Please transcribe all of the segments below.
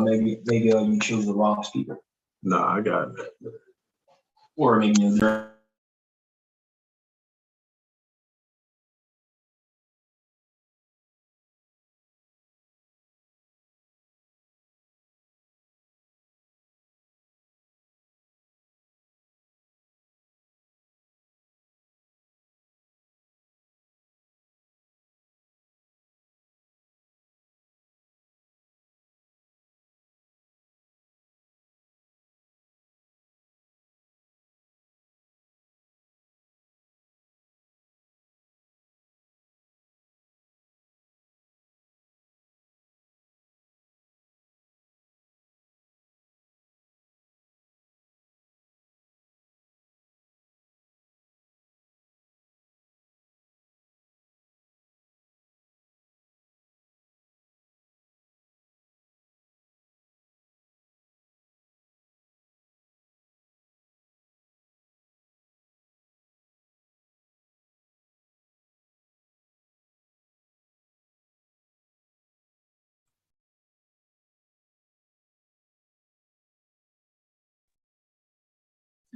maybe you choose the wrong speaker. No, I got it. Or maybe there.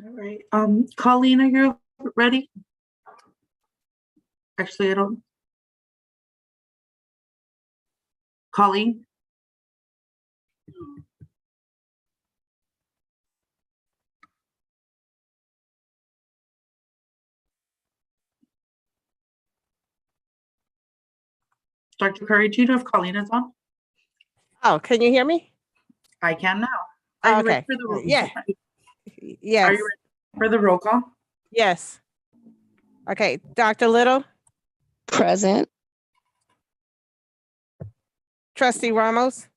All right. Colleen, are you ready? Actually, I don't. Colleen? Dr. Curry, do you know if Colleen is on? Oh, can you hear me? I can now. Are you ready Okay. for the roll? Yeah. Yes. Are you ready for the roll call? Yes. Okay. Dr. Little, Present. Trustee Ramos,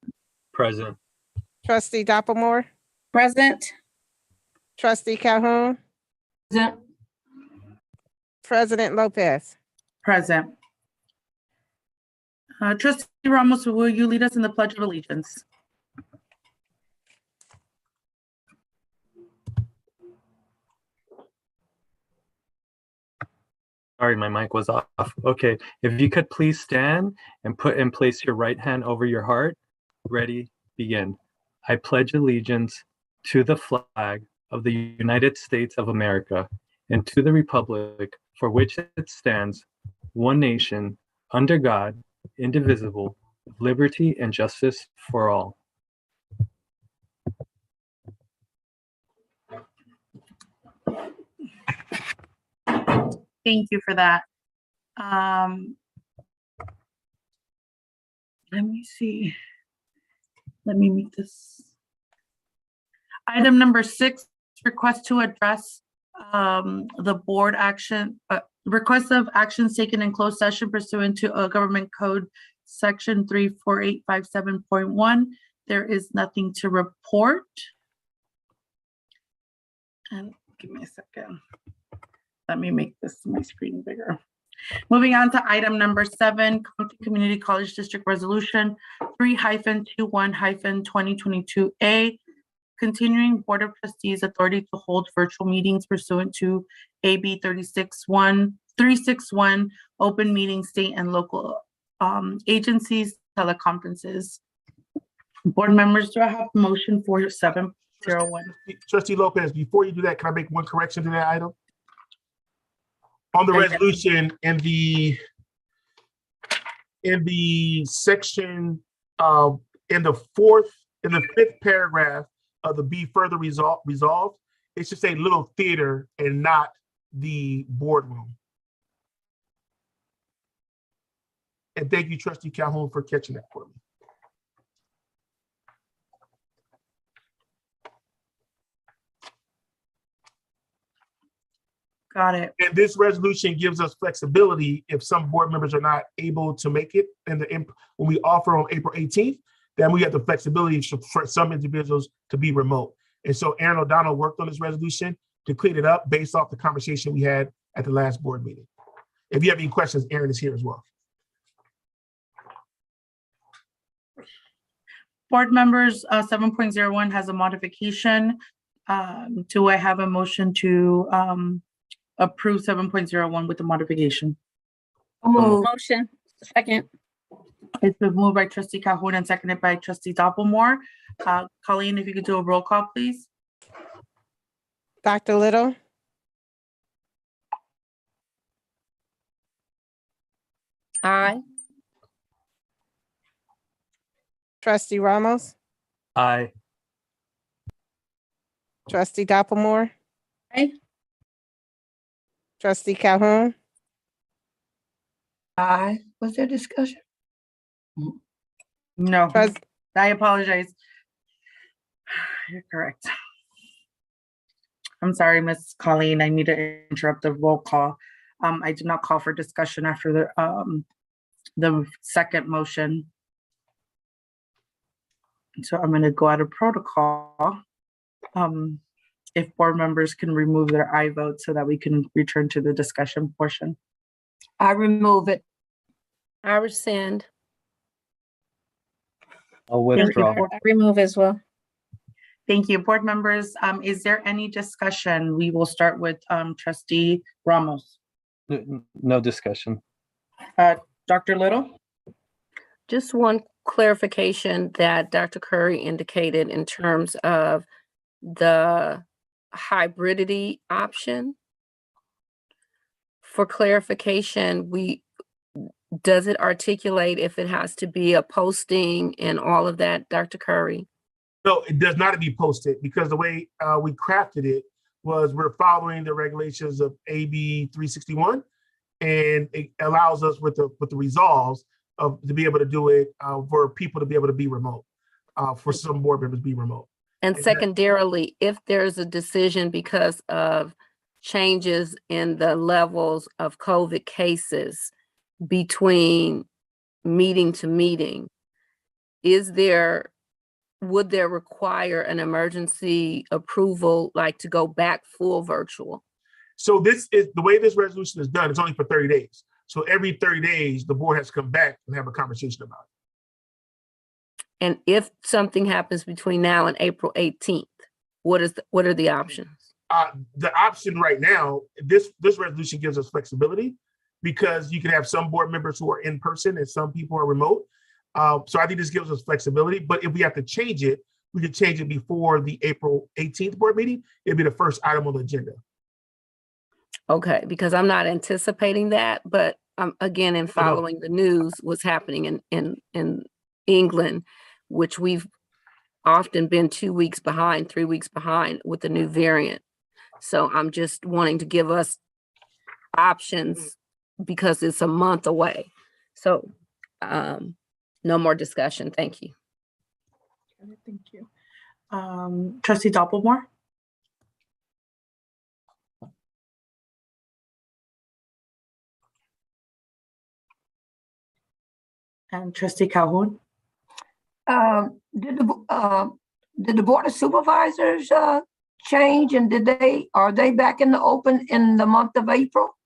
Present. Trustee Dopplemore, Present. Trustee Calhoun, Present. President Lopez. Present. Trustee Ramos, will you lead us in the Pledge of Allegiance? Sorry, my mic was off. Okay, if you could please stand and put in place your right hand over your heart. Ready, begin. I pledge allegiance to the flag of the United States of America and to the republic for which it stands, one nation, under God, indivisible, with liberty and justice for all. Thank you for that. Let me see. Let me make this. Item number 6, request to address the board action, request of actions taken in closed session pursuant to Government Code Section 34857.1. There is nothing to report. And give me a second. Let me make this my screen bigger. Moving on to item number 7, Compton Community College District Resolution 3-21-2022A, continuing Board of Trustees authority to hold virtual meetings pursuant to AB 361, open meeting state and local agencies, teleconferences. Board members, do I have a motion for 701? Trustee Lopez, before you do that, can I make one correction to that item? On the resolution in the section in the 5th paragraph of the be further resolved, it should say Little Theater and not the boardroom. And thank you, Trustee Calhoun, for catching that for me. Got it. And this resolution gives us flexibility if some board members are not able to make it when we offer on April 18th, then we have the flexibility for some individuals to be remote. And so Aaron O'Donnell worked on this resolution to clean it up based off the conversation we had at the last board meeting. If you have any questions, Aaron is here as well. Board members, 7.01 has a modification. Do I have a motion to approve 7.01 with the modification? Motion. Second. It's been moved by trustee Calhoun and seconded by trustee Dopplemore. Colleen, if you could do a roll call, please. Dr. Little, Aye. trustee Ramos, Aye. trustee Dopplemore. Aye. Trustee Calhoun, Aye. Was there discussion? No, Trus- I apologize. You're correct. I'm sorry, Miss Colleen, I need to interrupt the roll call. I did not call for discussion after the second motion. So I'm gonna go out of protocol. If board members can remove their I vote so that we can return to the discussion portion. I remove it. I rescind. I'll Thank you, withdraw. board- I remove as well. Thank you, board members. Is there any discussion? We will start with trustee Ramos. No discussion. Dr. Little? Just one clarification that Dr. Curry indicated in terms of the hybridity option. For clarification, does it articulate if it has to be a posting and all of that, Dr. Curry? No, it does not be posted because the way we crafted it was we're following the regulations of AB 361, and it allows us with the resolves to be able to do it for people to be able to be remote, for some board members to be remote. And that- secondarily, if there's a decision because of changes in the levels of COVID cases between meeting to meeting, would there require an emergency approval, like to go back full virtual? So this is the way this resolution is done. It's only for 30 days. So every 30 days, the board has to come back and have a conversation about it. And if something happens between now and April 18th, what are the options? The option right now, this resolution gives us flexibility because you can have some board members who are in person and some people are remote. So I think this gives us flexibility, but if we have to change it, we could change it before the April 18th board meeting. It'd be the first item on the agenda. Okay, because I'm not anticipating that, but again, in following the news, what's happening in England, which we've often been 2 weeks behind, 3 weeks behind with the new variant. So I'm just wanting to give us options because it's a month away. So no more discussion. Thank you. Thank you. Trustee Dopplemore? And trustee Calhoun? Did the Board of Supervisors change, and are they back in the open in the month of April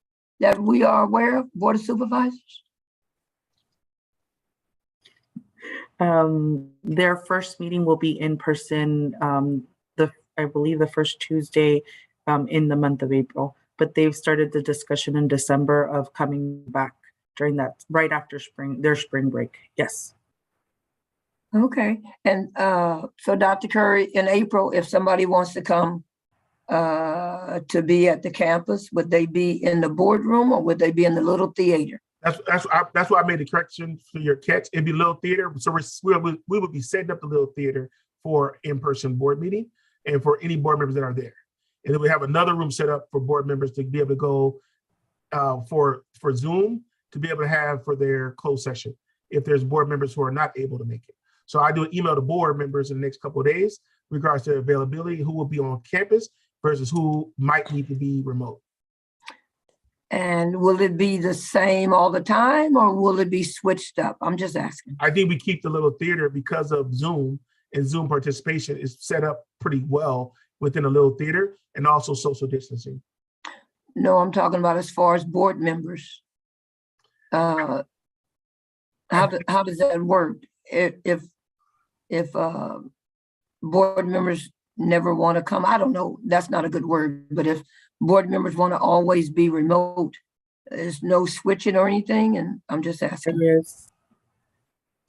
that we are aware of, Board of Supervisors? Their first meeting will be in person, I believe the first Tuesday in the month of April, but they've started the discussion in December of coming back during that, right after their spring break. Yes. Okay, and so Dr. Curry, in April, if somebody wants to come to be at the campus, would they be in the boardroom or would they be in the little theater? That's why I made the correction for your catch. It'd be a little theater. So we would be setting up the little theater for in-person board meeting and for any board members that are there. And then we have another room set up for board members to be able to go for Zoom to be able to have for their closed session if there's board members who are not able to make it. So I do an email to board members in the next couple of days in regards to availability, who will be on campus versus who might need to be remote. And will it be the same all the time or will it be switched up? I'm just asking. I think we keep the little theater because of Zoom, and Zoom participation is set up pretty well within a little theater and also social distancing. No, I'm talking about as far as board members. How does that work? If board members never want to come, I don't know, that's not a good word, but if board members want to always be remote, there's no switching or anything, and I'm just asking.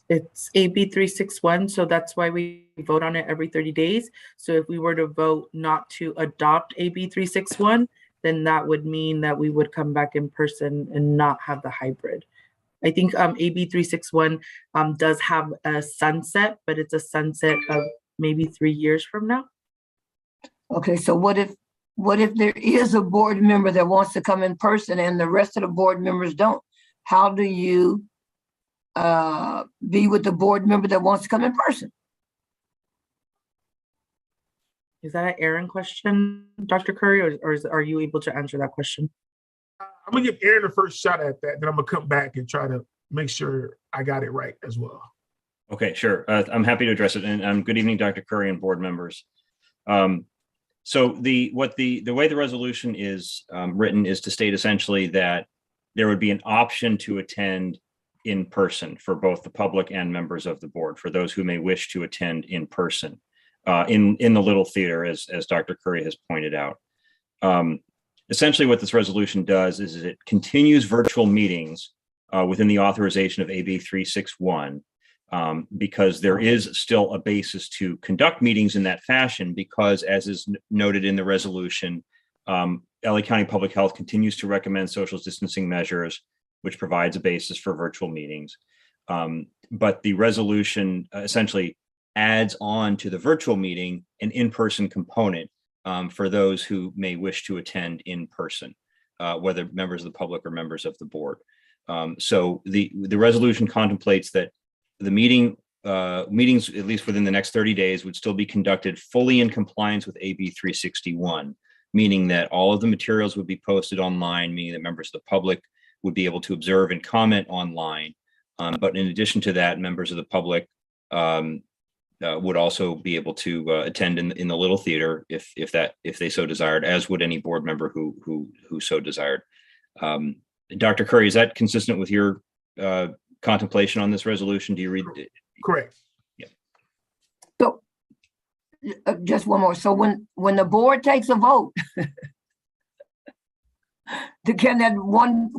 It's AB 361, so that's why we vote on it every 30 days. So if we were to vote not to adopt AB 361, then that would mean that we would come back in person and not have the hybrid. I think AB 361 does have a sunset, but it's a sunset of maybe 3 years from now. Okay, so what if there is a board member that wants to come in person and the rest of the board members don't? How do you be with the board member that wants to come in person? Is that an Aaron question, Dr. Curry, or are you able to answer that question? I'm gonna give Aaron the first shot at that, then I'm gonna come back and try to make sure I got it right as well. Okay, sure. I'm happy to address it. And good evening, Dr. Curry and board members. So the way the resolution is written is to state essentially that there would be an option to attend in person for both the public and members of the board, for those who may wish to attend in person in the Little Theater, as Dr. Curry has pointed out. Essentially what this resolution does is it continues virtual meetings within the authorization of AB 361 because there is still a basis to conduct meetings in that fashion because, as is noted in the resolution, LA County Public Health continues to recommend social distancing measures, which provides a basis for virtual meetings. But the resolution essentially adds on to the virtual meeting an in-person component for those who may wish to attend in person, whether members of the public or members of the board. So the resolution contemplates that the meetings, at least within the next 30 days, would still be conducted fully in compliance with AB 361, meaning that all of the materials would be posted online, meaning that members of the public would be able to observe and comment online. But in addition to that, members of the public would also be able to attend in the Little Theater if they so desired, as would any board member who so desired. Dr. Curry, is that consistent with your contemplation on this resolution? Do you read it? Correct. Yeah. So just one more. So when the board takes a vote, can one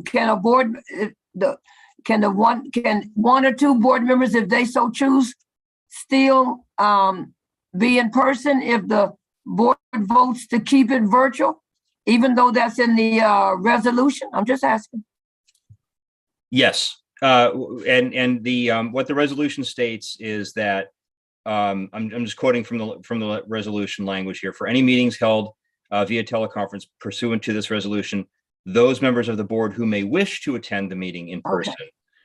or two board members, if they so choose, still be in person if the board votes to keep it virtual, even though that's in the resolution? I'm just asking. Yes. And the what the resolution states is that I'm just quoting from the resolution language here. For any meetings held via teleconference pursuant to this resolution, those members of the board who may wish to attend the meeting in person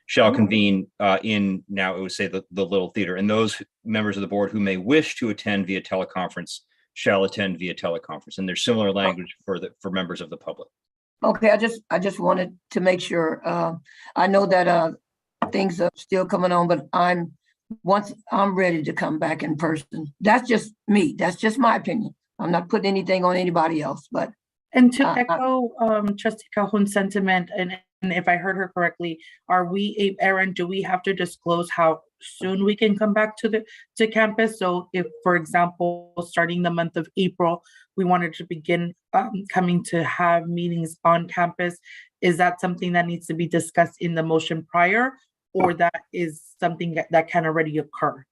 shall convene in, now it would say the Little Theater, and those members of the board who may wish to attend via teleconference shall attend via teleconference. And there's similar language for members of the public. Okay, I just wanted to make sure. I know that things are still coming on, but once I'm ready to come back in person. That's just me. That's just my opinion. I'm not putting anything on anybody else, but. And to echo Trustee Calhoun's sentiment, and if I heard her correctly, Aaron, do we have to disclose how soon we can come back to campus? So if, for example, starting the month of April, we wanted to begin coming to have meetings on campus, is that something that needs to be discussed in the motion prior, or that is something that can already occur?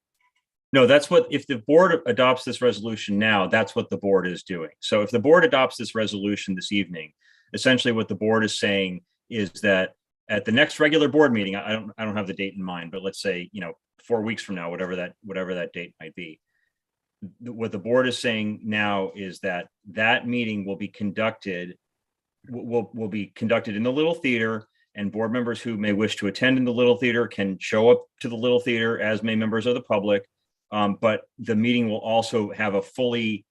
No, that's what, if the board adopts this resolution now, that's what the board is doing. So if the board adopts this resolution this evening, essentially what the board is saying is that at the next regular board meeting, I don't have the date in mind, but let's say, 4 weeks from now, whatever that date might be. What the board is saying now is that meeting will be conducted, will be conducted in the Little Theater, and board members who may wish to attend in the Little Theater can show up to the Little Theater, as may members of the public. But the meeting will also have a fully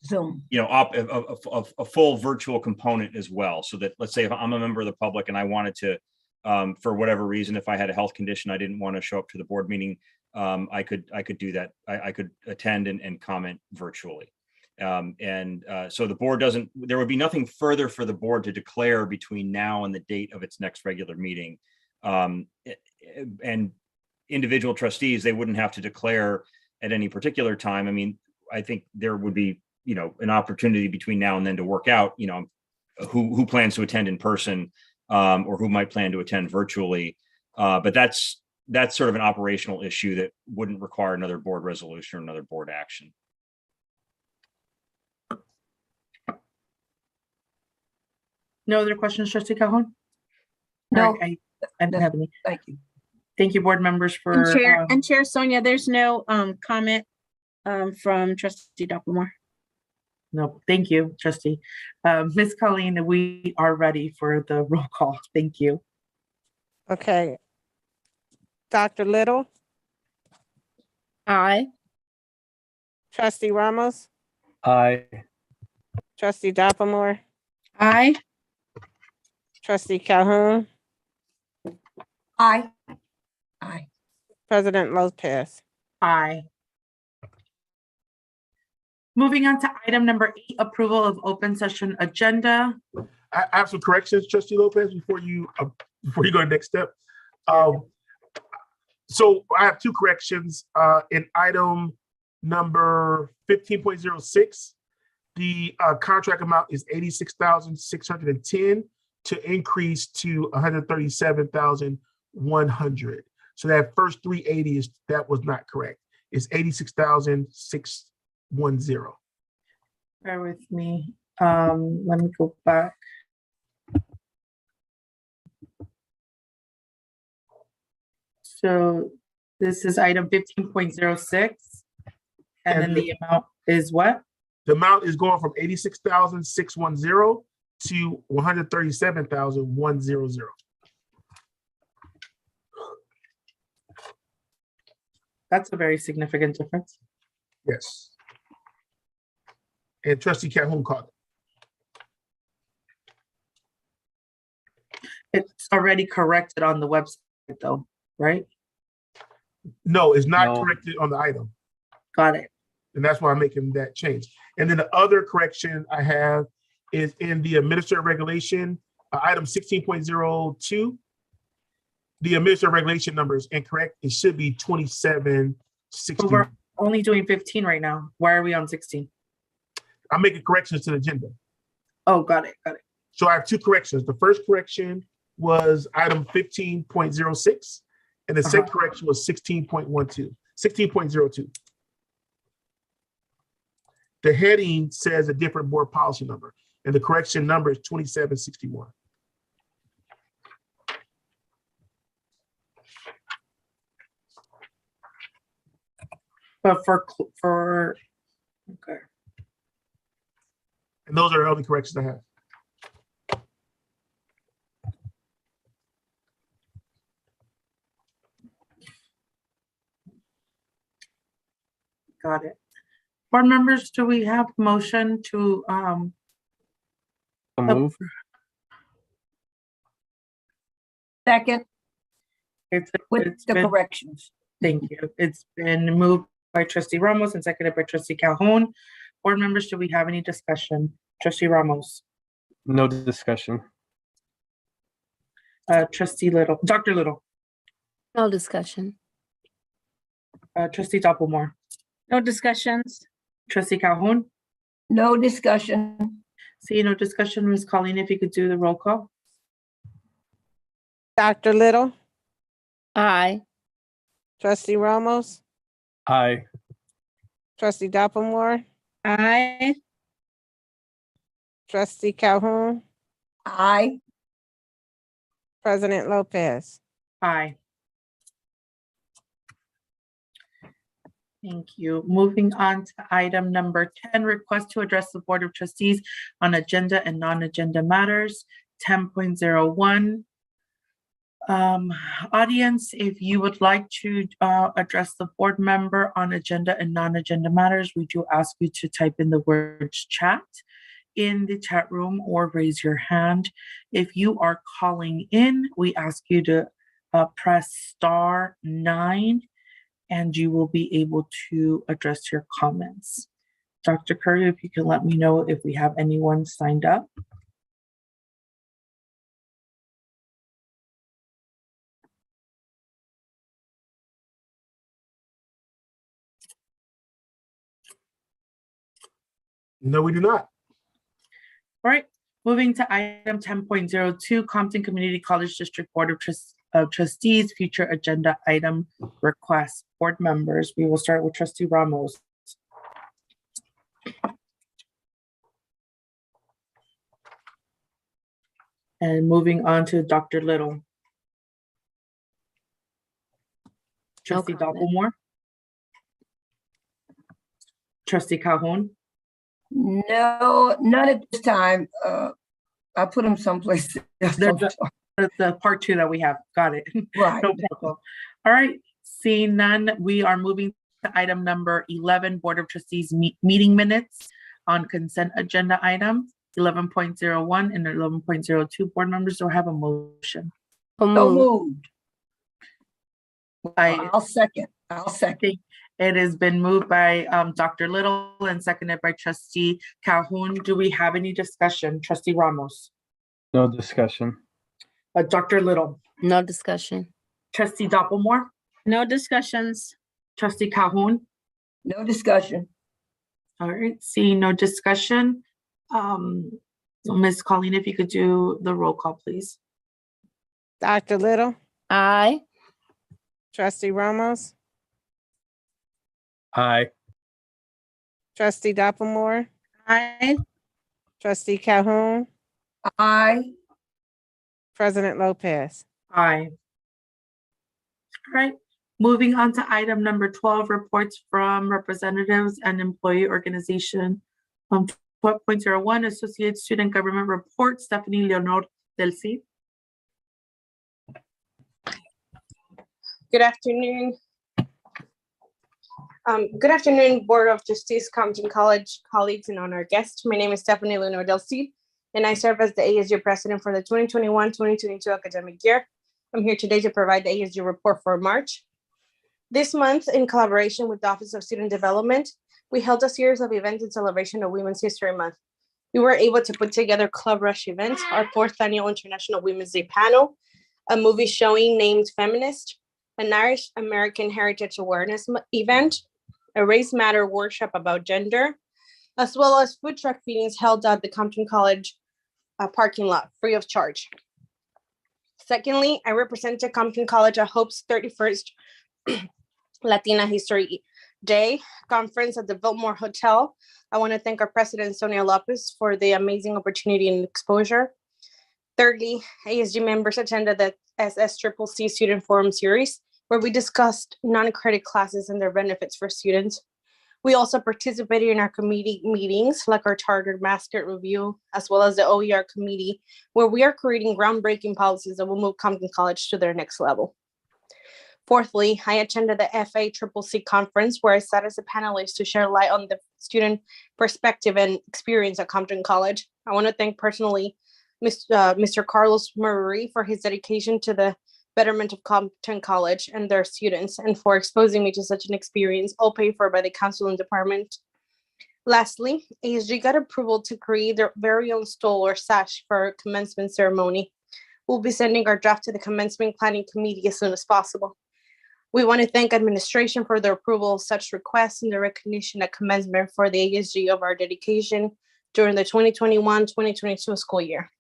Zoom, a full virtual component as well. So that, let's say if I'm a member of the public and I wanted to, for whatever reason, if I had a health condition, I didn't want to show up to the board meeting, I could do that. I could attend and comment virtually. So the board there would be nothing further for the board to declare between now and the date of its next regular meeting. And individual trustees, they wouldn't have to declare at any particular time. I mean, I think there would be, an opportunity between now and then to work out, who plans to attend in person, or who might plan to attend virtually. But that's that's sort of an operational issue that wouldn't require another board resolution or another board action. No other questions, trustee Calhoun? No, All right, I don't have any. thank you. Thank you, board members, for. And Chair Sonia, there's no comment from trustee Dopplemore. No, thank you, trustee. Ms. Colleen, we are ready for the roll call. Thank you. Okay. Dr. Little, Aye. trustee Ramos, Aye. trustee Dopplemore, Aye. trustee Calhoun, Aye. Aye. President Lopez. Aye. Moving on to item number 8, approval of open session agenda. I have some corrections, trustee Lopez, before you go to the next step. So I have 2 corrections. In item number 15.06, the contract amount is $86,610 to increase to $137,100. So that first 380 that was not correct. It's $86,610. Bear with me. Let me go back. So this is item 15.06. And then the amount is what? The amount is going from $86,610 to $137,100. That's a very significant difference. Yes. And trustee Calhoun caught it. It's already corrected on the website though, right? No, it's not No. corrected on the item. Got it. And that's why I'm making that change. And then the other correction I have is in the administrative regulation, item 16.02. The administrative regulation number is incorrect. It should be 2760. But we're only doing 15 right now. Why are we on 16? I'm making corrections to the agenda. Oh, got it, got it. So I have 2 corrections. The first correction was item 15.06, and the second correction was 16.02. The heading says a different board policy number, and the correction number is 2761. But for okay. And those are the only corrections I have. Got it. Board members, do we have motion to So move. Second, it's with the been, corrections. thank you. It's been moved by trustee Ramos and seconded by trustee Calhoun. Board members, do we have any discussion? Trustee Ramos, No discussion. trustee Little, Dr. Little, No discussion. trustee Dopplemore, No discussions. trustee Calhoun. No discussion. See, no discussion. Ms. Colleen, if you could do the roll call. Dr. Little, Aye. trustee Ramos, Aye. trustee Dopplemore, Aye. trustee Calhoun, Aye. President Lopez. Aye. Thank you. Moving on to item number 10, request to address the Board of Trustees on agenda and non-agenda matters. 10.01. Audience, if you would like to address the board member on agenda and non-agenda matters, we do ask you to type in the words chat in the chat room or raise your hand. If you are calling in, we ask you to press *9 and you will be able to address your comments. Dr. Curry, if you can let me know if we have anyone signed up. No, we do not. All right, moving to item 10.02, Compton Community College District Board of of Trustees, future agenda item requests. Board members, we will start with Trustee Ramos. And moving on to Dr. Little. Trustee comment. Dopplemore. Trustee Calhoun. No, not at this time. I put them someplace else. They're the part two that we have. Got it. Right. No problem. All right. Seeing none, we are moving to item number 11, Board of Trustees meeting minutes on consent agenda items 11.01 and 11.02. Board members, do I have a motion? So So moved. moved. I I'll second. I'll second. think it has been moved by Dr. Little and seconded by Trustee Calhoun. Do we have any discussion? Trustee Ramos. No discussion. Dr. Little. No discussion. Trustee Dopplemore. No discussions. Trustee Calhoun. No discussion. All right, seeing no discussion. Ms. Colleen, if you could do the roll call, please. Dr. Little, Aye. Trustee Ramos, Aye. Trustee Dopplemore, Aye. Trustee Calhoun, Aye. President Lopez. Aye. All right, moving on to item number 12, reports from representatives and employee organization. 12.01, Associate Student Government Report, Stephanie Leonor del Cid. Good afternoon. Good afternoon, Board of Trustees, Compton College colleagues, and honored guests. My name is Stephanie Leonor del Cid, and I serve as the ASU president for the 2021-2022 academic year. I'm here today to provide the ASU report for March. This month, in collaboration with the Office of Student Development, we held a series of events in celebration of Women's History Month. We were able to put together Club Rush events, our 4th annual International Women's Day panel, a movie showing named Feminist, an Irish American Heritage Awareness event, a Race Matter workshop about gender, as well as food truck feedings held at the Compton College parking lot, free of charge. Secondly, I represented Compton College at Hope's 31st Latina History Day conference at the Biltmore Hotel. I want to thank our president, Sonia Lopez, for the amazing opportunity and exposure. Thirdly, ASG members attended the SSCCC Student Forum Series, where we discussed non-credit classes and their benefits for students. We also participated in our committee meetings, like our Chartered Master Review, as well as the OER committee, where we are creating groundbreaking policies that will move Compton College to their next level. Fourthly, I attended the FACCC conference, where I sat as a panelist to share light on the student perspective and experience at Compton College. I want to thank personally Mr. Carlos Murray for his dedication to the betterment of Compton College and their students, and for exposing me to such an experience, all paid for by the council and department. Lastly, ASG got approval to create their very own stole or sash for our commencement ceremony. We'll be sending our draft to the commencement planning committee as soon as possible. We want to thank administration for their approval of such requests and the recognition at commencement for the ASG of our dedication during the 2021-2022 school year.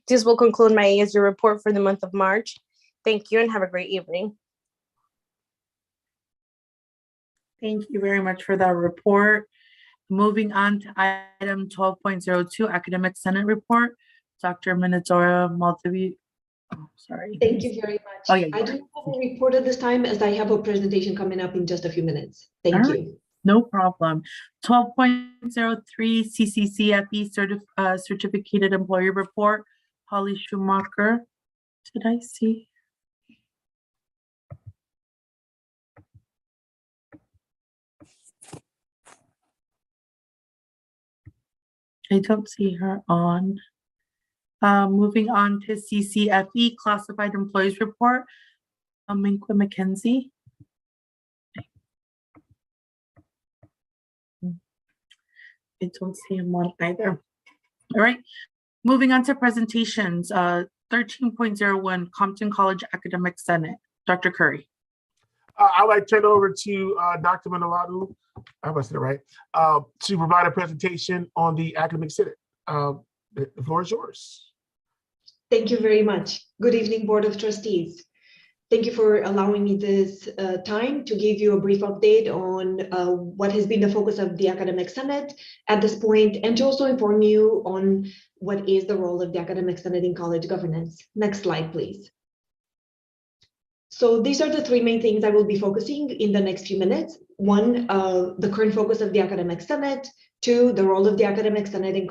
This will conclude my ASU report for the month of March. Thank you and have a great evening. Thank you very much for that report. Moving on to item 12.02, Academic Senate Report. Dr. Minadora Maltavi. Oh, sorry. Thank you very much. Oh, yeah, I don't have a report at this time, as I have a presentation coming up in just a few minutes. Thank All right. you. No problem. 12.03 CCCFE Certificated Employer Report. Holly Schumacher. Did I see? I don't see her on. Moving on to CCFE Classified Employees Report. Minqua McKenzie. I don't see him on either. All right, moving on to presentations. 13.01 Compton College Academic Senate. Dr. Curry. I'd like to turn it over to Dr. Manawatu, I hope I said it right, to provide a presentation on the Academic Senate. The floor is yours. Thank you very much. Good evening, Board of Trustees. Thank you for allowing me this time to give you a brief update on what has been the focus of the Academic Senate at this point, and to also inform you on what is the role of the Academic Senate in college governance. Next slide, please. So these are the three main things I will be focusing in the next few minutes. One, the current focus of the Academic Senate. Two, the role of the Academic Senate in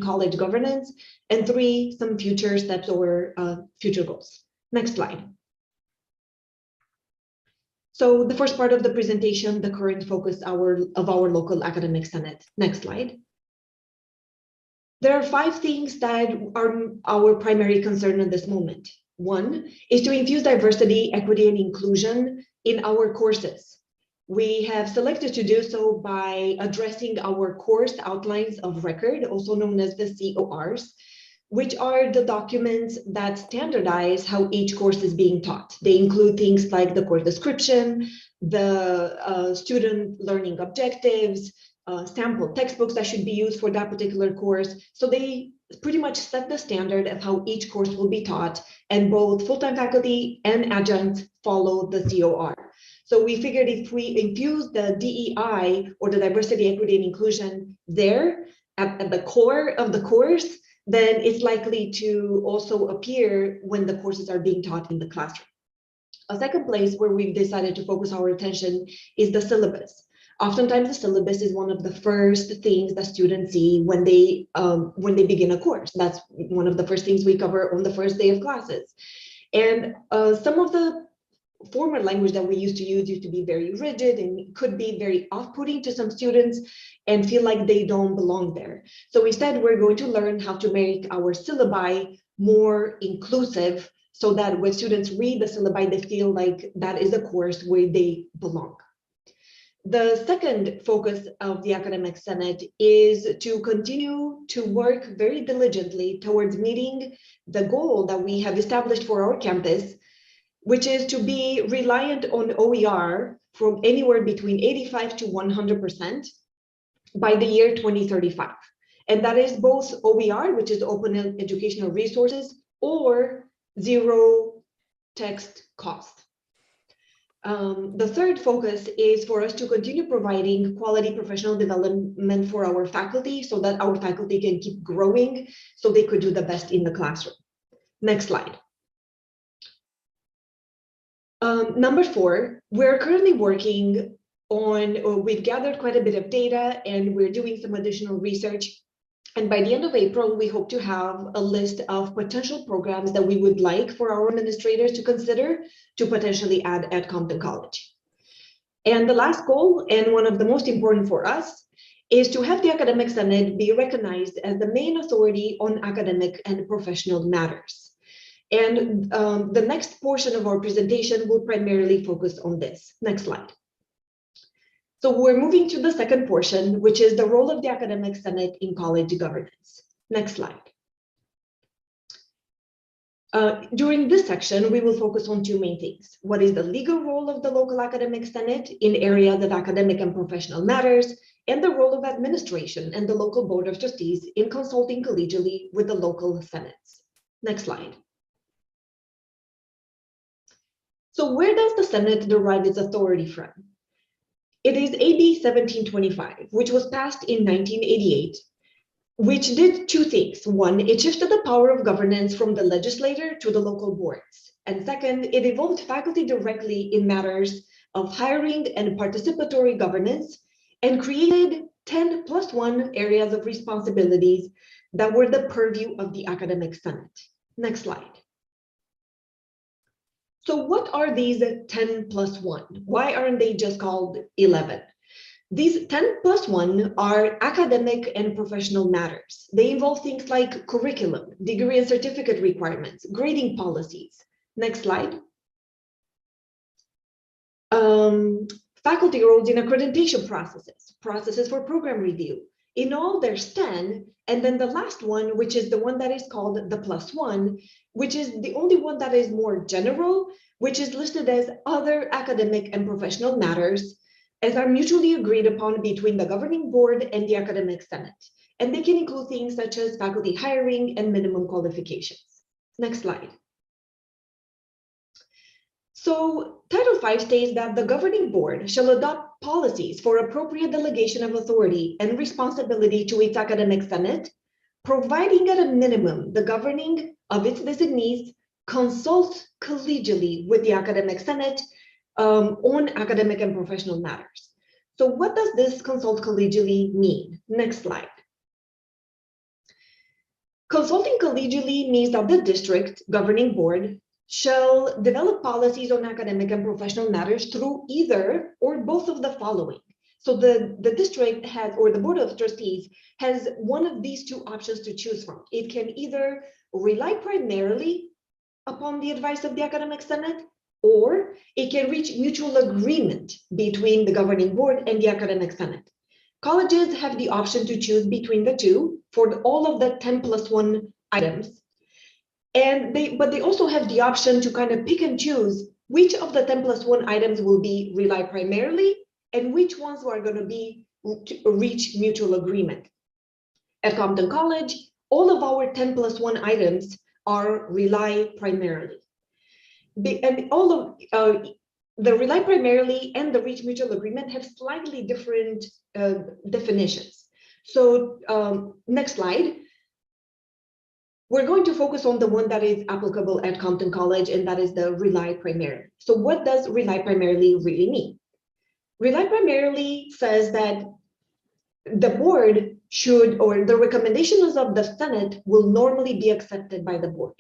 college governance. And three, some future steps or future goals. Next slide. So the first part of the presentation, the current focus of our local Academic Senate. Next slide. There are 5 things that are our primary concern at this moment. One is to infuse diversity, equity, and inclusion in our courses. We have selected to do so by addressing our course outlines of record, also known as the CORs, which are the documents that standardize how each course is being taught. They include things like the course description, the student learning objectives, sample textbooks that should be used for that particular course. So they pretty much set the standard of how each course will be taught, and both full-time faculty and adjuncts follow the COR. So we figured if we infuse the DEI, or the diversity, equity, and inclusion, there at the core of the course, then it's likely to also appear when the courses are being taught in the classroom. A second place where we've decided to focus our attention is the syllabus. Oftentimes, the syllabus is one of the first things that students see when they begin a course. That's one of the first things we cover on the first day of classes. And some of the former language that we used to be very rigid and could be very off-putting to some students and feel like they don't belong there. So instead, we're going to learn how to make our syllabi more inclusive so that when students read the syllabi, they feel like that is a course where they belong. The second focus of the Academic Senate is to continue to work very diligently towards meeting the goal that we have established for our campus, which is to be reliant on OER from anywhere between 85 to 100% by the year 2035. And that is both OER, which is open educational resources, or zero text cost. The third focus is for us to continue providing quality professional development for our faculty so that our faculty can keep growing so they could do the best in the classroom. Next slide. Number 4, we're currently working on, we've gathered quite a bit of data and we're doing some additional research. And by the end of April, we hope to have a list of potential programs that we would like for our administrators to consider to potentially add at Compton College. And the last goal, and one of the most important for us, is to have the Academic Senate be recognized as the main authority on academic and professional matters. And the next portion of our presentation will primarily focus on this. Next slide. So we're moving to the second portion, which is the role of the Academic Senate in college governance. Next slide. During this section, we will focus on 2 main things. What is the legal role of the local Academic Senate in areas of academic and professional matters, and the role of administration and the local Board of Trustees in consulting collegially with the local senates. Next slide. So where does the Senate derive its authority from? It is AB 1725, which was passed in 1988, which did 2 things. One, it shifted the power of governance from the legislature to the local boards. And second, it involved faculty directly in matters of hiring and participatory governance, and created 10+1 areas of responsibilities that were the purview of the Academic Senate. Next slide. So what are these 10+1? Why aren't they just called 11? These 10+1 are academic and professional matters. They involve things like curriculum, degree and certificate requirements, grading policies. Next slide. Faculty roles in accreditation processes for program review. In all, there's 10, and then the last one, which is the one that is called the +1, which is the only one that is more general, which is listed as other academic and professional matters, as are mutually agreed upon between the governing board and the Academic Senate. And they can include things such as faculty hiring and minimum qualifications. Next slide. So Title V states that the governing board shall adopt policies for appropriate delegation of authority and responsibility to its academic senate, providing at a minimum the governing of its designees consult collegially with the academic senate on academic and professional matters. So what does this consult collegially mean? Next slide. Consulting collegially means that the district governing board shall develop policies on academic and professional matters through either or both of the following. So the district has, or the board of trustees has one of these two options to choose from. It can either rely primarily upon the advice of the academic senate, or it can reach mutual agreement between the governing board and the academic senate. Colleges have the option to choose between the two for all of the 10+1 items. But they also have the option to kind of pick and choose which of the 10+1 items will be rely primarily and which ones are going to be to reach mutual agreement. At Compton College, all of our 10+1 items are rely primarily. And all of the rely primarily and the reach mutual agreement have slightly different definitions. So next slide. We're going to focus on the one that is applicable at Compton College, and that is the rely primarily. So what does rely primarily really mean? Rely primarily says that the board should, or the recommendations of the Senate will normally be accepted by the board.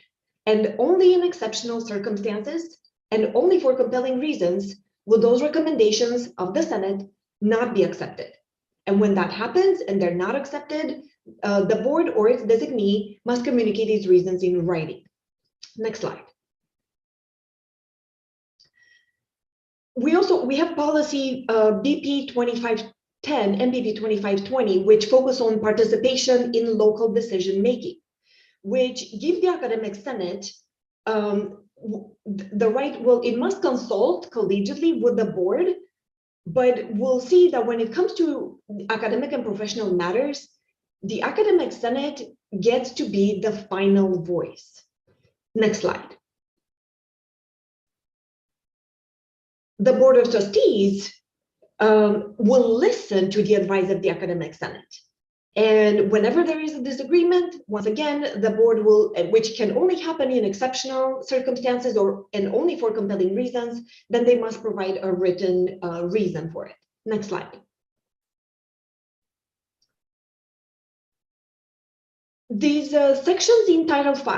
And only in exceptional circumstances and only for compelling reasons will those recommendations of the Senate not be accepted. And when that happens and they're not accepted, the board or its designee must communicate these reasons in writing. Next slide. We have policy BP 2510 and BP 2520, which focus on participation in local decision making, which give the academic senate the right. Well, it must consult collegially with the board, but we'll see that when it comes to academic and professional matters, the academic senate gets to be the final voice. Next slide. The board of trustees will listen to the advice of the academic senate. And whenever there is a disagreement, once again, the board will, which can only happen in exceptional circumstances and only for compelling reasons, then they must provide a written reason for it. Next slide. These sections in Title V,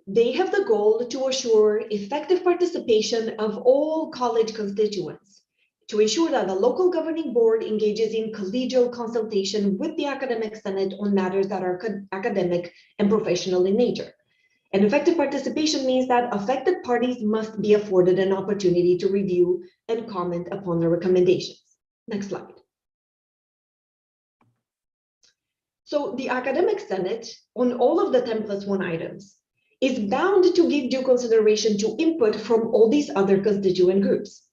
they have the goal to assure effective participation of all college constituents, to ensure that the local governing board engages in collegial consultation with the academic senate on matters that are academic and professional in nature. And effective participation means that affected parties must be afforded an opportunity to review and comment upon the recommendations. Next slide. So the academic senate on all of the 10+1 items is bound to give due consideration to input from all these other constituent groups.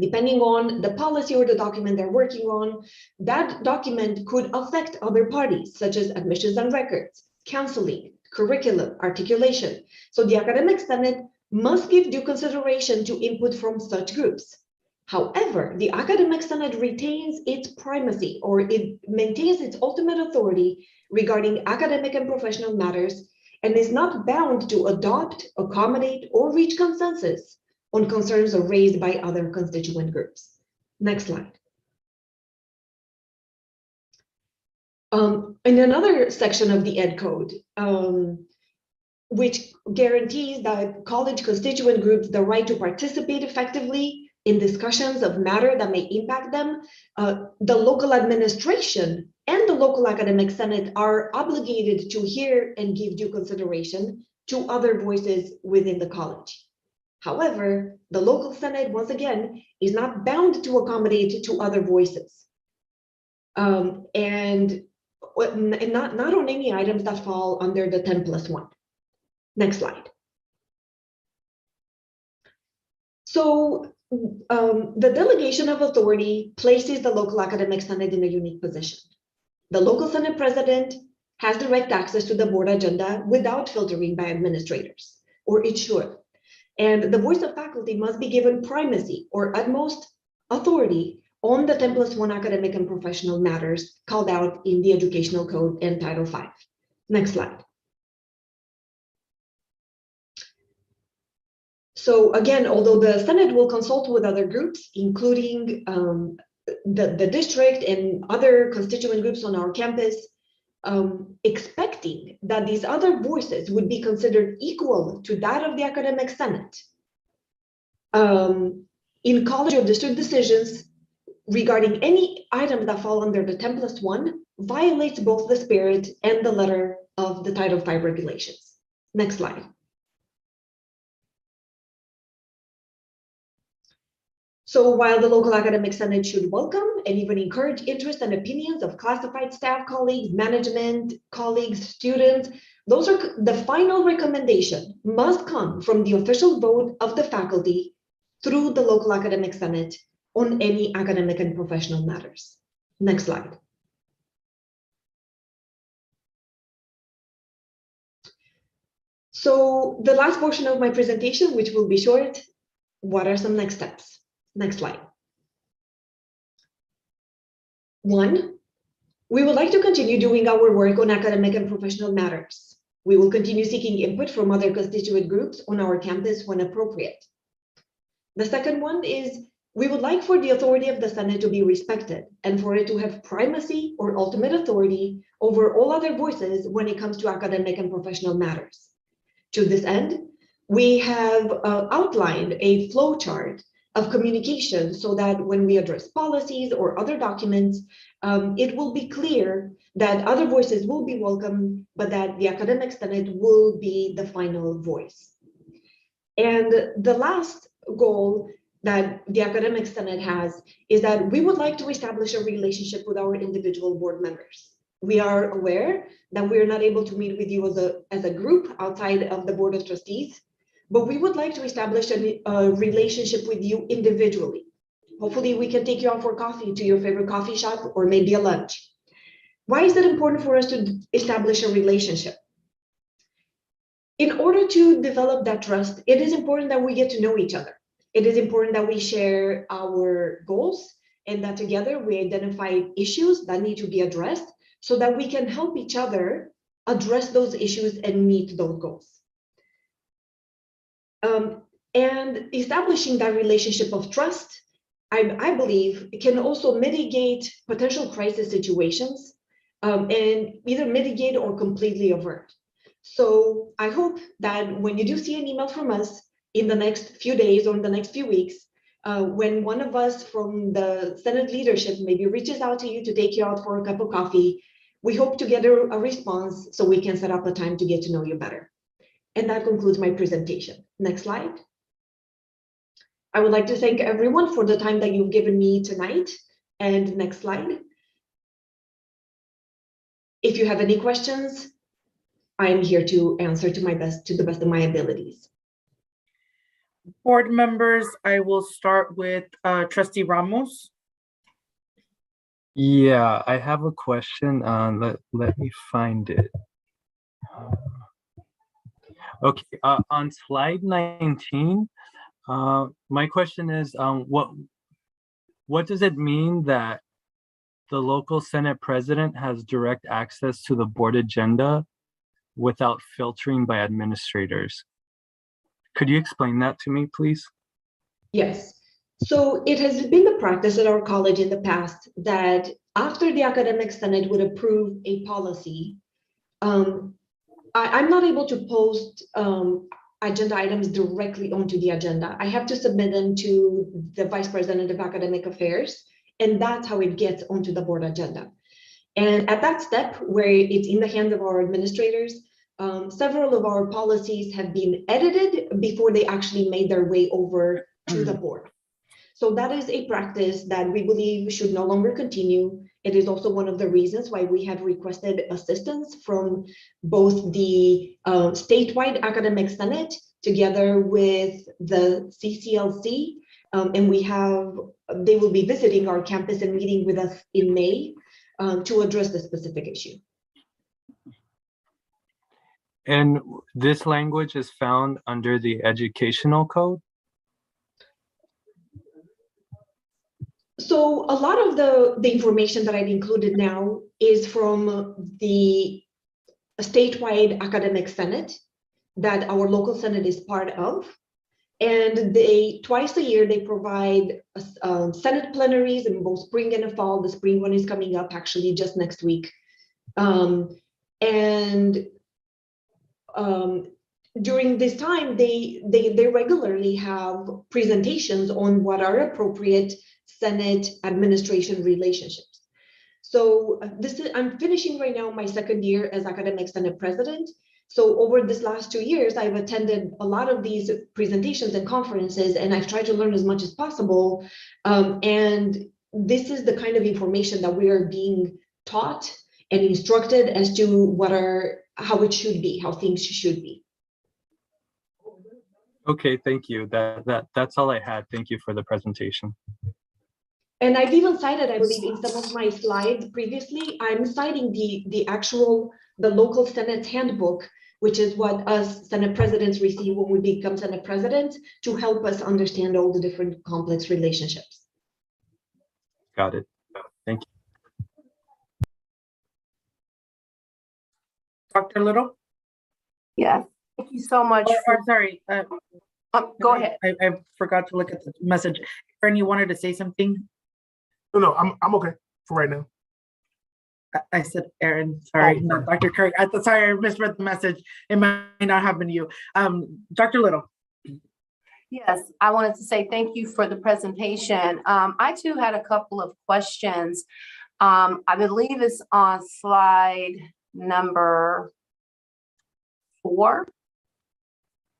Depending on the policy or the document they're working on, that document could affect other parties, such as admissions and records, counseling, curriculum, articulation. So the academic senate must give due consideration to input from such groups. However, the academic senate retains its primacy, or it maintains its ultimate authority regarding academic and professional matters, and is not bound to adopt, accommodate, or reach consensus on concerns raised by other constituent groups. Next slide. In another section of the Ed Code, which guarantees that college constituent groups the right to participate effectively in discussions of matter that may impact them, the local administration and the local academic senate are obligated to hear and give due consideration to other voices within the college. However, the local senate, once again, is not bound to accommodate to other voices, and not on any items that fall under the 10+1. Next slide. So the delegation of authority places the local academic senate in a unique position. The local senate president has direct access to the board agenda without filtering by administrators. or it should. And the voice of faculty must be given primacy or utmost authority on the 10+1 academic and professional matters called out in the Educational Code and Title V. Next slide. So again, although the Senate will consult with other groups, including the district and other constituent groups on our campus, expecting that these other voices would be considered equal to that of the Academic Senate in college or district decisions regarding any items that fall under the 10+1 violates both the spirit and the letter of the Title V regulations. Next slide. So while the local academic senate should welcome and even encourage interest and opinions of classified staff colleagues, management colleagues, students, those are the final recommendation must come from the official vote of the faculty through the local academic senate on any academic and professional matters. Next slide. So the last portion of my presentation, which will be short, what are some next steps? Next slide. 1, we would like to continue doing our work on academic and professional matters. We will continue seeking input from other constituent groups on our campus when appropriate. The second one is we would like for the authority of the Senate to be respected and for it to have primacy or ultimate authority over all other voices when it comes to academic and professional matters. To this end, we have outlined a flow chart of communication so that when we address policies or other documents, it will be clear that other voices will be welcome, but that the academic senate will be the final voice. And the last goal that the academic senate has is that we would like to establish a relationship with our individual board members. We are aware that we are not able to meet with you as a group outside of the Board of Trustees, but we would like to establish a relationship with you individually. Hopefully we can take you out for coffee to your favorite coffee shop or maybe a lunch. Why is it important for us to establish a relationship? In order to develop that trust, it is important that we get to know each other. It is important that we share our goals and that together we identify issues that need to be addressed so that we can help each other address those issues and meet those goals. And establishing that relationship of trust, I believe, can also mitigate potential crisis situations and either mitigate or completely avert. So I hope that when you do see an email from us in the next few days or in the next few weeks, when one of us from the Senate leadership maybe reaches out to you to take you out for a cup of coffee, we hope to get a response so we can set up a time to get to know you better. And that concludes my presentation. Next slide. I would like to thank everyone for the time that you've given me tonight. And next slide. If you have any questions, I am here to answer to the best of my abilities. Board members, I will start with Trustee Ramos. Yeah, I have a question. Let me find it. Okay, on slide 19, my question is, what does it mean that the local Senate president has direct access to the board agenda without filtering by administrators? Could you explain that to me, please? Yes. So it has been the practice at our college in the past that after the academic senate would approve a policy, I'm not able to post agenda items directly onto the agenda. I have to submit them to the Vice President of Academic Affairs, and that's how it gets onto the board agenda. And at that step, where it's in the hands of our administrators, several of our policies have been edited before they actually made their way over to the board. So that is a practice that we believe should no longer continue. It is also one of the reasons why we have requested assistance from both the statewide academic senate together with the CCLC. And they will be visiting our campus and meeting with us in May to address the specific issue. And this language is found under the educational code? So a lot of the information that I've included now is from the statewide academic senate that our local senate is part of. And they, twice a year, they provide senate plenaries in both spring and fall. The spring one is coming up actually just next week. During this time, they regularly have presentations on what are appropriate Senate administration relationships. So I'm finishing right now my second year as academic Senate president. So over this last 2 years, I've attended a lot of these presentations and conferences, and I've tried to learn as much as possible. And this is the kind of information that we are being taught and instructed as to how it should be, how things should be. Okay, thank you. That's all I had. Thank you for the presentation. And I've even cited, I believe, in some of my slides previously, I'm citing the local Senate handbook, which is what us Senate presidents receive when we become Senate presidents, to help us understand all the different complex relationships. Got it. Thank you. Dr. Little? Yes, thank you so much. Sorry. Go ahead. I forgot to look at the message. Aaron, you wanted to say something? No, I'm okay for right now. I said Aaron, sorry, not Dr. Curry. Sorry, I misread the message. It might not have been you. Dr. Little. Yes, I wanted to say thank you for the presentation. I too had a couple of questions. I believe it's on slide number 4,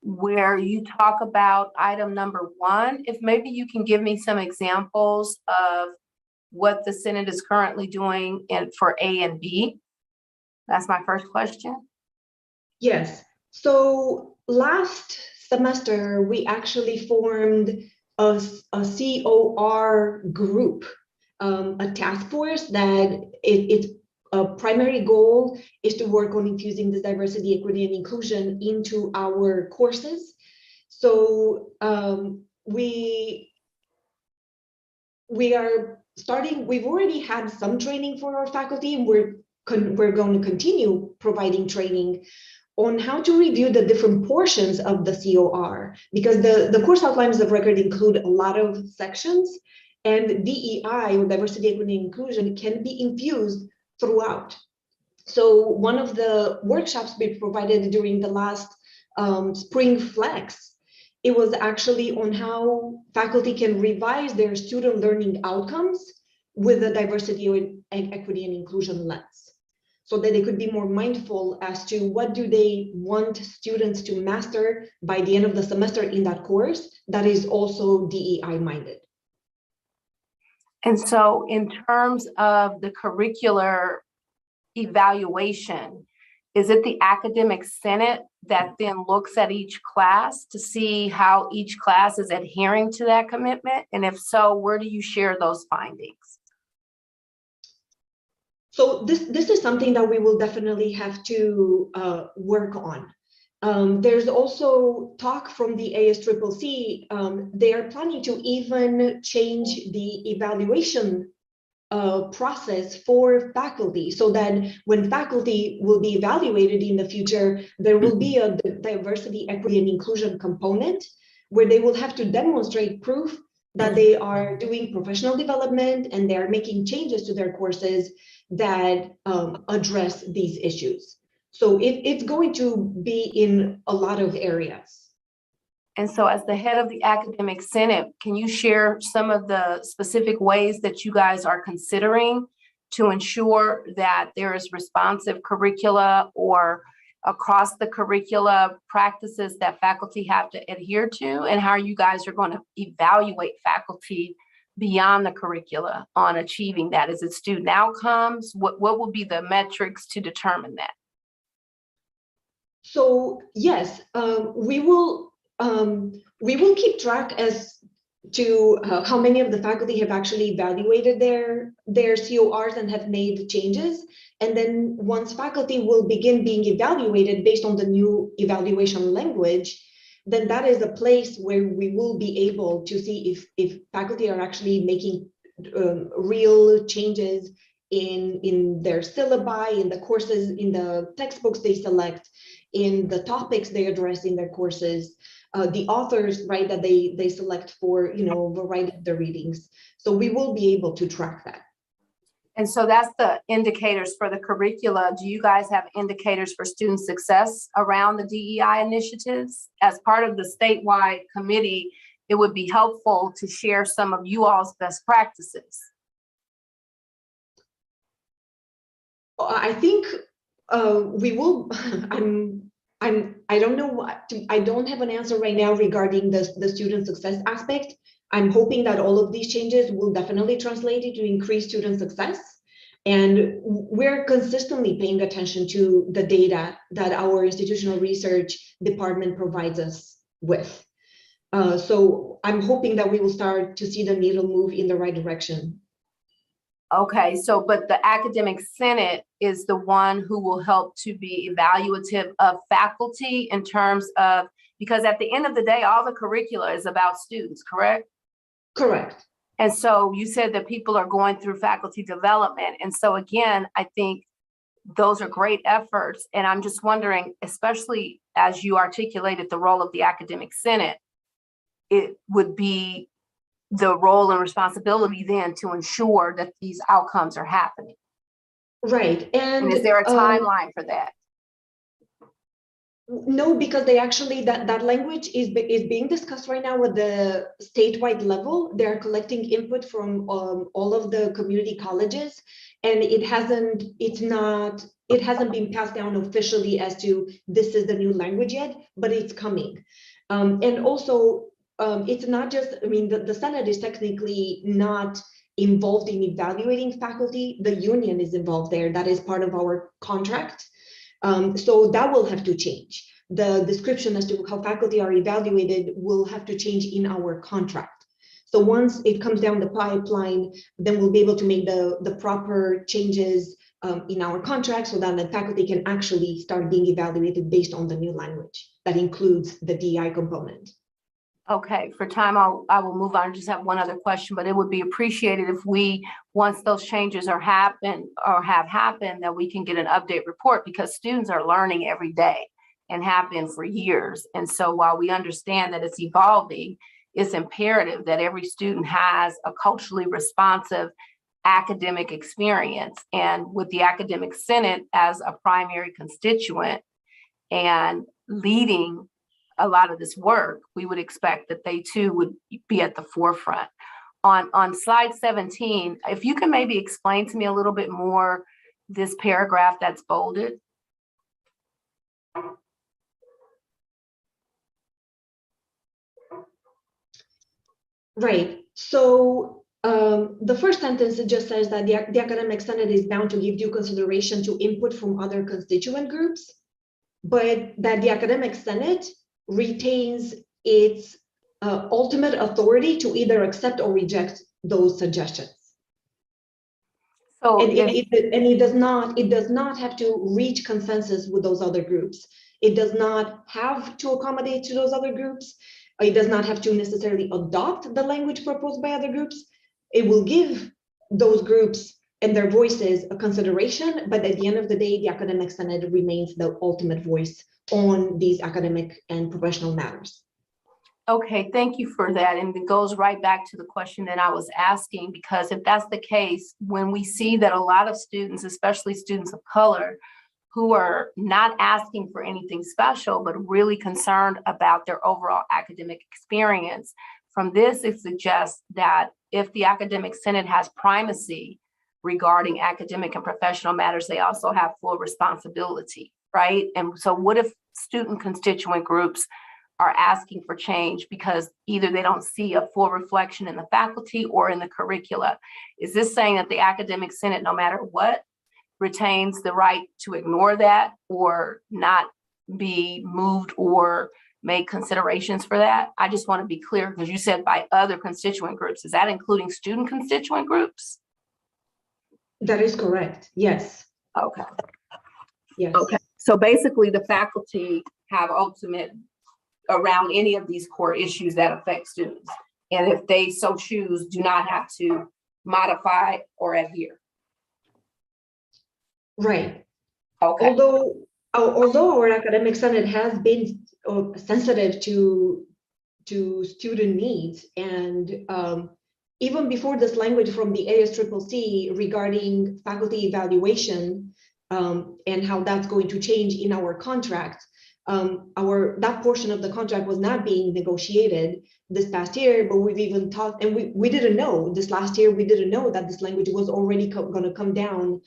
where you talk about item number 1. If maybe you can give me some examples of what the Senate is currently doing for A and B. That's my first question. Yes. So last semester, we actually formed a COR group, a task force that its primary goal is to work on infusing this diversity, equity, and inclusion into our courses. So we are starting, we've already had some training for our faculty, and we're going to continue providing training on how to review the different portions of the COR, because the course outlines of record include a lot of sections, and DEI, or diversity, equity, and inclusion, can be infused throughout. So one of the workshops we provided during the last Spring Flex, it was actually on how faculty can revise their student learning outcomes with a diversity, equity, and inclusion lens, so that they could be more mindful as to what do they want students to master by the end of the semester in that course that is also DEI minded. And so in terms of the curricular evaluation, is it the academic senate that then looks at each class to see how each class is adhering to that commitment? And if so, where do you share those findings? So this is something that we will definitely have to work on. There's also talk from the ASCCC. They are planning to even change the evaluation process for faculty, so that when faculty will be evaluated in the future, there will be a diversity, equity, and inclusion component where they will have to demonstrate proof that they are doing professional development and they are making changes to their courses that address these issues. So it's going to be in a lot of areas. And so as the head of the academic senate, can you share some of the specific ways that you guys are considering to ensure that there is responsive curricula or across the curricula practices that faculty have to adhere to, and how you guys are going to evaluate faculty beyond the curricula on achieving that? Is it student outcomes? What will be the metrics to determine that? So yes, we will keep track as how many of the faculty have actually evaluated their CORs and have made changes. And then once faculty will begin being evaluated based on the new evaluation language, then that is a place where we will be able to see if faculty are actually making real changes in their syllabi, in the courses, in the textbooks they select, in the topics they address in their courses, the authors, right, that they select for, variety of the readings. So we will be able to track that. And so that's the indicators for the curricula. Do you guys have indicators for student success around the DEI initiatives? As part of the statewide committee, it would be helpful to share some of you all's best practices. I think we will. I don't know I don't have an answer right now regarding the student success aspect. I'm hoping that all of these changes will definitely translate into increased student success. And we're consistently paying attention to the data that our institutional research department provides us with. So I'm hoping that we will start to see the needle move in the right direction. Okay, so but the academic senate is the one who will help to be evaluative of faculty in terms of, because at the end of the day, all the curricula is about students, correct? Correct. And so you said that people are going through faculty development. And so again, I think those are great efforts. And I'm just wondering, especially as you articulated the role of the academic senate, it would be the role and responsibility then to ensure that these outcomes are happening. Right. And is there a timeline for that? No, because they actually, that language is being discussed right now at the statewide level. They're collecting input from all of the community colleges, and it hasn't been passed down officially as to this is the new language yet, but it's coming. And also, it's not just, the Senate is technically not involved in evaluating faculty. The union is involved there. That is part of our contract. So that will have to change. The description as to how faculty are evaluated will have to change in our contract. So once it comes down the pipeline, then we'll be able to make the proper changes in our contract so that the faculty can actually start being evaluated based on the new language that includes the DEI component. Okay, for time, I will move on. I just have one other question, but it would be appreciated if we, once those changes have happened, that we can get an update report, because students are learning every day and have been for years. And so while we understand that it's evolving, it's imperative that every student has a culturally responsive academic experience. And with the academic senate as a primary constituent and leading a lot of this work, we would expect that they too would be at the forefront. On slide 17, if you can maybe explain to me a little bit more this paragraph that's bolded. Right. So the first sentence, it just says that the academic senate is bound to give due consideration to input from other constituent groups, but that the academic senate retains its ultimate authority to either accept or reject those suggestions. So it does not have to reach consensus with those other groups. It does not have to accommodate to those other groups. It does not have to necessarily adopt the language proposed by other groups. It will give those groups and their voices a consideration, but at the end of the day, the academic senate remains the ultimate voice on these academic and professional matters. Okay, thank you for that. And it goes right back to the question that I was asking, because if that's the case, when we see that a lot of students, especially students of color, who are not asking for anything special, but really concerned about their overall academic experience, from this, it suggests that if the academic senate has primacy regarding academic and professional matters, they also have full responsibility, right? And so what if student constituent groups are asking for change because either they don't see a full reflection in the faculty or in the curricula? Is this saying that the academic senate, no matter what, retains the right to ignore that or not be moved or made considerations for that? I just want to be clear because you said by other constituent groups. Is that including student constituent groups? That is correct. Yes. Okay. Yes. Okay. So basically the faculty have ultimate around any of these core issues that affect students. And if they so choose, do not have to modify or adhere. Right. Okay. Although our academic senate has been sensitive to student needs, and even before this language from the ASCCC regarding faculty evaluation and how that's going to change in our contract, that portion of the contract was not being negotiated this past year, but we've even talked, and we didn't know this last year, we didn't know that this language was already going to come down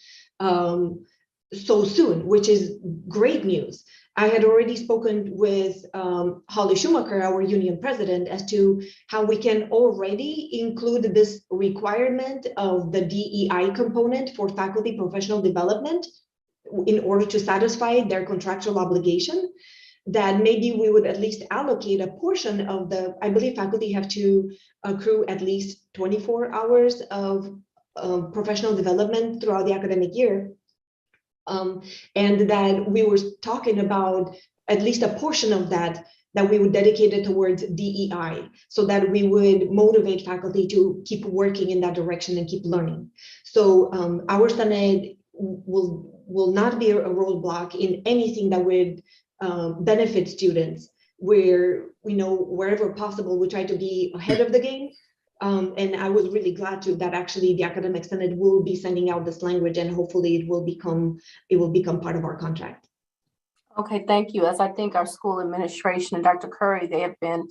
so soon, which is great news. I had already spoken with Holly Schumacher, our union president, as to how we can already include this requirement of the DEI component for faculty professional development in order to satisfy their contractual obligation, that maybe we would at least allocate a portion of I believe faculty have to accrue at least 24 hours of professional development throughout the academic year. And that we were talking about at least a portion of that we would dedicate it towards DEI, so that we would motivate faculty to keep working in that direction and keep learning. So our Senate will not be a roadblock in anything that would benefit students, where wherever possible, we try to be ahead of the game. And I was really glad that actually the academic senate will be sending out this language, and hopefully it will become part of our contract. Okay, thank you. As I think our school administration and Dr. Curry, they have been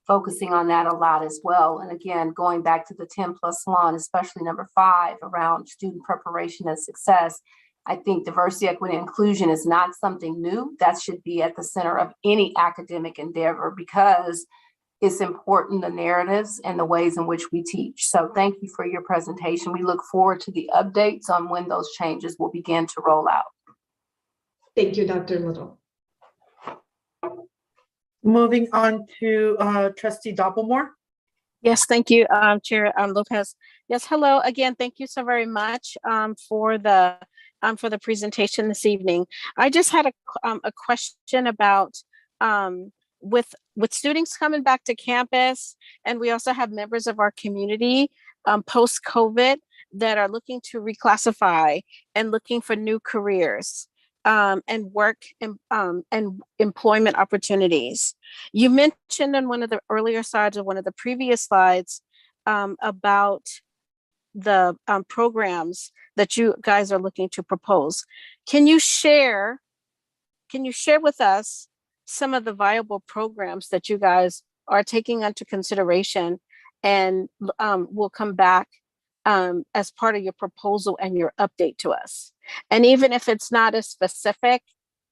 focusing on that a lot as well. And again, going back to the 10+ law, and especially number 5 around student preparation and success, I think diversity, equity, and inclusion is not something new. That should be at the center of any academic endeavor, because it's important, the narratives and the ways in which we teach. So thank you for your presentation. We look forward to the updates on when those changes will begin to roll out. Thank you, Dr. Little. Moving on to Trustee Doppelmore. Yes, thank you, Chair Lopez. Yes, hello again. Thank you so very much for the presentation this evening. I just had a question about with students coming back to campus, and we also have members of our community post-COVID that are looking to reclassify and looking for new careers and work and employment opportunities. You mentioned on one of the earlier slides, or one of the previous slides, about the programs that you guys are looking to propose. Can you share with us some of the viable programs that you guys are taking into consideration, and will come back as part of your proposal and your update to us? And even if it's not a specific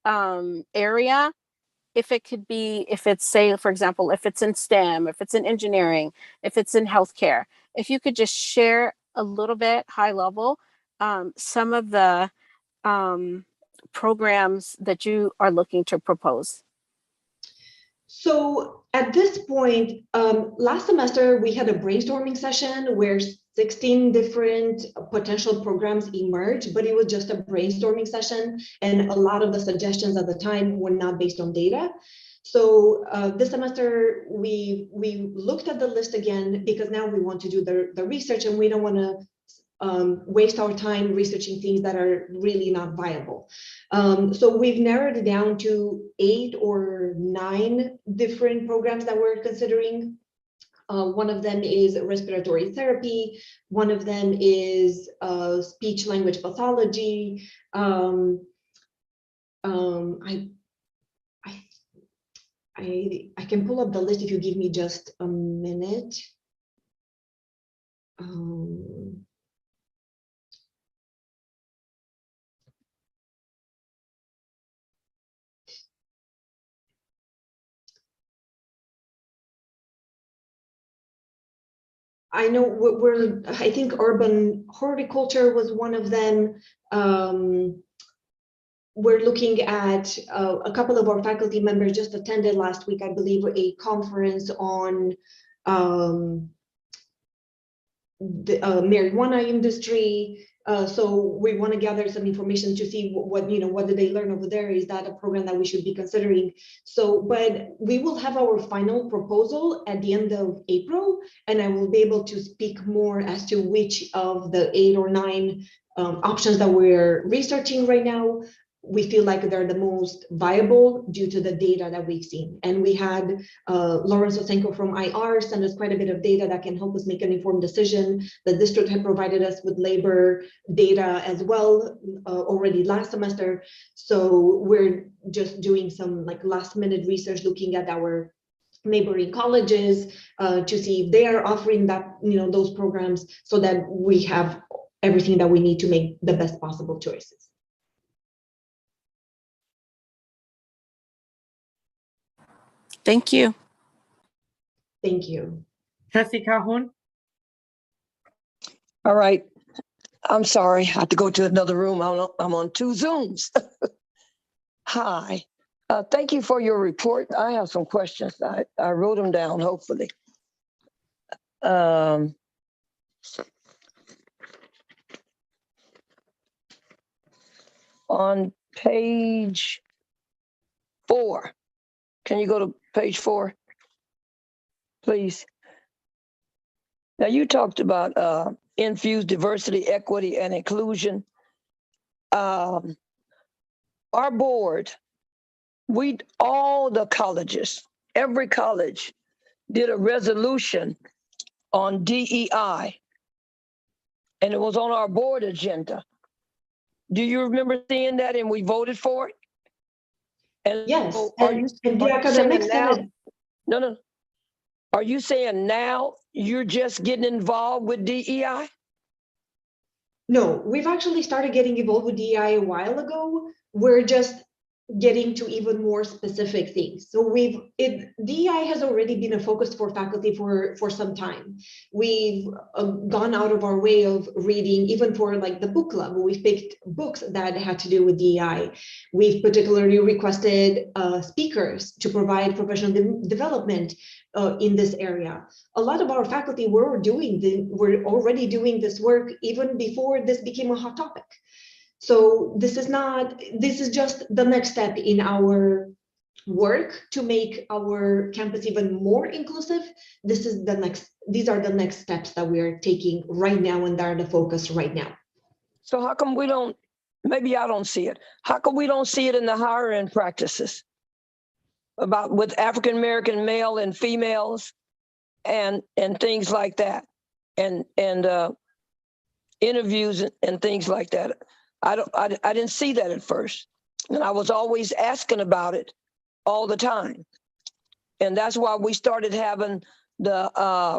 area, if it could be, if it's, say, for example, if it's in STEM, if it's in engineering, if it's in healthcare, if you could just share a little bit high level some of the programs that you are looking to propose. So at this point, last semester, we had a brainstorming session where 16 different potential programs emerged, but it was just a brainstorming session, and a lot of the suggestions at the time were not based on data. So this semester, we looked at the list again, because now we want to do the research, and we don't want to waste our time researching things that are really not viable. So we've narrowed it down to 8 or 9 different programs that we're considering. One of them is respiratory therapy. One of them is speech language pathology. I can pull up the list if you give me just a minute. I know I think urban horticulture was one of them. we're looking at a couple of our faculty members just attended last week, I believe, a conference on the marijuana industry. So we want to gather some information to see what did they learn over there? Is that a program that we should be considering? So, but we will have our final proposal at the end of April, and I will be able to speak more as to which of the 8 or 9 options that we're researching right now we feel like they're the most viable due to the data that we've seen. And we had Lawrence Osenko from IR send us quite a bit of data that can help us make an informed decision. The district had provided us with labor data as well already last semester. So we're just doing some like last minute research looking at our neighboring colleges to see if they are offering that, those programs so that we have everything that we need to make the best possible choices. Thank you. Thank you. Trustee Calhoun? All right. I'm sorry. I have to go to another room. I'm on 2 Zooms. Hi. Thank you for your report. I have some questions. I wrote them down, hopefully. On page 4, can you go to page 4, please? Now you talked about infused diversity, equity, and inclusion. Our board, all the colleges, every college did a resolution on DEI, and it was on our board agenda. Do you remember seeing that and we voted for it? And yes, so and the academic senate. No. Are you saying now you're just getting involved with DEI? No, we've actually started getting involved with DEI a while ago. We're just getting to even more specific things. So DEI has already been a focus for faculty for some time. We've gone out of our way of reading, even for like the book club, we've picked books that had to do with DEI. We've particularly requested speakers to provide professional development in this area. A lot of our faculty were already doing this work even before this became a hot topic. So this is just the next step in our work to make our campus even more inclusive. These are the next steps that we are taking right now and are the focus right now. So how come we don't, maybe I don't see it. How come we don't see it in the higher end practices about with African-American male and females and things like that and interviews and things like that? I didn't see that at first, and I was always asking about it all the time, and that's why we started having the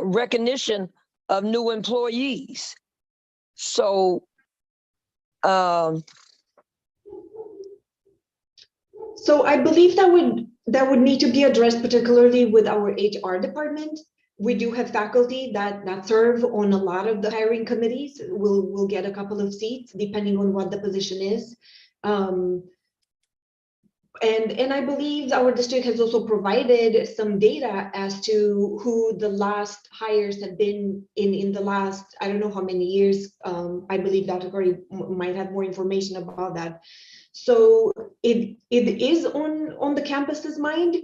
recognition of new employees. So, so I believe that would need to be addressed, particularly with our HR department. We do have faculty that serve on a lot of the hiring committees. We'll get a couple of seats depending on what the position is. And I believe our district has also provided some data as to who the last hires have been in the last, I don't know how many years. I believe Dr. Corey might have more information about that. So it is on the campus's mind.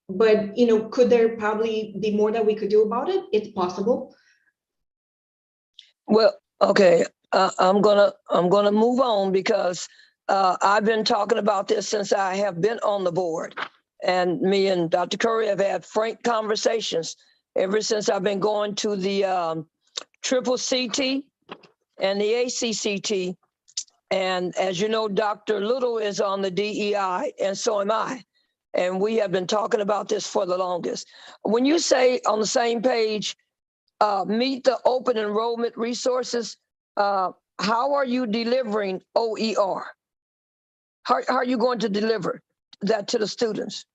But could there probably be more that we could do about it? It's possible. well, okay, I'm gonna move on because I've been talking about this since I have been on the board, and me and Dr. Curry have had frank conversations ever since I've been going to the Triple CT and the ACCT, and as you know, Dr. Little is on the DEI, and so am I. And we have been talking about this for the longest. When you say on the same page, meet the open enrollment resources, how are you delivering OER? How are you going to deliver that to the students?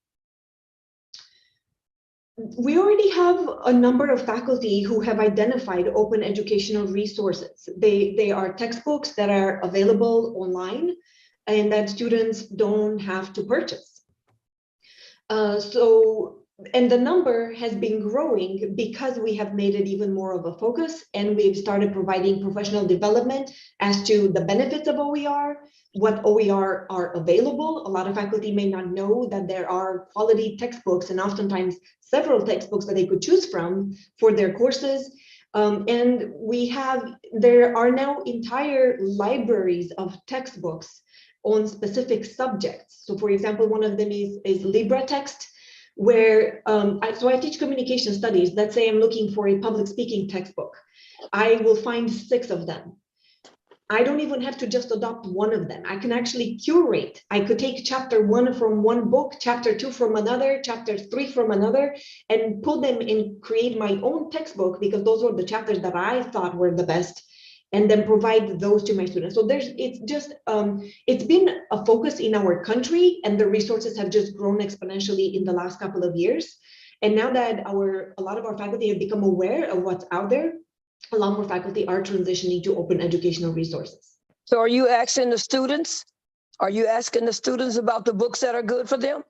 We already have a number of faculty who have identified open educational resources. They are textbooks that are available online. and that students don't have to purchase. And the number has been growing because we have made it even more of a focus, and we've started providing professional development as to the benefits of OER, what OER are available. A lot of faculty may not know that there are quality textbooks and oftentimes several textbooks that they could choose from for their courses. And there are now entire libraries of textbooks on specific subjects. So for example, one of them is LibreText, where I teach communication studies. Let's say I'm looking for a public speaking textbook. I will find 6 of them. I don't even have to just adopt one of them. I can actually curate. I could take chapter 1 from one book, chapter 2 from another, chapter 3 from another, and pull them and create my own textbook, because those were the chapters that I thought were the best, and then provide those to my students. So it's been a focus in our country, and the resources have just grown exponentially in the last couple of years. And now that a lot of our faculty have become aware of what's out there, a lot more faculty are transitioning to open educational resources. So are you asking the students? Are you asking the students about the books that are good for them?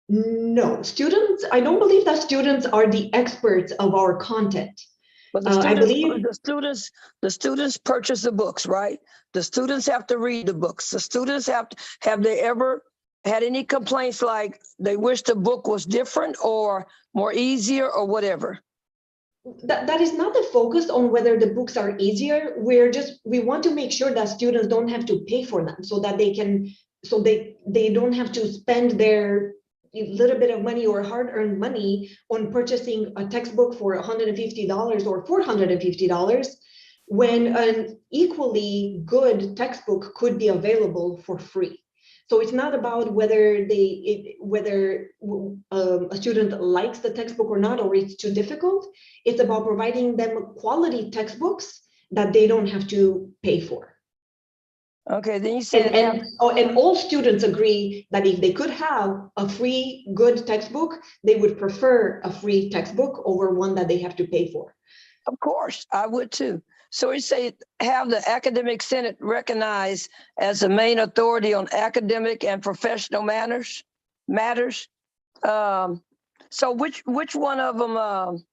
No, students, I don't believe that students are the experts of our content. But I believe the students purchase the books, right? The students have to read the books. The students have they ever had any complaints like they wish the book was different or more easier or whatever? that is not the focus on whether the books are easier. We want to make sure that students don't have to pay for them, so that they don't have to spend their little bit of money or hard-earned money on purchasing a textbook for $150 or $450, when an equally good textbook could be available for free. So it's not about whether a student likes the textbook or not, or it's too difficult. It's about providing them quality textbooks that they don't have to pay for. Okay, then you said, and all students agree that if they could have a free good textbook, they would prefer a free textbook over one that they have to pay for. of course, I would too. So we say have the academic senate recognized as the main authority on academic and professional matters. So which one of them?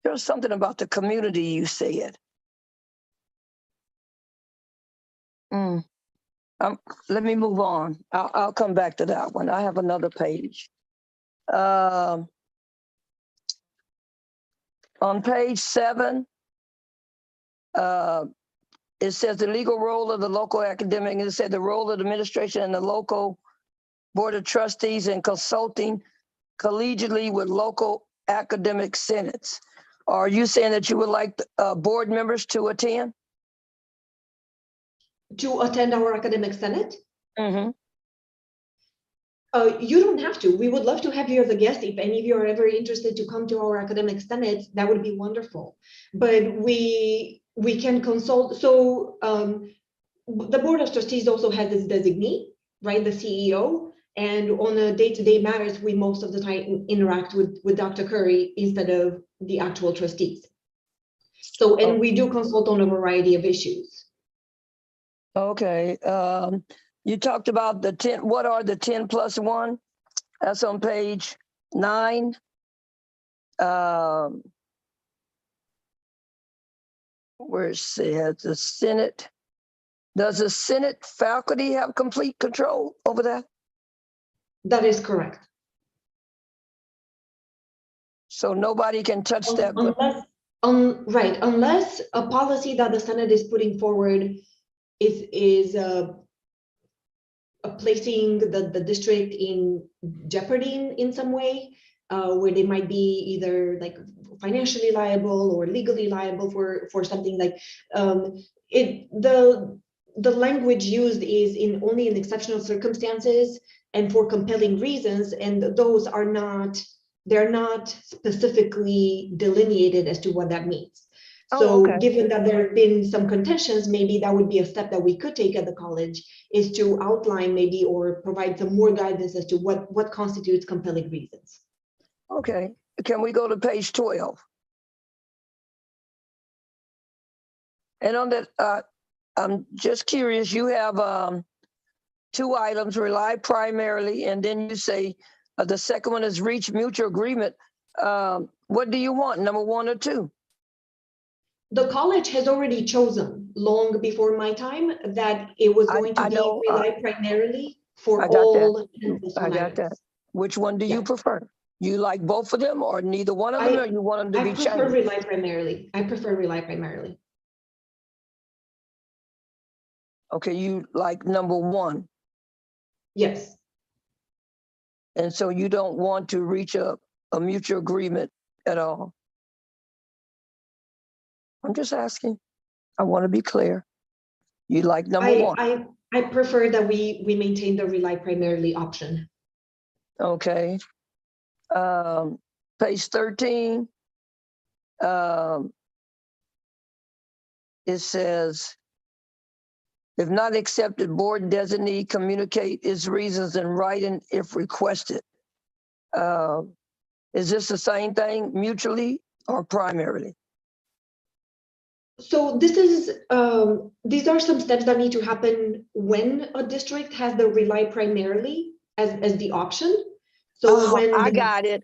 There's something about the community you said. Let me move on. I'll come back to that one. I have another page. On page 7. It says the legal role of the local academic, and it said the role of the administration and the local board of trustees in consulting collegiately with local academic senates. Are you saying that you would like board members to attend? To attend our academic senate? Mm-hmm. You don't have to. We would love to have you as a guest. If any of you are ever interested to come to our academic senate, that would be wonderful. But we can consult. So the board of trustees also has its designee, right? The CEO. And on a day-to-day matters, we most of the time interact with Dr. Curry instead of the actual trustees. So, and we do consult on a variety of issues. Okay. You talked about the 10. What are the 10 plus 1? That's on page 9. Where it says the Senate. Does the Senate faculty have complete control over that? That is correct. So nobody can touch that. Unless a policy that the Senate is putting forward is placing the district in jeopardy in some way, where they might be either like financially liable or legally liable for something like the language used is only in exceptional circumstances and for compelling reasons, and those are they're not specifically delineated as to what that means. So given that there have been some contentions, maybe that would be a step that we could take at the college, is to outline maybe or provide some more guidance as to what constitutes compelling reasons. Okay, can we go to page 12? And on that, I'm just curious, you have two items, rely primarily, and then you say the second one is reach mutual agreement. What do you want, number 1 or 2? The college has already chosen long before my time that it was going to I be know, rely primarily for I got that. all campus I one got that. items. Which one do you Yeah. prefer? You like both of them or neither one of them, or you want them to I be prefer changed? rely primarily. I prefer rely primarily. Okay, you like number 1. Yes. And so you don't want to reach a mutual agreement at all? I'm just asking. I want to be clear. You like number 1. I prefer that we maintain the rely primarily option. Okay. Page 13. It says, if not accepted, board designee communicate its reasons in writing if requested. Is this the same thing, mutually or primarily? So this is these are some steps that need to happen when a district has the rely primarily as the option. So when I got it.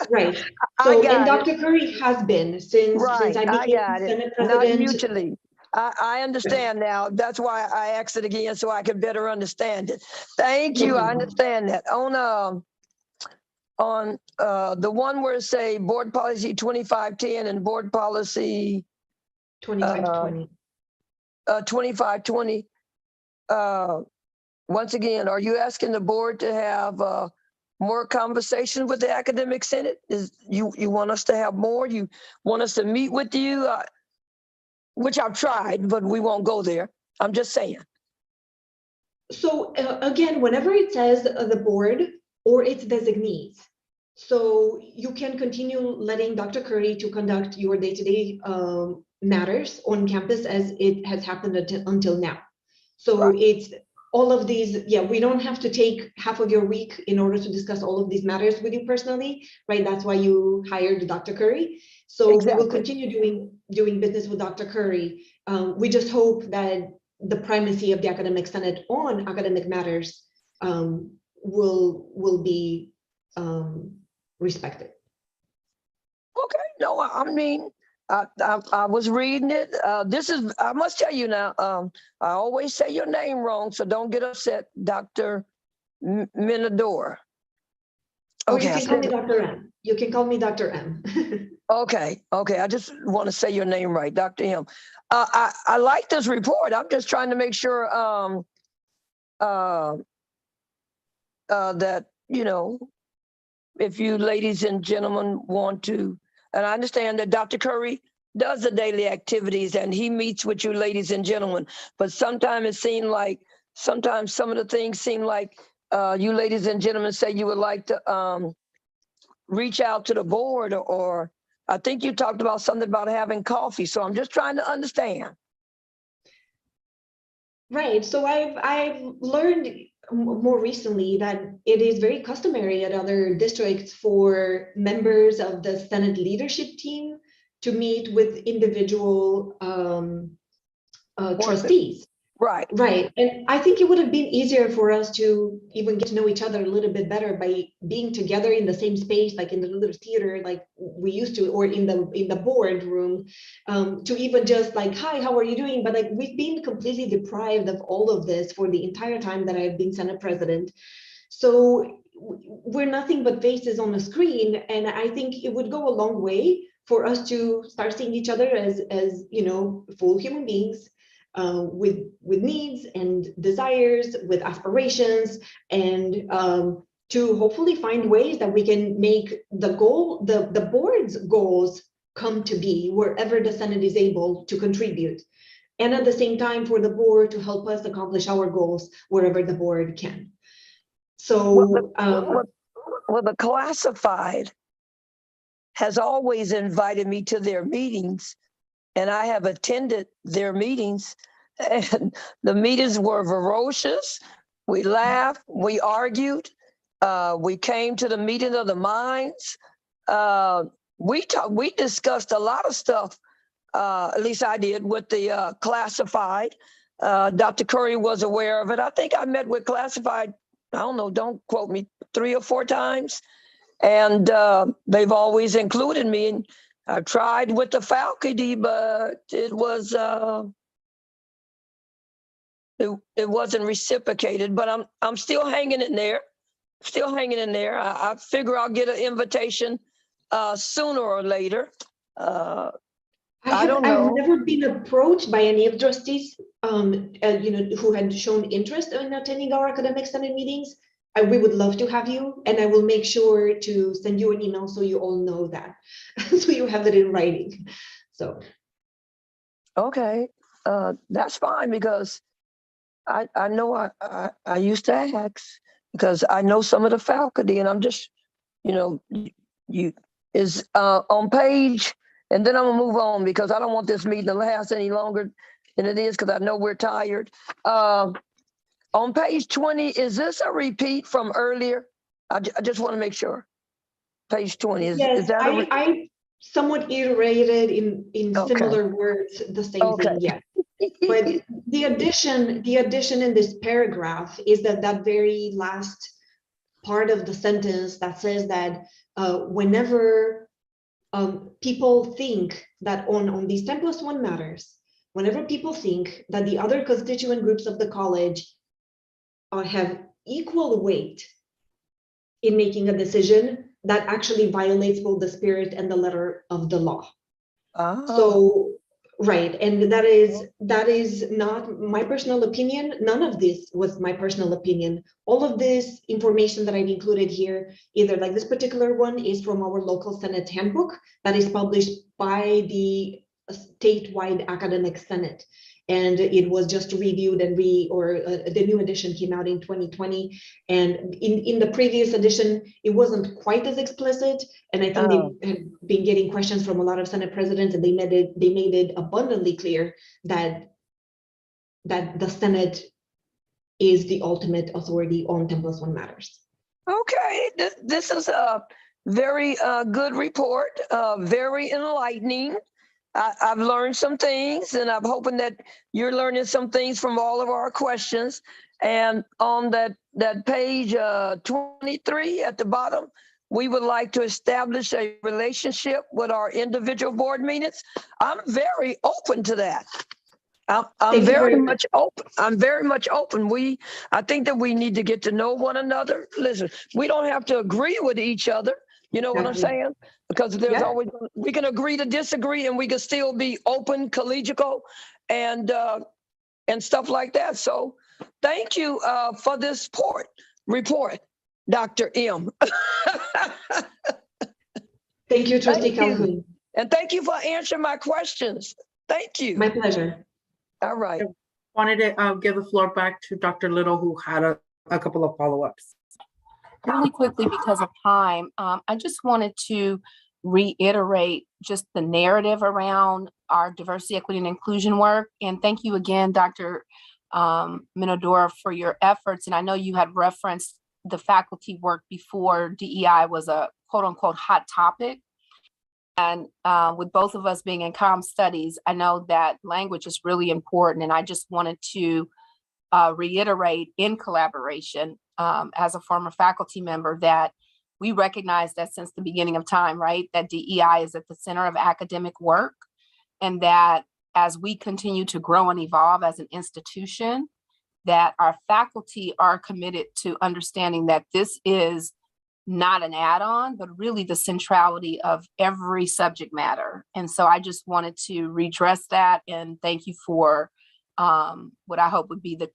Right. I So, and got it. Dr. Curry has been since Right, I I became got it. Senate Not President. mutually. I understand now. That's why I asked it again so I could better understand it. Thank No you. I problem. understand that. On the one where it say board policy 2510 and board policy 2520. 2520. Once again, are you asking the board to have more conversation with the academic senate? Is you want us to have more? You want us to meet with you? Which I've tried, but we won't go there. I'm just saying. So again, whenever it says the board or its designees, so you can continue letting Dr. Curry to conduct your day-to-day matters on campus as it has happened until now. So Right. it's all of these, yeah, we don't have to take half of your week in order to discuss all of these matters with you personally, right? That's why you hired Dr. Curry. So we will continue doing business with Dr. Curry. We just hope that the primacy of the academic senate on academic matters will be respected. Okay. No, I mean, I was reading it. This is, I must tell you now, I always say your name wrong, so don't get upset, Dr. Minador. Oh, Okay, you can call me Dr. M. You can call me Dr. M. Okay. I just want to say your name right, Dr. M. I like this report. I'm just trying to make sure that, you know, if you ladies and gentlemen want to, and I understand that Dr. Curry does the daily activities and he meets with you ladies and gentlemen, but sometimes it seemed like, sometimes some of the things seem like you ladies and gentlemen say you would like to reach out to the board, or I think you talked about something about having coffee. So I'm just trying to understand. Right. So I've learned more recently that it is very customary at other districts for members of the Senate leadership team to meet with individual trustees. Right. Right. And I think it would have been easier for us to even get to know each other a little bit better by being together in the same space, like in the little theater, like we used to, or in the board room, to even just like, hi, how are you doing? But like, we've been completely deprived of all of this for the entire time that I've been Senate President. So we're nothing but faces on the screen. And I think it would go a long way for us to start seeing each other as you know, full human beings. With needs and desires, with aspirations, and to hopefully find ways that we can make the board's goals come to be wherever the Senate is able to contribute. And at the same time, for the board to help us accomplish our goals wherever the board can. So, well, the classified has always invited me to their meetings, and I have attended their meetings, and the meetings were ferocious. We laughed, we argued, we came to the meeting of the minds. We discussed a lot of stuff at least I did, with the classified. Dr. Curry was aware of it. I think I met with classified, I don't know, don't quote me, 3 or 4 times. And they've always included me. And I've tried with the faculty, but it was, it wasn't reciprocated, but I'm still hanging in there. Still hanging in there. I figure I'll get an invitation sooner or later. I don't know. I've never been approached by any of the trustees, who had shown interest in attending our academic senate meetings. We would love to have you, and I will make sure to send you an email so you all know that, so you have it in writing. So. Okay, that's fine, because I know I used to ask, because I know some of the faculty, and I'm just, you is on page, and then I'm gonna move on because I don't want this meeting to last any longer than it is, because I know we're tired. On page 20, is this a repeat from earlier? I just want to make sure. Page 20, is Yes, that I somewhat iterated in Okay. similar words the same thing, yes. But the addition in this paragraph is that very last part of the sentence that says that whenever people think that on these 10+1 matters, whenever people think that the other constituent groups of the college have equal weight in making a decision, that actually violates both the spirit and the letter of the law. So, right, and that is not my personal opinion. None of this was my personal opinion. All of this information that I've included here, either like this particular one is from our local Senate handbook that is published by the statewide academic senate. And it was just reviewed and the new edition came out in 2020. And in the previous edition, it wasn't quite as explicit. And I think they had been getting questions from a lot of Senate presidents, and they made it abundantly clear that the Senate is the ultimate authority on 10+1 matters. Okay, this is a very good report, very enlightening. I've learned some things, and I'm hoping that you're learning some things from all of our questions. And on that page 23 at the bottom, we would like to establish a relationship with our individual board meetings. I'm very open to that. I'm very much open. I'm very much open. I think that we need to get to know one another. Listen, we don't have to agree with each other. You know what I'm saying? Because there's always, we can agree to disagree, and we can still be open, collegial, and stuff like that. So thank you for this report, Dr. M. Thank you, Trustee Calhoun. And thank you for answering my questions. Thank you. My pleasure. All right. I wanted to give the floor back to Dr. Little, who had a couple of follow-ups. Really quickly, because of time, I just wanted to reiterate just the narrative around our diversity, equity, and inclusion work. And thank you again, Dr. Minodora, for your efforts. And I know you had referenced the faculty work before DEI was a quote unquote hot topic. And with both of us being in comm studies, I know that language is really important. And I just wanted to reiterate in collaboration as a former faculty member that we recognize that since the beginning of time, right, that DEI is at the center of academic work, and that as we continue to grow and evolve as an institution, that our faculty are committed to understanding that this is not an add-on, but really the centrality of every subject matter. And so I just wanted to redress that, and thank you for what I hope would be the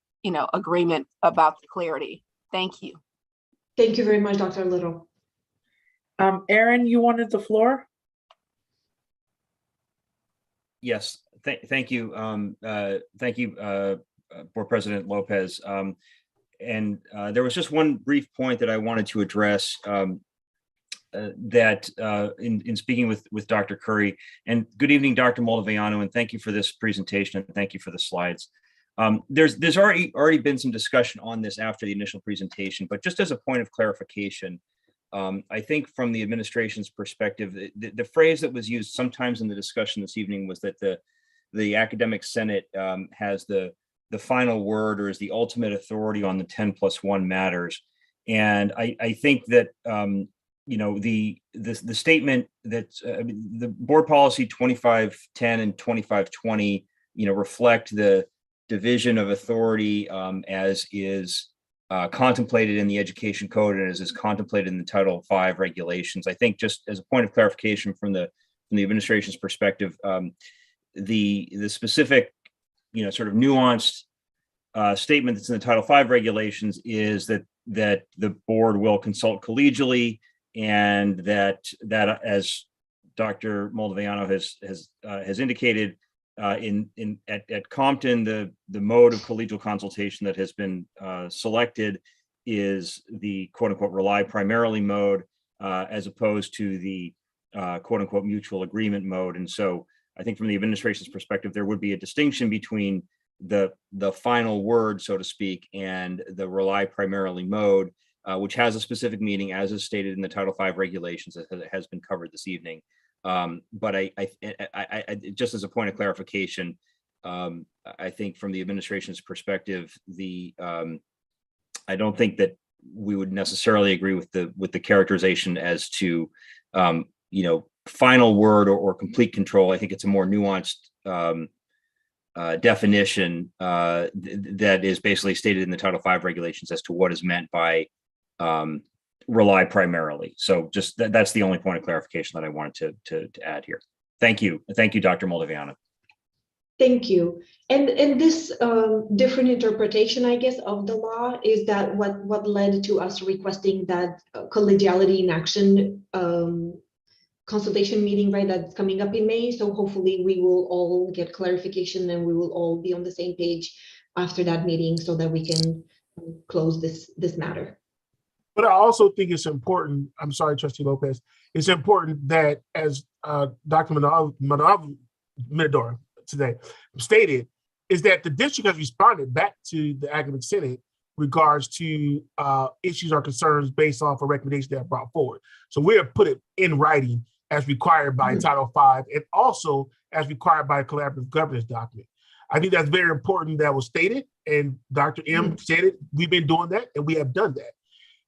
agreement about the clarity. Thank you. Thank you very much, Dr. Little. Aaron, you wanted the floor? Yes, thank you. Thank you, Board President Lopez. And there was just one brief point that I wanted to address that in speaking with Dr. Curry. And good evening, Dr. Moldoviano, and thank you for this presentation, and thank you for the slides. There's already been some discussion on this after the initial presentation, but just as a point of clarification, I think from the administration's perspective, the phrase that was used sometimes in the discussion this evening was that the academic senate has the final word or is the ultimate authority on the 10+1 matters. And I think that the statement that the board policy 2510 and 2520 reflect the division of authority as is contemplated in the education code and as is contemplated in the Title V regulations. I think just as a point of clarification from the administration's perspective, the specific sort of nuanced statement that's in the Title V regulations is that the board will consult collegially, and that as Dr. Moldoviano has indicated, at Compton, the mode of collegial consultation that has been selected is the quote unquote rely primarily mode, as opposed to the quote unquote mutual agreement mode. And so I think from the administration's perspective, there would be a distinction between the final word, so to speak, and the rely primarily mode, which has a specific meaning as is stated in the Title V regulations that has been covered this evening. But I just as a point of clarification, I think from the administration's perspective, I don't think that we would necessarily agree with the characterization as to final word or complete control. I think it's a more nuanced definition that is basically stated in the Title V regulations as to what is meant by rely primarily. So just that's the only point of clarification that I wanted to add here. Thank you. Thank you, Dr. Moldoviano. Thank you. And this different interpretation, I guess, of the law is that what led to us requesting that collegiality in action consultation meeting, right, that's coming up in May. So hopefully we will all get clarification and we will all be on the same page after that meeting so that we can close this matter. But I also think it's important, I'm sorry, Trustee Lopez, it's important that as Dr. Minador today stated, is that the district has responded back to the Academic Senate regards to issues or concerns based off a recommendation that brought forward. So we have put it in writing as required by Title V and also as required by a collaborative governance document. I think that's very important that was stated, and Dr. M said it, we've been doing that and we have done that.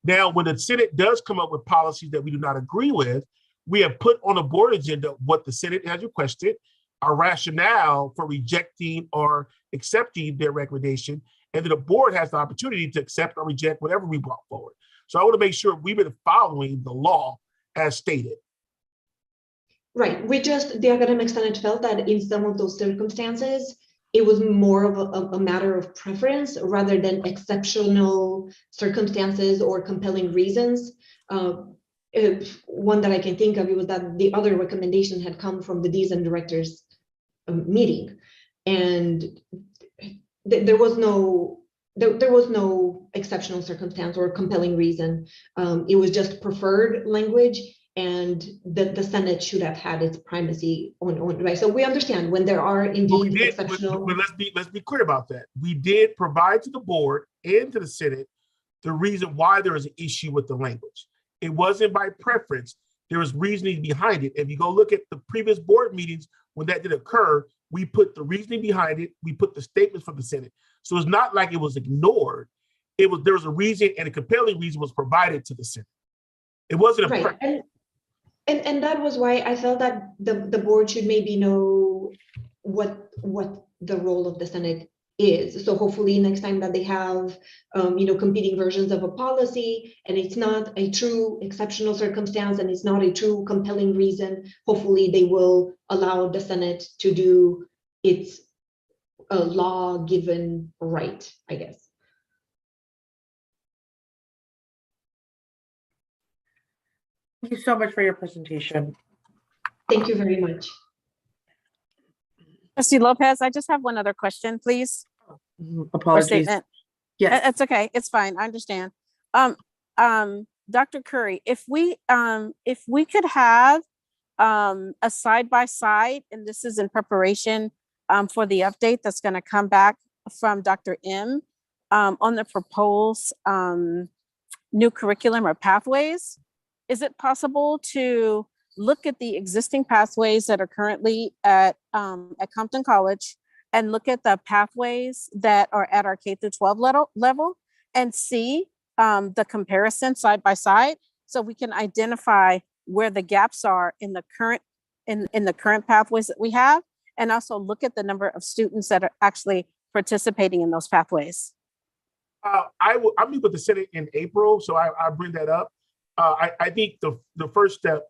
Now, when the Senate does come up with policies that we do not agree with, we have put on a board agenda what the Senate has requested, our rationale for rejecting or accepting their recommendation, and then the board has the opportunity to accept or reject whatever we brought forward. So I want to make sure we've been following the law as stated. Right. The Academic Senate felt that in some of those circumstances, it was more of a matter of preference rather than exceptional circumstances or compelling reasons. One that I can think of, it was that the other recommendation had come from the Deans and Directors meeting, and there was no exceptional circumstance or compelling reason. It was just preferred language, and the Senate should have had its primacy on right. So we understand when there are indeed exceptional. But let's be clear about that. We did provide to the board and to the Senate the reason why there is an issue with the language. It wasn't by preference. There was reasoning behind it. If you go look at the previous board meetings when that did occur, we put the reasoning behind it. We put the statements from the Senate. So it's not like it was ignored. There was a reason, and a compelling reason was provided to the Senate. It wasn't a right. And that was why I felt that the board should maybe know what the role of the Senate is. So hopefully next time that they have competing versions of a policy and it's not a true exceptional circumstance and it's not a true compelling reason, hopefully they will allow the Senate to do its law given right, I guess. Thank you so much for your presentation. Thank you very much. Trustee Lopez, I just have one other question, please. Apologies. Yes. It's okay. It's fine. I understand. Dr. Curry, if we could have a side-by-side, and this is in preparation for the update that's going to come back from Dr. M on the proposed new curriculum or pathways. is it possible to look at the existing pathways that are currently at Compton College and look at the pathways that are at our K through 12 level and see the comparison side by side, so we can identify where the gaps are in the current in the current pathways that we have, and also look at the number of students that are actually participating in those pathways. I'll meet with the Senate in April, so I'll bring that up. I think the first step,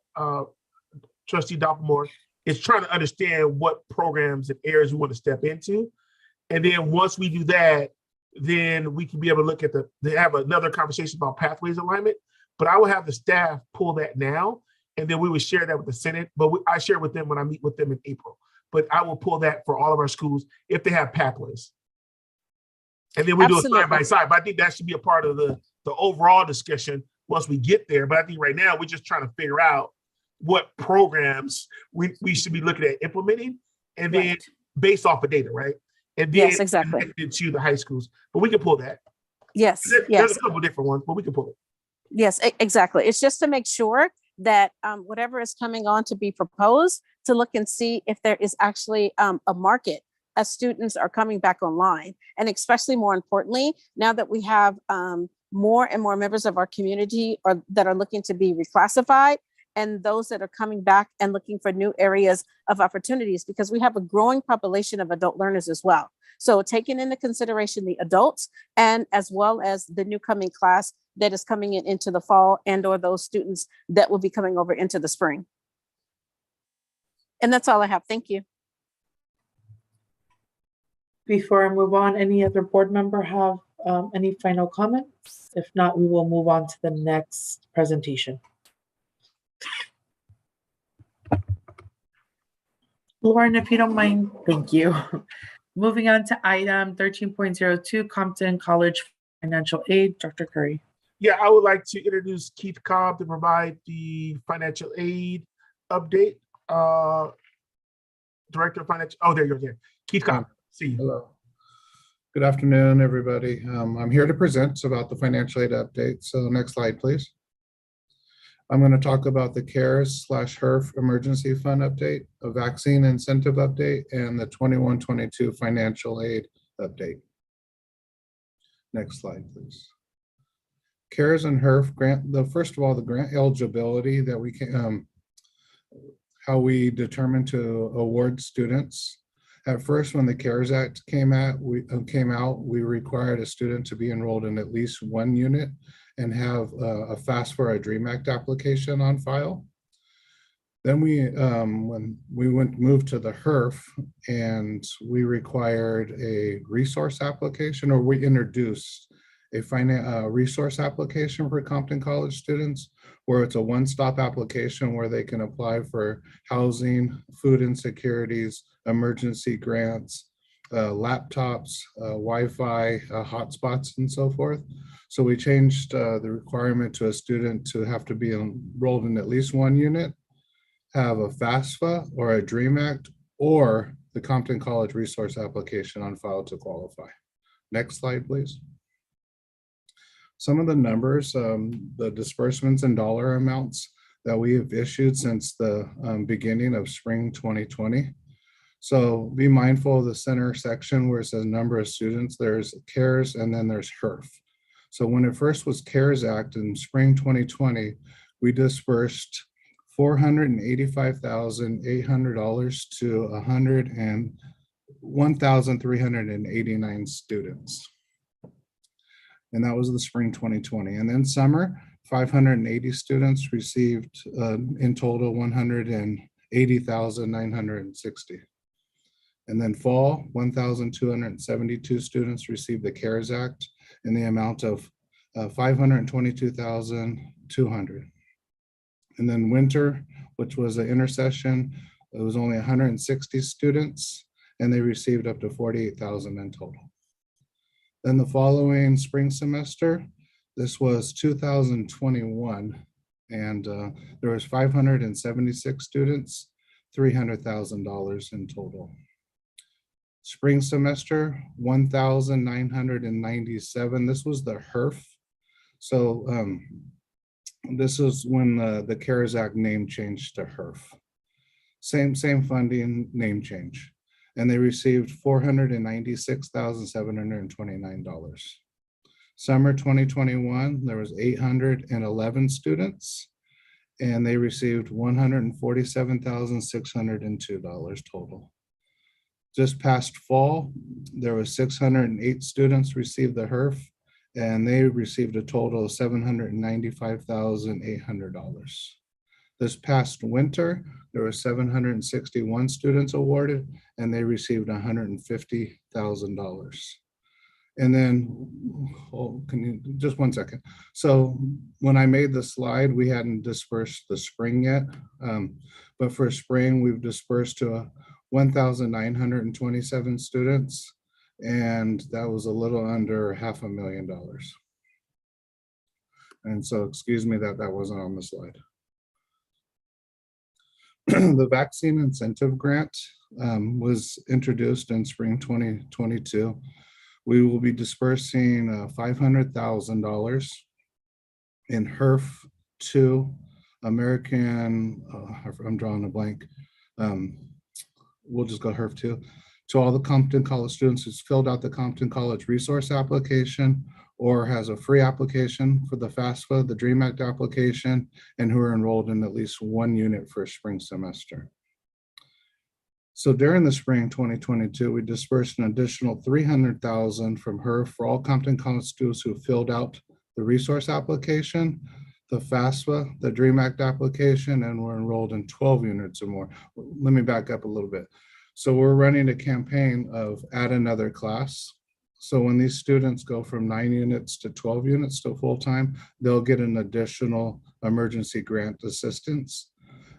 Trustee Dopplemore, is trying to understand what programs and areas we want to step into. And then once we do that, then we can be able to look at have another conversation about pathways alignment. But I will have the staff pull that now, and then we would share that with the Senate. But I share with them when I meet with them in April. But I will pull that for all of our schools if they have pathways. And then we do it side by side. But I think that should be a part of the overall discussion once we get there. But I think right now we're just trying to figure out what programs we should be looking at implementing, and then based off of data, right? And then yes, exactly, to the high schools. But we can pull that. Yes, there's a couple different ones, but we can pull it. Yes, exactly. It's just to make sure that whatever is coming on to be proposed, to look and see if there is actually a market as students are coming back online. And especially more importantly, now that we have more and more members of our community that are looking to be reclassified, and those that are coming back and looking for new areas of opportunities, because we have a growing population of adult learners as well. So taking into consideration the adults, and as well as the new coming class that is coming into the fall, and or those students that will be coming over into the spring. And that's all I have. Thank you. Before I move on, any other board member have any final comments? If not, we will move on to the next presentation. Lauren, if you don't mind, thank you. Moving on to item 13.02, Compton College Financial Aid, Dr. Curry. Yeah, I would like to introduce Keith Cobb to provide the financial aid update. Director of Finance. Oh, there you go. There. Keith Cobb. See you. Hello. Good afternoon, everybody. I'm here to present about the financial aid update. So next slide, please. I'm going to talk about the CARES/HERF Emergency Fund update, a vaccine incentive update, and the 21-22 financial aid update. Next slide, please. CARES and HERF grant, first of all, the grant eligibility that we can, how we determine to award students. At first, when the CARES Act came out, we required a student to be enrolled in at least one unit and have a FAFSA or a DREAM Act application on file. Then when we moved to the HERF, and we required a resource application, or we introduced a resource application for Compton College students, where it's a one-stop application where they can apply for housing, food insecurities, emergency grants, laptops, Wi-Fi, hotspots, and so forth. So we changed the requirement to a student to have to be enrolled in at least one unit, have a FAFSA or a DREAM Act, or the Compton College resource application on file to qualify. Next slide, please. Some of the numbers, the disbursements and dollar amounts that we have issued since the beginning of spring 2020. So be mindful of the center section where it says number of students, there's CARES and then there's HERF. So when it first was CARES Act in spring 2020, we dispersed $485,800 to 1,389 students. And that was the spring 2020. And then summer, 580 students received in total 180,960. And then fall, 1,272 students received the CARES Act in the amount of 522,200. And then winter, which was an intercession, it was only 160 students, and they received up to 48,000 in total. Then the following spring semester, this was 2021, and there was 576 students, $300,000 in total. Spring semester, 1,997. This was the HERF. So This is when the CARES Act name changed to HERF. Same funding, name change. And they received $496,729. Summer 2021, there was 811 students, and they received $147,602 total. Just past fall, there was 608 students received the HERF, and they received a total of $795,800. This past winter, there were 761 students awarded, and they received $150,000. And then, can you, just one second. So when I made the slide, we hadn't dispersed the spring yet. But for spring, we've dispersed to 1,927 students, and that was a little under $500,000. And so, excuse me that wasn't on the slide. The vaccine incentive grant was introduced in spring 2022. We will be dispersing $500,000 in HERF to American, I'm drawing a blank. We'll just go HERF to all the Compton College students who's filled out the Compton College resource application or has a free application for the FAFSA, the DREAM Act application, and who are enrolled in at least one unit for a spring semester. So during the spring 2022, we dispersed an additional $300,000 from HERF for all Compton College students who filled out the resource application, the FAFSA, the DREAM Act application, and were enrolled in 12 units or more. Let me back up a little bit. So we're running a campaign of add another class. So when these students go from 9 units to 12 units to full-time, they'll get an additional emergency grant assistance.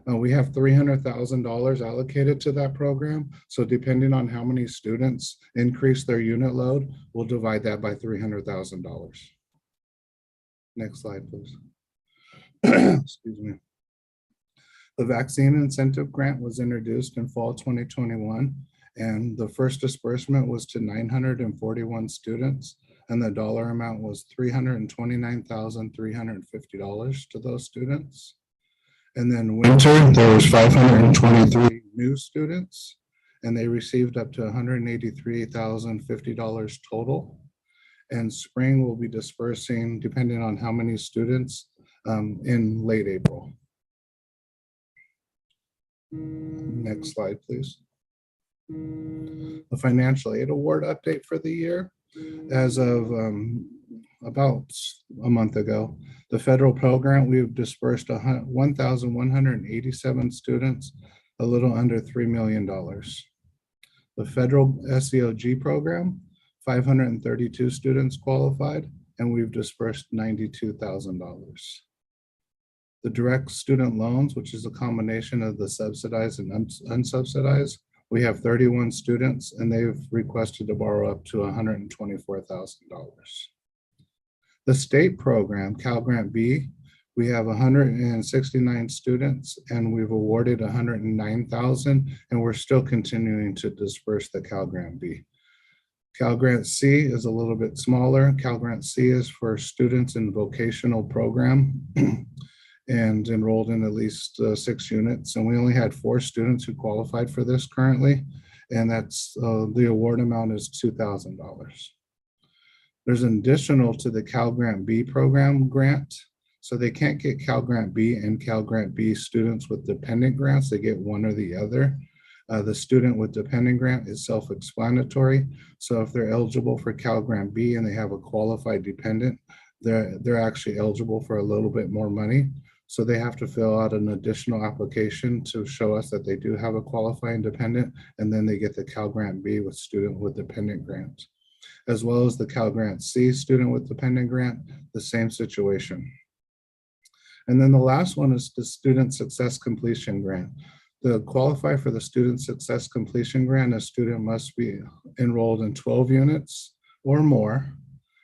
We have $300,000 allocated to that program. So depending on how many students increase their unit load, we'll divide that by $300,000. Next slide, please. Excuse me. The vaccine incentive grant was introduced in fall 2021, and the first disbursement was to 941 students, and the dollar amount was $329,350 to those students. And then winter, there was 523 new students, and they received up to $183,050 total. And spring will be dispersing, depending on how many students, in late April. Next slide, please. The financial aid award update for the year. As of about a month ago, the federal program, we've dispersed 1,187 students, a little under $3 million. The federal SEOG program, 532 students qualified, and we've dispersed $92,000. The direct student loans, which is a combination of the subsidized and unsubsidized, we have 31 students, and they've requested to borrow up to $124,000. The state program, Cal Grant B, we have 169 students, and we've awarded $109,000, and we're still continuing to disperse the Cal Grant B. Cal Grant C is a little bit smaller. Cal Grant C is for students in vocational program and enrolled in at least 6 units. And we only had 4 students who qualified for this currently. And that's the award amount is $2,000. There's an additional to the Cal Grant B program grant. So they can't get Cal Grant B and Cal Grant B students with dependent grants. They get one or the other. The student with dependent grant is self-explanatory. So if they're eligible for Cal Grant B and they have a qualified dependent, they're actually eligible for a little bit more money. So they have to fill out an additional application to show us that they do have a qualifying dependent, and then they get the Cal Grant B with student with dependent grant, as well as the Cal Grant C student with dependent grant, the same situation. And then the last one is the Student Success Completion Grant. To qualify for the Student Success Completion Grant, a student must be enrolled in 12 units or more,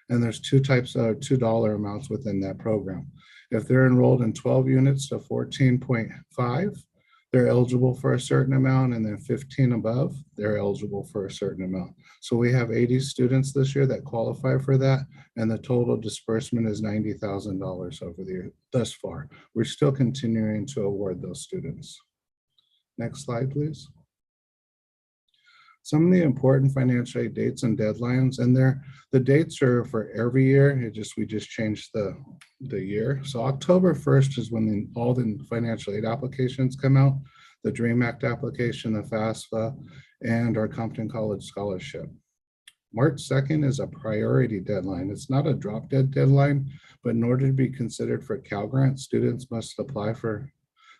and there's 2 types of $2 amounts within that program. If they're enrolled in 12 units to 14.5, they're eligible for a certain amount, and then 15 above, they're eligible for a certain amount. So we have 80 students this year that qualify for that, and the total disbursement is $90,000 over the year thus far. We're still continuing to award those students. Next slide, please. Some of the important financial aid dates and deadlines, and the dates are for every year. We just changed the year. So October 1st is when all the financial aid applications come out, the DREAM Act application, the FAFSA, and our Compton College Scholarship. March 2nd is a priority deadline. It's not a drop dead deadline, but in order to be considered for Cal Grant, students must apply for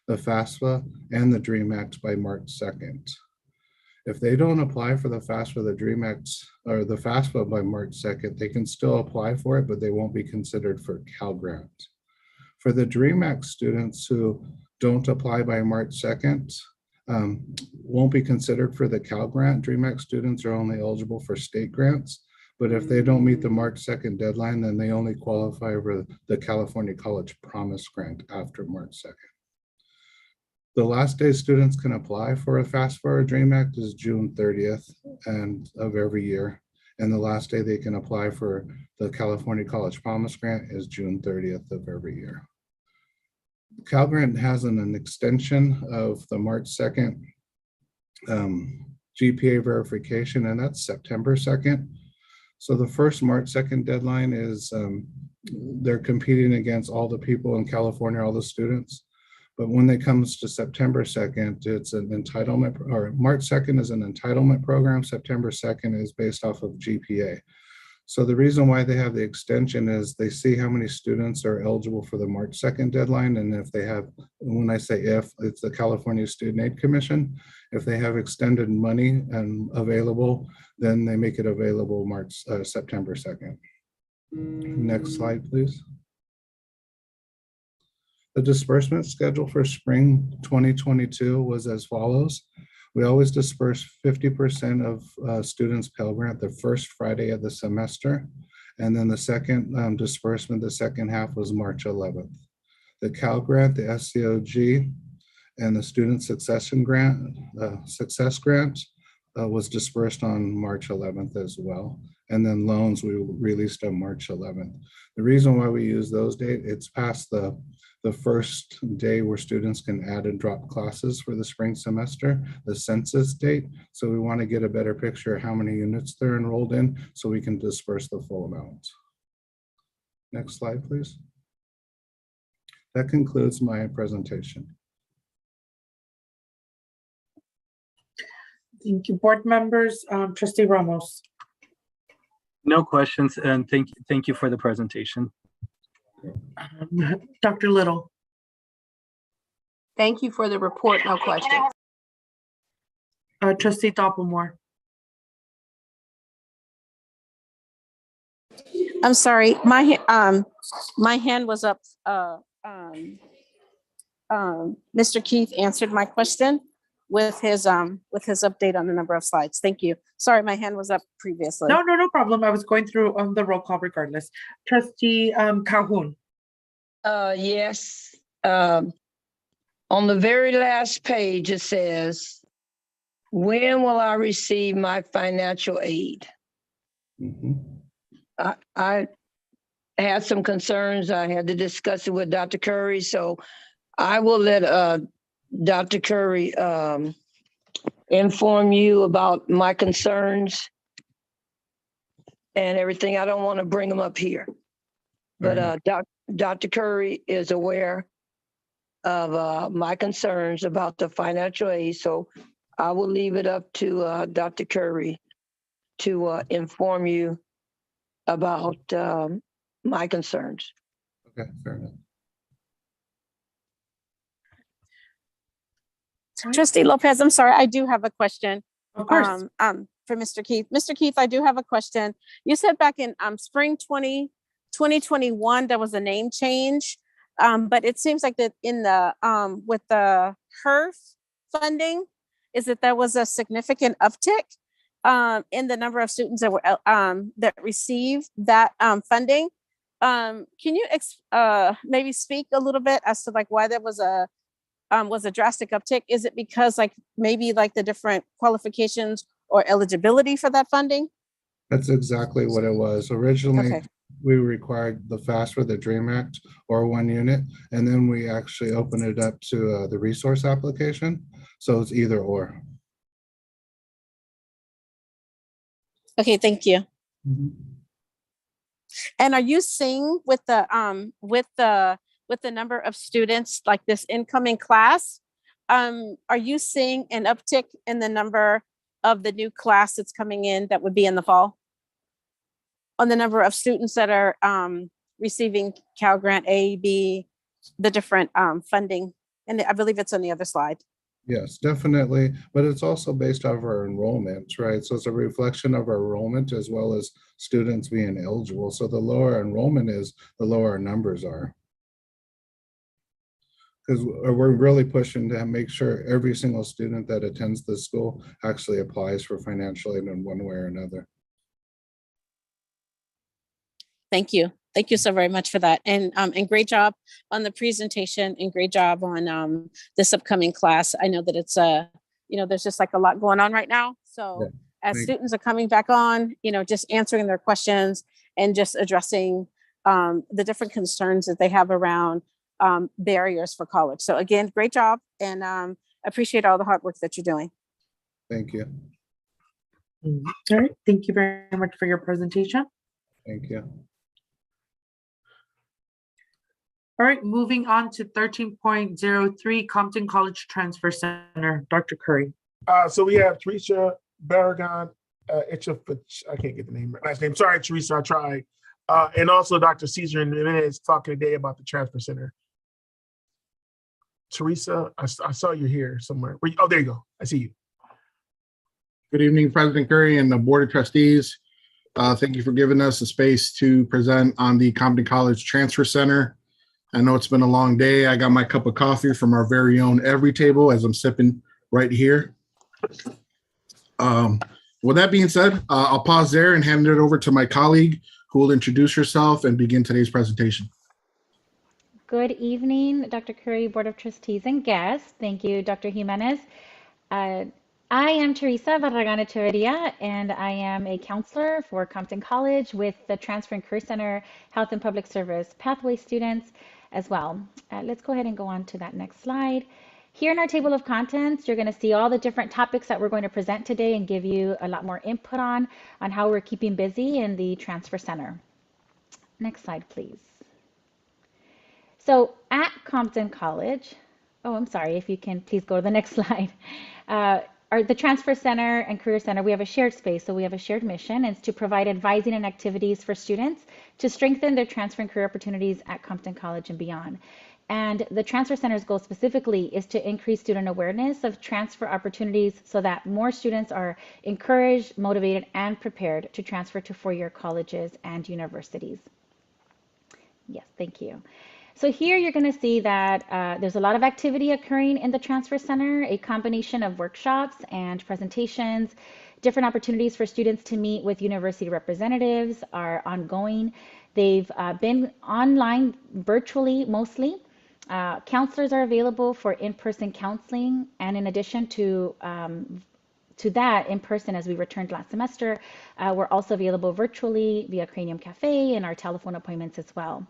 the FAFSA and the DREAM Act by March 2nd. If they don't apply for the FAFSA, the DREAM Act, or the FAFSA by March 2nd, they can still apply for it, but they won't be considered for Cal Grant. For the DREAM Act students who don't apply by March 2nd, won't be considered for the Cal Grant. DREAM Act students are only eligible for state grants, but if they don't meet the March 2nd deadline, then they only qualify for the California College Promise Grant after March 2nd. The last day students can apply for a FAFSA or DREAM Act is June 30th of every year. And the last day they can apply for the California College Promise Grant is June 30th of every year. Cal Grant has an extension of the March 2nd GPA verification, and that's September 2nd. So the first March 2nd deadline is they're competing against all the people in California, all the students. But when it comes to September 2nd, it's an entitlement, or March 2nd is an entitlement program. September 2nd is based off of GPA. So the reason why they have the extension is they see how many students are eligible for the March 2nd deadline. And if they have, when I say if, it's the California Student Aid Commission. If they have extended money and available, then they make it available September 2nd. Next slide, please. The disbursement schedule for spring 2022 was as follows. We always disperse 50% of students' Pell Grant the first Friday of the semester. And then the second disbursement, the second half was March 11th. The Cal Grant, the SCOG, and the Student Success Grant was dispersed on March 11th as well. And then loans we released on March 11th. The reason why we use those dates, it's past the first day where students can add and drop classes for the spring semester, the census date. So we want to get a better picture of how many units they're enrolled in so we can disperse the full amount. Next slide, please. That concludes my presentation. Thank you, board members. Trustee Ramos. No questions, and thank you for the presentation. Dr. Little. Thank you for the report. No questions. Trustee Dopplemore. I'm sorry, my hand was up. Mr. Keith answered my question with his update on the number of slides. Thank you. Sorry, my hand was up previously. No problem. I was going through the roll call regardless. Trustee Calhoun. Yes. On the very last page, it says, when will I receive my financial aid? I had some concerns. I had to discuss it with Dr. Curry. So I will let Dr. Curry inform you about my concerns and everything. I don't want to bring them up here. But Dr. Curry is aware of my concerns about the financial aid. So I will leave it up to Dr. Curry to inform you about my concerns. Okay, fair enough. Trustee Lopez, I'm sorry, I do have a question. Of course. For Mr. Keith. Mr. Keith, I do have a question. You said back in spring 2021, there was a name change. But it seems like that in the with the HERF funding, is that there was a significant uptick in the number of students that were that received that funding. Can you maybe speak a little bit as to like why there was a was a drastic uptick. Is it because like maybe like the different qualifications or eligibility for that funding? That's exactly what it was. Originally, Okay. we required the FAFSA, the DREAM Act, or 1 unit, and then we actually opened it up to the resource application. So it's either or. Okay, thank you. And are you seeing with the number of students like this incoming class, are you seeing an uptick in the number of the new class that's coming in that would be in the fall? On the number of students that are receiving Cal Grant A, B, the different funding, and I believe it's on the other slide. Yes, definitely. But it's also based off our enrollment, right? So it's a reflection of our enrollment as well as students being eligible. So the lower enrollment is, the lower our numbers are. Because we're really pushing to make sure every single student that attends the school actually applies for financial aid in one way or another. Thank you. Thank you so very much for that. And great job on the presentation and great job on this upcoming class. I know that it's there's just like a lot going on right now. So Yeah, as students are coming back on, just answering their questions and just addressing the different concerns that they have around barriers for college. So again, great job, and appreciate all the hard work that you're doing. Thank you. All right, thank you very much for your presentation. Thank you. All right, moving on to 13.03 Compton College Transfer Center. Dr. Curry. So we have Teresa Barragan, I can't get the last name. Sorry, Teresa, I tried. And also Dr. Cesar Jimenez talking today about the transfer center. Teresa, I saw you here somewhere. Oh, there you go. I see you. Good evening, President Curry and the Board of Trustees. Thank you for giving us the space to present on the Compton College Transfer Center. I know it's been a long day. I got my cup of coffee from our very own Every Table as I'm sipping right here. With that being said, I'll pause there and hand it over to my colleague who will introduce herself and begin today's presentation. Good evening, Dr. Curry, Board of Trustees, and guests. Thank you, Dr. Jimenez. I am Teresa Barragan Echeverria, and I am a counselor for Compton College with the Transfer and Career Center Health and Public Service Pathway students as well. Let's go ahead and go on to that next slide. Here in our table of contents, you're going to see all the different topics that we're going to present today and give you a lot more input on how we're keeping busy in the Transfer Center. Next slide, please. So at Compton College, I'm sorry, if you can please go to the next slide. The Transfer Center and Career Center, we have a shared space, so we have a shared mission, and it's to provide advising and activities for students to strengthen their transfer and career opportunities at Compton College and beyond. And the Transfer Center's goal specifically is to increase student awareness of transfer opportunities so that more students are encouraged, motivated, and prepared to transfer to four-year colleges and universities. Yes, thank you. So here you're going to see that there's a lot of activity occurring in the Transfer Center, a combination of workshops and presentations. Different opportunities for students to meet with university representatives are ongoing. They've been online virtually mostly. Counselors are available for in-person counseling, and in addition to that, in person, as we returned last semester, we're also available virtually via Cranium Cafe and our telephone appointments as well.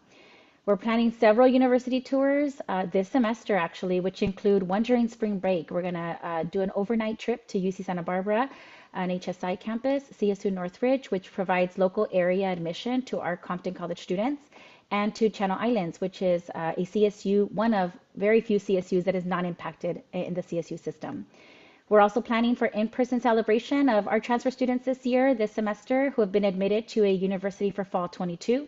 We're planning several university tours this semester, actually, which include one during spring break. We're going to do an overnight trip to UC Santa Barbara, an HSI campus, CSU Northridge, which provides local area admission to our Compton College students, and to Channel Islands, which is a CSU, one of very few CSUs that is not impacted in the CSU system. We're also planning for in-person celebration of our transfer students this semester, who have been admitted to a university for fall 22.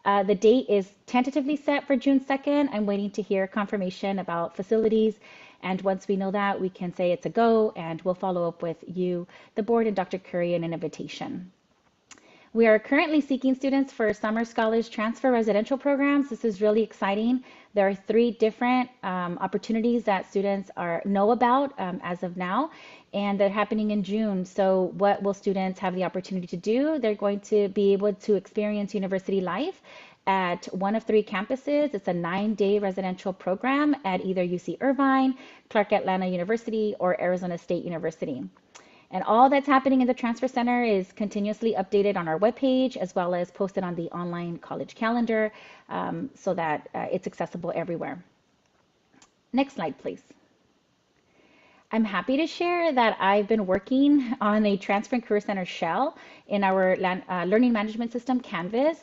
The date is tentatively set for June 2nd. I'm waiting to hear confirmation about facilities. And once we know that, we can say it's a go, and we'll follow up with you, the board, and Dr. Curry in an invitation. We are currently seeking students for summer scholars transfer residential programs. This is really exciting. There are 3 different opportunities that students know about as of now, and they're happening in June. So what will students have the opportunity to do? They're going to be able to experience university life at one of 3 campuses. It's a 9-day residential program at either UC Irvine, Clark Atlanta University, or Arizona State University. And all that's happening in the Transfer Center is continuously updated on our webpage, as well as posted on the online college calendar, so that it's accessible everywhere. Next slide, please. I'm happy to share that I've been working on a Transfer and Career Center shell in our learning management system, Canvas.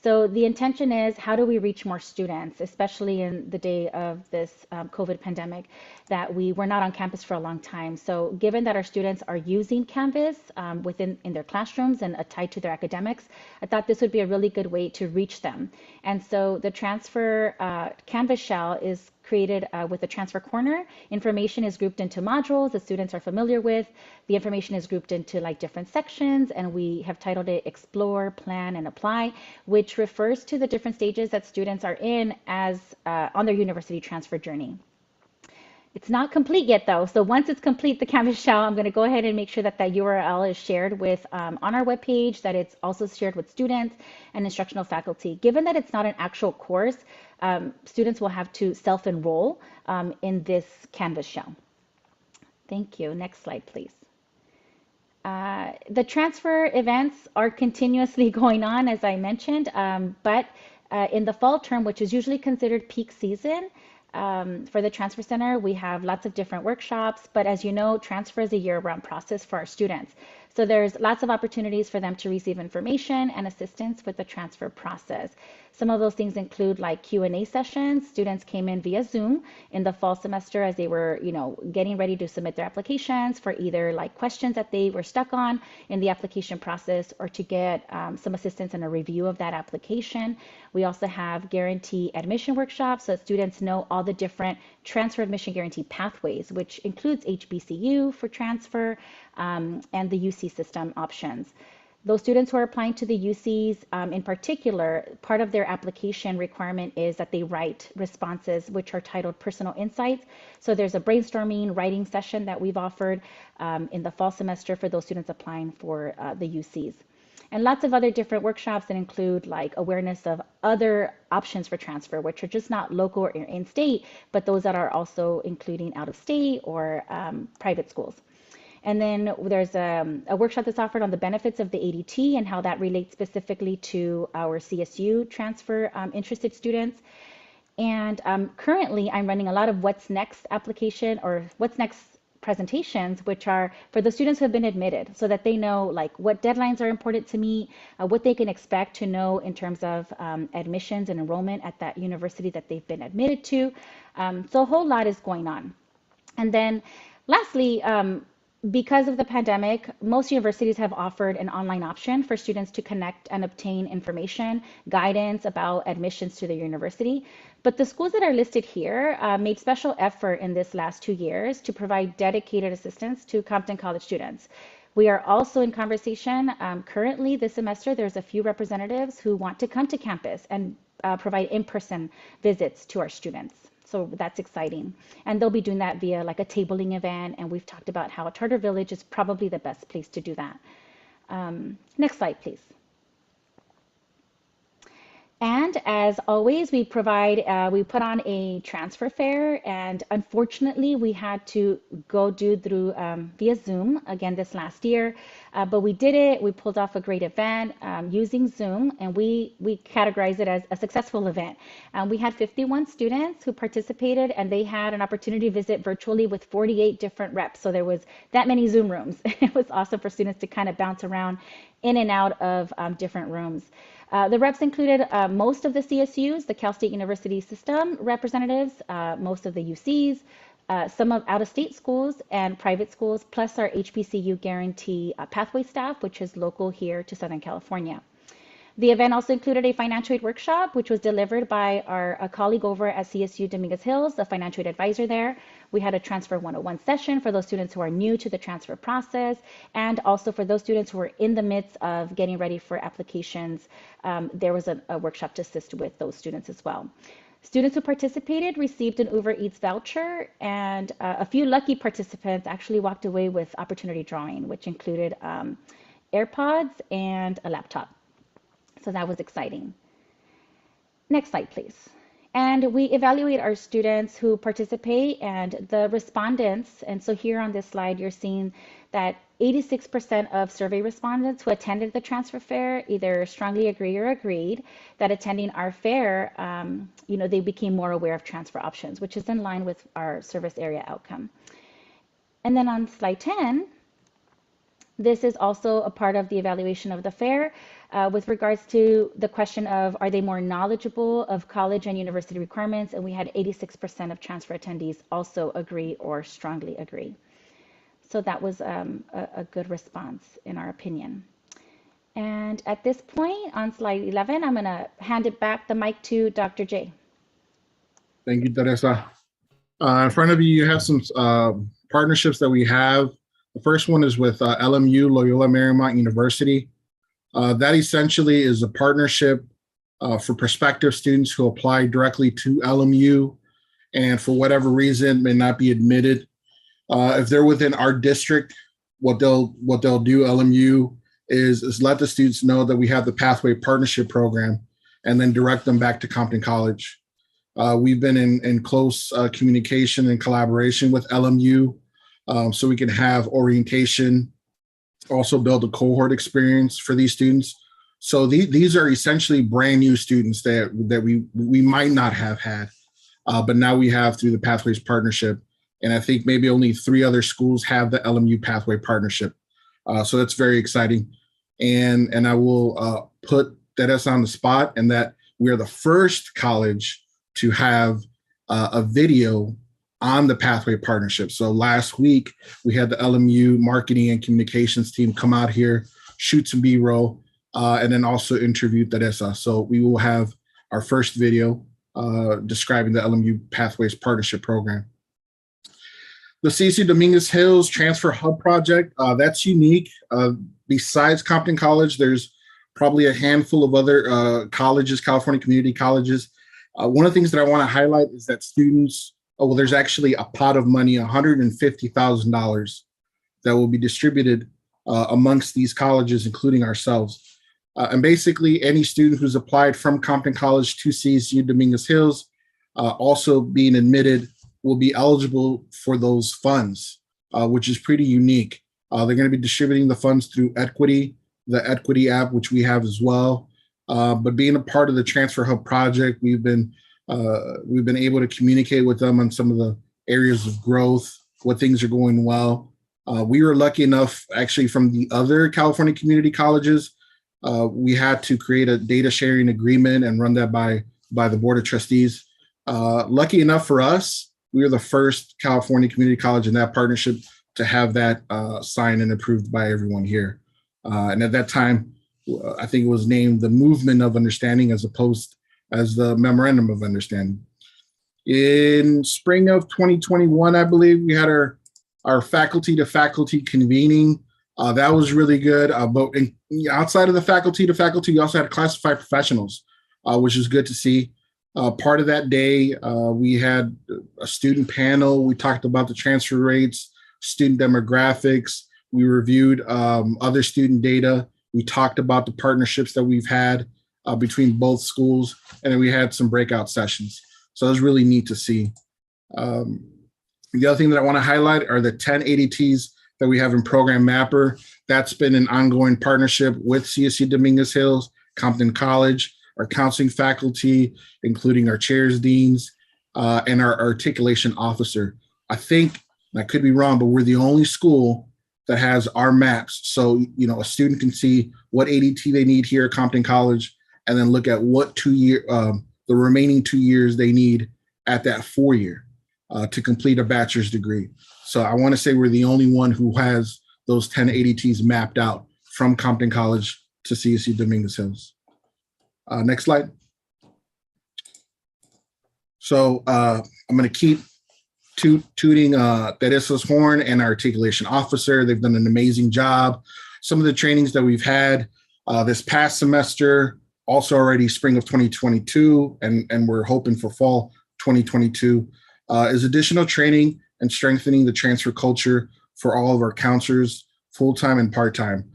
So the intention is, how do we reach more students, especially in the day of this COVID pandemic, that we were not on campus for a long time. So given that our students are using Canvas in their classrooms and tied to their academics, I thought this would be a really good way to reach them. And so the Transfer Canvas shell is created with a transfer corner. Information is grouped into modules the students are familiar with. The information is grouped into like different sections, and we have titled it Explore, Plan, and Apply, which refers to the different stages that students are in as on their university transfer journey. It's not complete yet though. So once it's complete, the Canvas shell, I'm going to go ahead and make sure that that URL is shared with on our webpage, that it's also shared with students and instructional faculty. Given that it's not an actual course, students will have to self-enroll in this Canvas shell. Thank you. Next slide, please. The transfer events are continuously going on, as I mentioned, but in the fall term, which is usually considered peak season, for the Transfer Center, we have lots of different workshops, but as you know, transfer is a year-round process for our students. So there's lots of opportunities for them to receive information and assistance with the transfer process. Some of those things include like Q&A sessions. Students came in via Zoom in the fall semester as they were, getting ready to submit their applications for either like questions that they were stuck on in the application process, or to get some assistance in a review of that application. We also have guarantee admission workshops so that students know all the different transfer admission guarantee pathways, which includes HBCU for transfer and the UC system options. Those students who are applying to the UCs in particular, part of their application requirement is that they write responses which are titled Personal Insights. So there's a brainstorming writing session that we've offered in the fall semester for those students applying for the UCs. And lots of other different workshops that include like awareness of other options for transfer, which are just not local or in-state, but those that are also including out-of-state or private schools. And then there's a workshop that's offered on the benefits of the ADT and how that relates specifically to our CSU transfer interested students. And currently I'm running a lot of What's Next application or What's Next presentations, which are for the students who have been admitted, so that they know like what deadlines are important to meet, what they can expect to know in terms of admissions and enrollment at that university that they've been admitted to. So a whole lot is going on. And then lastly, because of the pandemic, most universities have offered an online option for students to connect and obtain information, guidance about admissions to their university. But the schools that are listed here made special effort in this last 2 years to provide dedicated assistance to Compton College students. We are also in conversation currently this semester. There's a few representatives who want to come to campus and provide in-person visits to our students. So that's exciting. And they'll be doing that via like a tabling event. And we've talked about how a charter village is probably the best place to do that. Next slide, please. And as always, we put on a transfer fair, and unfortunately we had to go through via Zoom again this last year, but we did it. We pulled off a great event using Zoom, and we categorized it as a successful event. We had 51 students who participated, and they had an opportunity to visit virtually with 48 different reps. So there was that many Zoom rooms. It was awesome for students to kind of bounce around in and out of different rooms. The reps included most of the CSUs, the Cal State University System representatives, most of the UCs, some of out-of-state schools and private schools, plus our HBCU guarantee pathway staff, which is local here to Southern California. The event also included a financial aid workshop, which was delivered by a colleague over at CSU Dominguez Hills, the financial aid advisor there. We had a Transfer 101 session for those students who are new to the transfer process, and also for those students who are in the midst of getting ready for applications. There was a workshop to assist with those students as well. Students who participated received an Uber Eats voucher, and a few lucky participants actually walked away with opportunity drawing, which included AirPods and a laptop. So that was exciting. Next slide, please. And we evaluate our students who participate and the respondents. And so here on this slide, you're seeing that 86% of survey respondents who attended the transfer fair either strongly agree or agreed that attending our fair, they became more aware of transfer options, which is in line with our service area outcome. And then on slide 10, this is also a part of the evaluation of the fair with regards to the question of, are they more knowledgeable of college and university requirements? And we had 86% of transfer attendees also agree or strongly agree. So that was a good response in our opinion. And at this point on slide 11, I'm going to hand it back the mic to Dr. J. Thank you, Teresa. In front of you, you have some partnerships that we have. The first one is with LMU, Loyola Marymount University. That essentially is a partnership for prospective students who apply directly to LMU and for whatever reason may not be admitted. If they're within our district, what they'll do, LMU, is let the students know that we have the Pathway Partnership Program and then direct them back to Compton College. We've been in close communication and collaboration with LMU so we can have orientation, also build a cohort experience for these students. So these are essentially brand new students that we might not have had, but now we have through the Pathways Partnership. And I think maybe only 3 other schools have the LMU Pathway Partnership. So that's very exciting. And I will put Teresa on the spot, and that we are the first college to have a video on the Pathway Partnership. So last week, we had the LMU marketing and communications team come out here, shoot some B-roll, and then also interview Teresa. So we will have our first video describing the LMU Pathways Partnership Program. The CSU Dominguez Hills Transfer Hub Project, that's unique. Besides Compton College, there's probably a handful of other colleges, California community colleges. One of the things that I want to highlight is that students, there's actually a pot of money, $150,000 that will be distributed amongst these colleges, including ourselves. And basically, any student who's applied from Compton College to CSU Dominguez Hills, also being admitted, will be eligible for those funds, which is pretty unique. They're going to be distributing the funds through Equity, the Equity app, which we have as well. But being a part of the Transfer Hub project, we've been able to communicate with them on some of the areas of growth, what things are going well. We were lucky enough, actually, from the other California community colleges, we had to create a data sharing agreement and run that by the Board of Trustees. Lucky enough for us, we were the first California community college in that partnership to have that signed and approved by everyone here. And at that time, I think it was named the Movement of Understanding as opposed as the Memorandum of Understanding. In spring of 2021, I believe, we had our faculty to faculty convening. That was really good. But outside of the faculty to faculty, we also had classified professionals, which is good to see. Part of that day, we had a student panel. We talked about the transfer rates, student demographics. We reviewed other student data. We talked about the partnerships that we've had between both schools, and then we had some breakout sessions. So it was really neat to see. The other thing that I want to highlight are the 10 ADTs that we have in Program Mapper. That's been an ongoing partnership with CSU Dominguez Hills, Compton College, our counseling faculty, including our chairs, deans, and our articulation officer. I think, and I could be wrong, but we're the only school that has our maps. So, a student can see what ADT they need here at Compton College, and then look at what the remaining 2 years they need at that 4-year to complete a bachelor's degree. So I want to say we're the only one who has those 10 ADTs mapped out from Compton College to CSU Dominguez Hills. Next slide. So I'm going to keep tooting Teresa's horn and our articulation officer. They've done an amazing job. Some of the trainings that we've had this past semester, also already spring of 2022, and we're hoping for fall 2022, is additional training and strengthening the transfer culture for all of our counselors, full-time and part-time.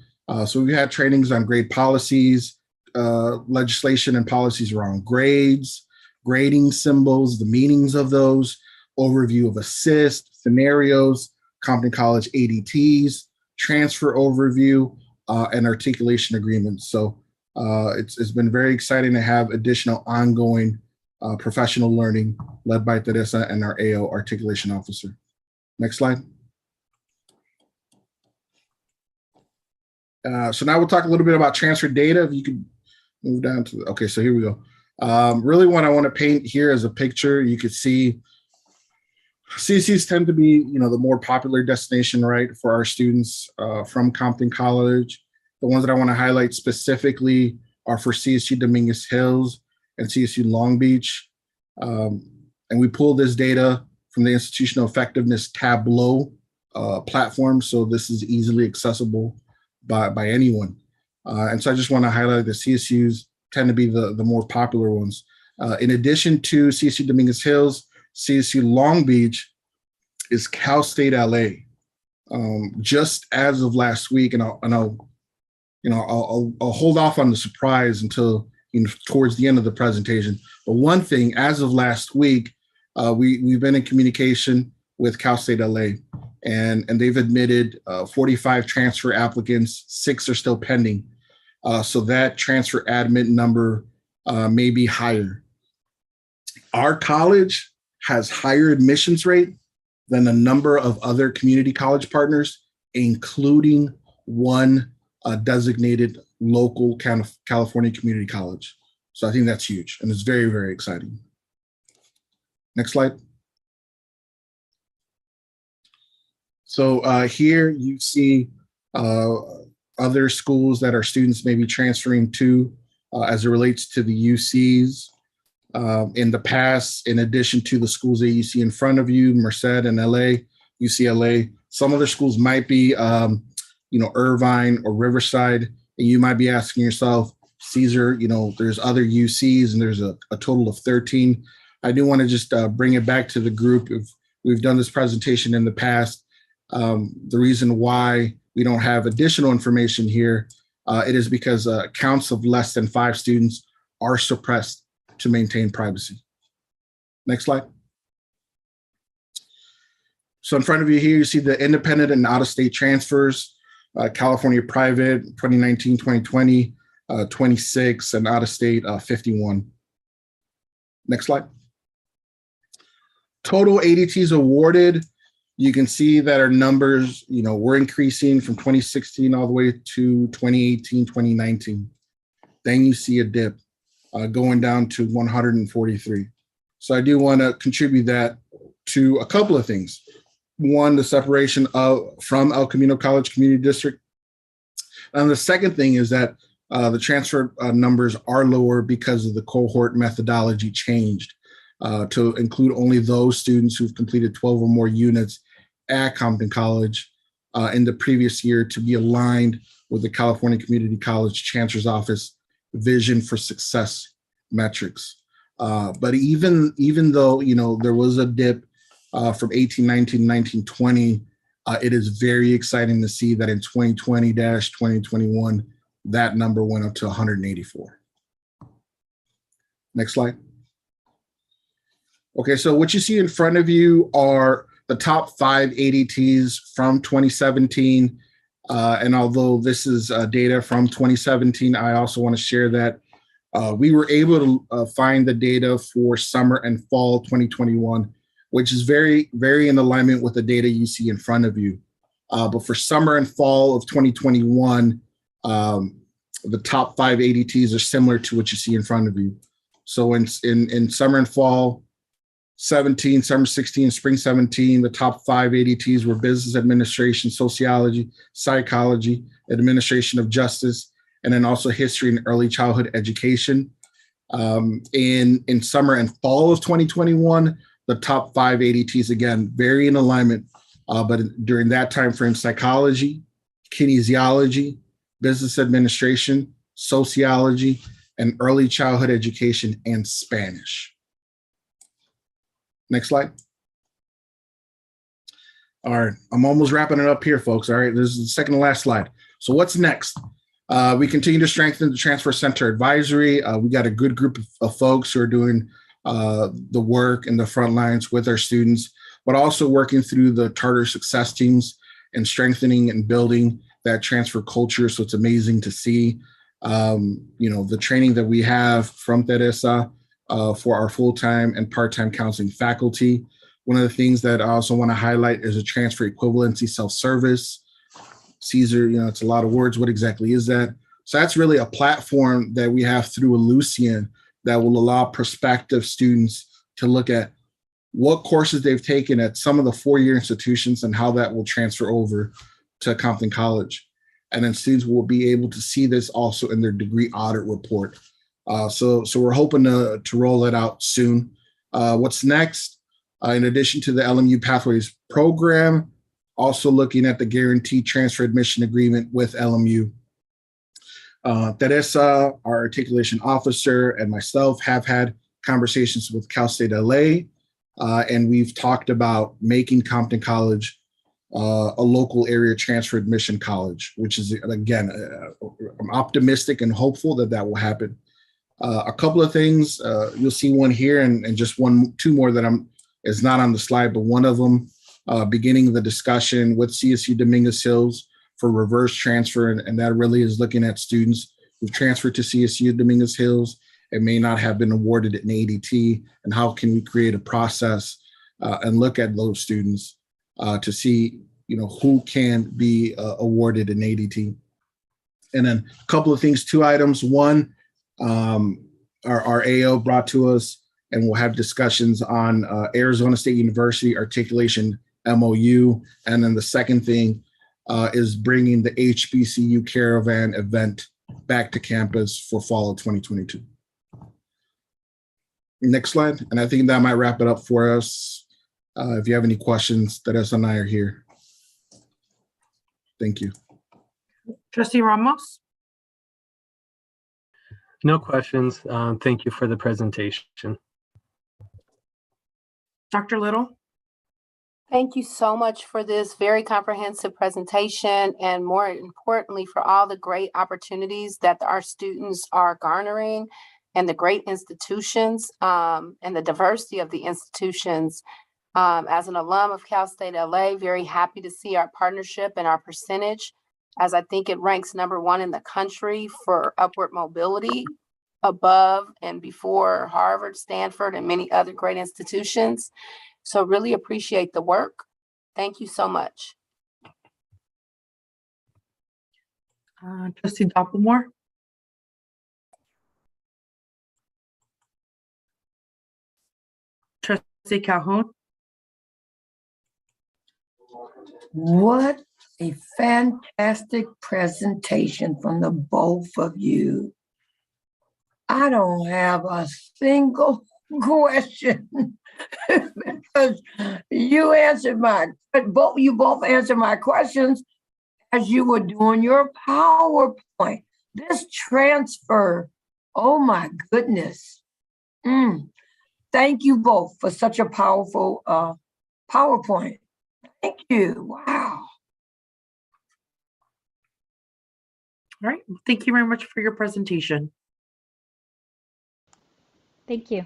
So we've had trainings on grade policies, legislation and policies around grades, grading symbols, the meanings of those, overview of assist, scenarios, Compton College ADTs, transfer overview, and articulation agreements. So it's been very exciting to have additional ongoing professional learning led by Teresa and our AO articulation officer. Next slide. So now we'll talk a little bit about transfer data. If you could move down to, okay, so here we go. Really what I want to paint here as a picture, you could see CSUs tend to be, the more popular destination, right, for our students from Compton College. The ones that I want to highlight specifically are for CSU Dominguez Hills and CSU Long Beach. And we pulled this data from the Institutional Effectiveness Tableau platform, so this is easily accessible by anyone. And so I just want to highlight the CSUs tend to be the more popular ones. In addition to CSU Dominguez Hills, CSU Long Beach is Cal State LA. Just as of last week, and I'll hold off on the surprise until towards the end of the presentation. But one thing, as of last week, we've been in communication with Cal State LA, and they've admitted 45 transfer applicants, 6 are still pending. So that transfer admit number may be higher. Our college has higher admissions rate than a number of other community college partners, including one designated local California community college. So I think that's huge, and it's very, very exciting. Next slide. So here you see other schools that our students may be transferring to as it relates to the UCs. In the past, in addition to the schools that you see in front of you, Merced and LA, UCLA, some other schools might be, Irvine or Riverside, and you might be asking yourself, Caesar, there's other UCs and there's a total of 13. I do want to just bring it back to the group. If we've done this presentation in the past, the reason why we don't have additional information here, it is because counts of less than 5 students are suppressed to maintain privacy. Next slide. So in front of you here, you see the independent and out-of-state transfers, California private, 2019, 2020, 26, and out-of-state, 51. Next slide. Total ADTs awarded, you can see that our numbers, we're increasing from 2016 all the way to 2018, 2019. Then you see a dip going down to 143. So I do want to contribute that to a couple of things. One, the separation from El Camino College Community District. And the second thing is that the transfer numbers are lower because of the cohort methodology changed to include only those students who've completed 12 or more units at Compton College in the previous year to be aligned with the California Community College Chancellor's Office Vision for Success metrics. But even though, there was a dip from 1819, 1920, it is very exciting to see that in 2020-2021, that number went up to 184. Next slide. Okay, so what you see in front of you are the top 5 ADTs from 2017. And although this is data from 2017, I also want to share that we were able to find the data for summer and fall 2021, which is very, very in alignment with the data you see in front of you. But for summer and fall of 2021, the top 5 ADTs are similar to what you see in front of you. So in summer and fall 17, summer 16, spring 17, the top 5 ADTs were business administration, sociology, psychology, administration of justice, and then also history and early childhood education. In summer and fall of 2021, the top 5 ADTs, again, very in alignment, but during that time frame, psychology, kinesiology, business administration, sociology, and early childhood education and Spanish. Next slide. All right, I'm almost wrapping it up here, folks. All right, this is the second to last slide. So what's next? We continue to strengthen the Transfer Center advisory. We got a good group of folks who are doing the work in the front lines with our students, but also working through the charter success teams and strengthening and building that transfer culture. So it's amazing to see, the training that we have from Teresa for our full-time and part-time counseling faculty. One of the things that I also want to highlight is a transfer equivalency self-service. Caesar, it's a lot of words. What exactly is that? So that's really a platform that we have through Lucian that will allow prospective students to look at what courses they've taken at some of the four-year institutions and how that will transfer over to Compton College. And then students will be able to see this also in their degree audit report. So we're hoping to roll it out soon. What's next? In addition to the LMU Pathways program, also looking at the guaranteed transfer admission agreement with LMU. Teresa, our articulation officer, and myself have had conversations with Cal State LA, and we've talked about making Compton College a local area transfer admission college, which is, again, I'm optimistic and hopeful that will happen. A couple of things, you'll see one here and just two more that is not on the slide, but one of them, beginning the discussion with CSU Dominguez Hills for reverse transfer, and that really is looking at students who've transferred to CSU Dominguez Hills and may not have been awarded an ADT, and how can we create a process and look at those students to see, who can be awarded an ADT. And then a couple of things, 2 items. One, our AO brought to us, and we'll have discussions on Arizona State University articulation MOU. And then the second thing is bringing the HBCU Caravan event back to campus for fall of 2022. Next slide. And I think that might wrap it up for us. If you have any questions, Teresa and I are here. Thank you. Trustee Ramos? No questions. Thank you for the presentation. Dr. Little? Thank you so much for this very comprehensive presentation, and more importantly, for all the great opportunities that our students are garnering, and the great institutions and the diversity of the institutions. As an alum of Cal State LA, very happy to see our partnership and our percentage, as I think it ranks #1 in the country for upward mobility, above and before Harvard, Stanford, and many other great institutions. So really appreciate the work. Thank you so much. Trustee Dopplemore? Trustee Calhoun? What a fantastic presentation from the both of you. I don't have a single question because you answered you both answered my questions as you were doing your PowerPoint. This transfer, oh my goodness. Thank you both for such a powerful PowerPoint. Thank you. Wow. All right. Thank you very much for your presentation. Thank you.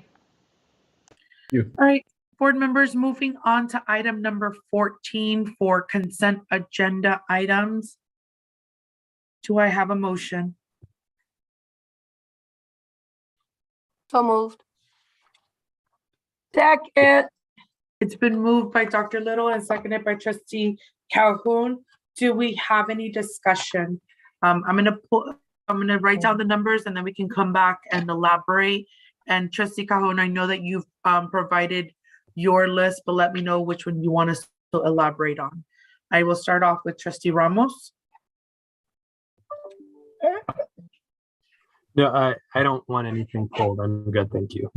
All right, board members, moving on to item number 14 for consent agenda items. Do I have a motion? So moved. Second. It's been moved by Dr. Little and seconded by Trustee Calhoun. Do we have any discussion? I'm gonna write down the numbers and then we can come back and elaborate. And Trustee Calhoun, I know that you've provided your list, but let me know which one you want us to elaborate on. I will start off with Trustee Ramos. No, I don't want anything pulled. I'm good, thank you.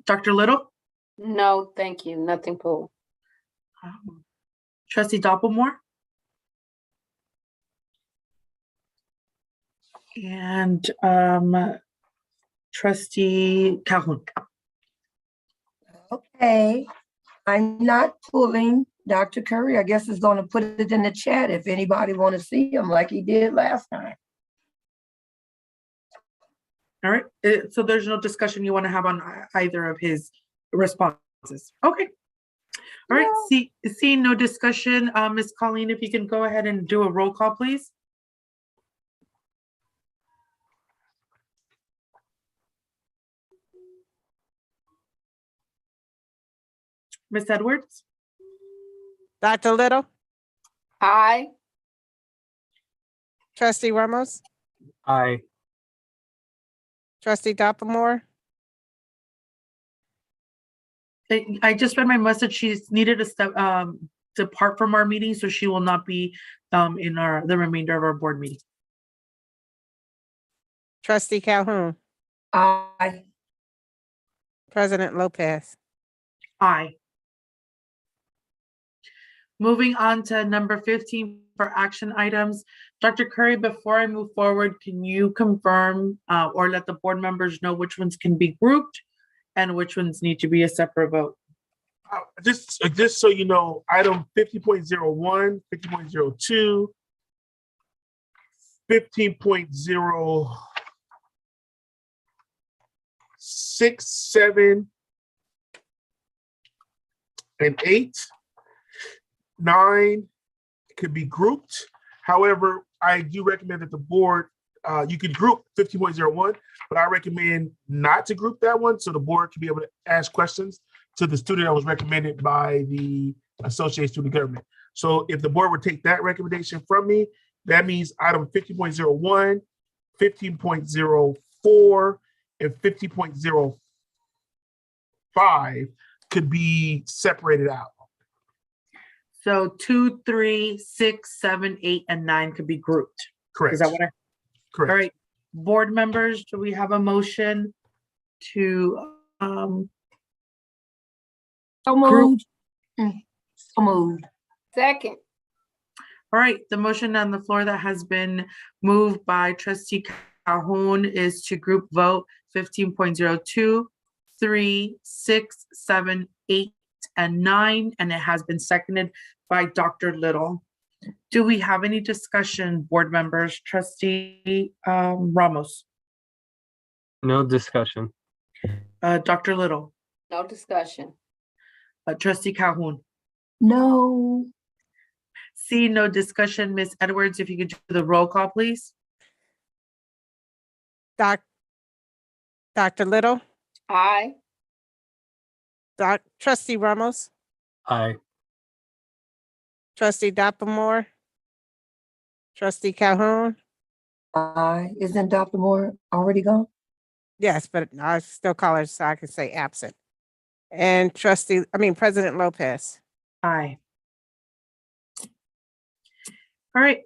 Dr. Little, No, thank you. Nothing pulled. Trustee Dopplemore, and Trustee Calhoun. Okay, I'm not pulling. Dr. Curry, I guess, is going to put it in the chat if anybody want to see him like he did last time. All right, so there's no discussion you want to have on either of his responses. Okay. All right, seeing no discussion, Ms. Colleen, if you can go ahead and do a roll call, please. Ms. Edwards? Dr. Little, Aye. Trustee Ramos, Aye. Trustee Dopplemore, I just read my message. She's needed to depart from our meeting, so she will not be in the remainder of our board meeting. Trustee Calhoun, Aye. President Lopez. Aye. Moving on to number 15 for action items. Dr. Curry, before I move forward, can you confirm or let the board members know which ones can be grouped and which ones need to be a separate vote? Just so you know, item 50.01, 50.02, 15.06, 7, and 8, 9 could be grouped. However, I do recommend that the board, you can group 15.01, but I recommend not to group that one so the board can be able to ask questions to the student that was recommended by the Associated Student Government. So if the board would take that recommendation from me, that means item 50.01, 15.04, and 50.05 could be separated out. So 2, 3, 6, 7, 8, and 9 could be grouped. Correct. Is that what Correct. All right, board members, do we have a motion to So moved. So moved. Second. All right, the motion on the floor that has been moved by Trustee Calhoun is to group vote 15.02, 3, 6, 7, 8, and 9, and it has been seconded by Dr. Little. Do we have any discussion, board members? Trustee Ramos, No discussion. Dr. Little, No discussion. Trustee Calhoun. No. See no discussion, Ms. Edwards, if you could do the roll call, please. Dr. Little, Aye. Trustee Ramos, Aye. Trustee Dopplemore, Trustee Calhoun. Aye. Isn't Dr. Moore already gone? Yes, but I still call her so I can say absent. And President Lopez. Aye. All right.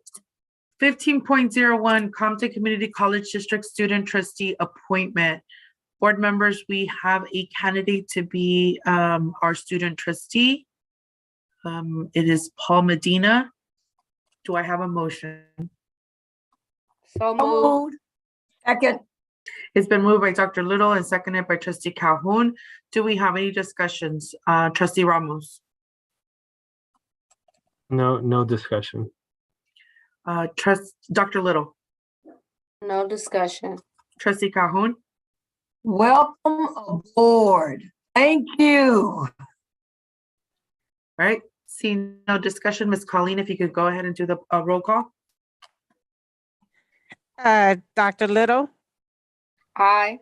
15.01 Compton Community College District Student Trustee Appointment. Board members, we have a candidate to be our student trustee. It is Paul Medina. Do I have a motion? So moved. Second. It's been moved by Dr. Little and seconded by Trustee Calhoun. Do we have any discussions? Trustee Ramos, No discussion. Dr. Little, No discussion. Trustee Calhoun. Welcome aboard. Thank you. All right, seeing no discussion, Ms. Colleen, if you could go ahead and do the roll call. Dr. Little, Aye.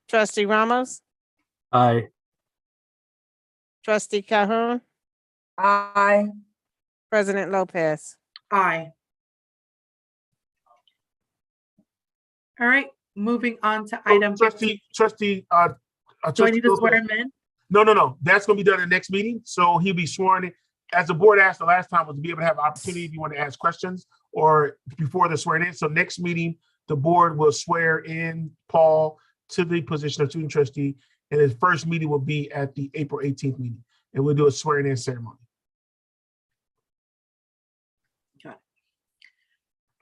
Trustee Ramos, Aye. Trustee Calhoun, Aye. President Lopez. Aye. All right, moving on to item. Trustee, do I need to swear him in? No. That's going to be done in the next meeting. So he'll be sworn in. As the board asked the last time, was to be able to have opportunity if you want to ask questions or before the swearing in. So next meeting, the board will swear in Paul to the position of student trustee, and his first meeting will be at the April 18th meeting, and we'll do a swearing in ceremony. Got it.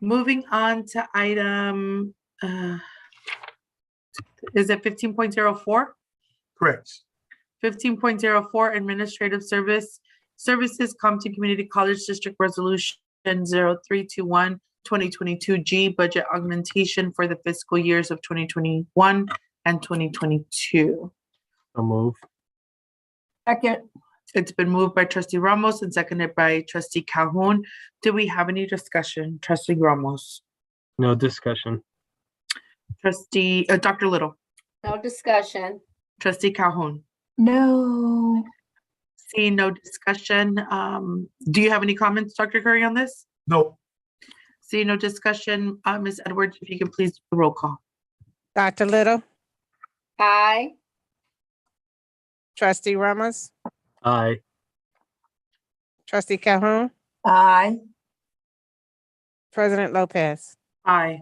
Moving on to item, is it 15.04? Correct. 15.04 Administrative Services, Compton Community College District Resolution 0321-2022G, Budget Augmentation for the fiscal years of 2021 and 2022. So move. Second, It's been moved by Trustee Ramos and seconded by Trustee Calhoun. Do we have any discussion? Trustee Ramos, No discussion. Trustee, Dr. Little, No discussion. Trustee Calhoun. no. Seeing no discussion, do you have any comments, Dr. Curry, on this? No. Seeing no discussion, Ms. Edwards, if you can please do the roll call. Dr. Little, Aye. Trustee Ramos, Aye. Trustee Calhoun, Aye. President Lopez. Aye.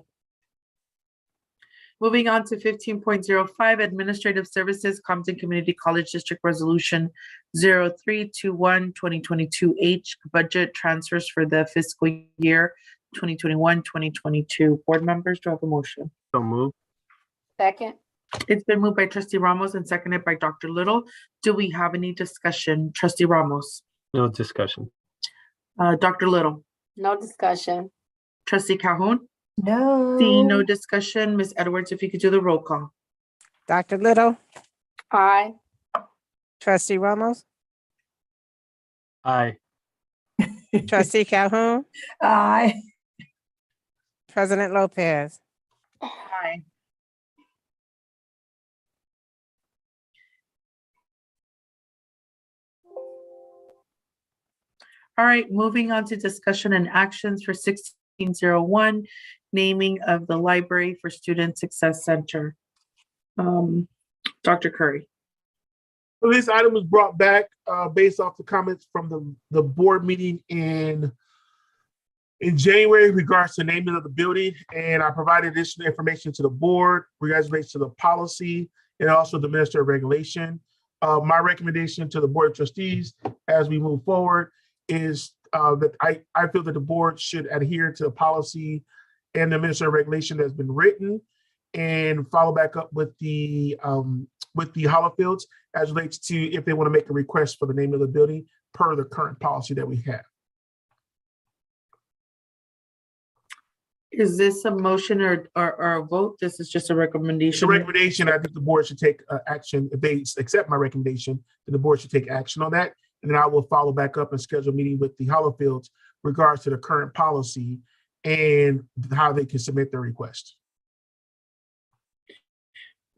Moving on to 15.05 Administrative Services, Compton Community College District Resolution 0321-2022H, Budget Transfers for the fiscal year 2021-2022. Board members, do I have a motion? So move. Second. It's been moved by Trustee Ramos and seconded by Dr. Little. Do we have any discussion? Trustee Ramos, No discussion. Dr. Little, No discussion. Trustee Calhoun. No. Seeing no discussion, Ms. Edwards, if you could do the roll call. Dr. Little, Aye. Trustee Ramos, Aye. Trustee Calhoun, Aye. President Lopez. Aye. All right, moving on to discussion and actions for 1601, naming of the Library for Student Success Center. Dr. Curry. So this item was brought back based off the comments from the board meeting in January in regards to naming of the building, and I provided additional information to the board regards to the policy and also the Minister of Regulation. My recommendation to the Board of Trustees as we move forward is that I feel that the board should adhere to the policy and the Minister of Regulation that's been written, and follow back up with the Hollowfields as relates to if they want to make a request for the name of the building per the current policy that we have. Is this a motion or a vote? This is just a It's a recommendation. recommendation. I think the board should take action. If they accept my recommendation, then the board should take action on that. And then I will follow back up and schedule a meeting with the Hollowfields regards to the current policy and how they can submit their request.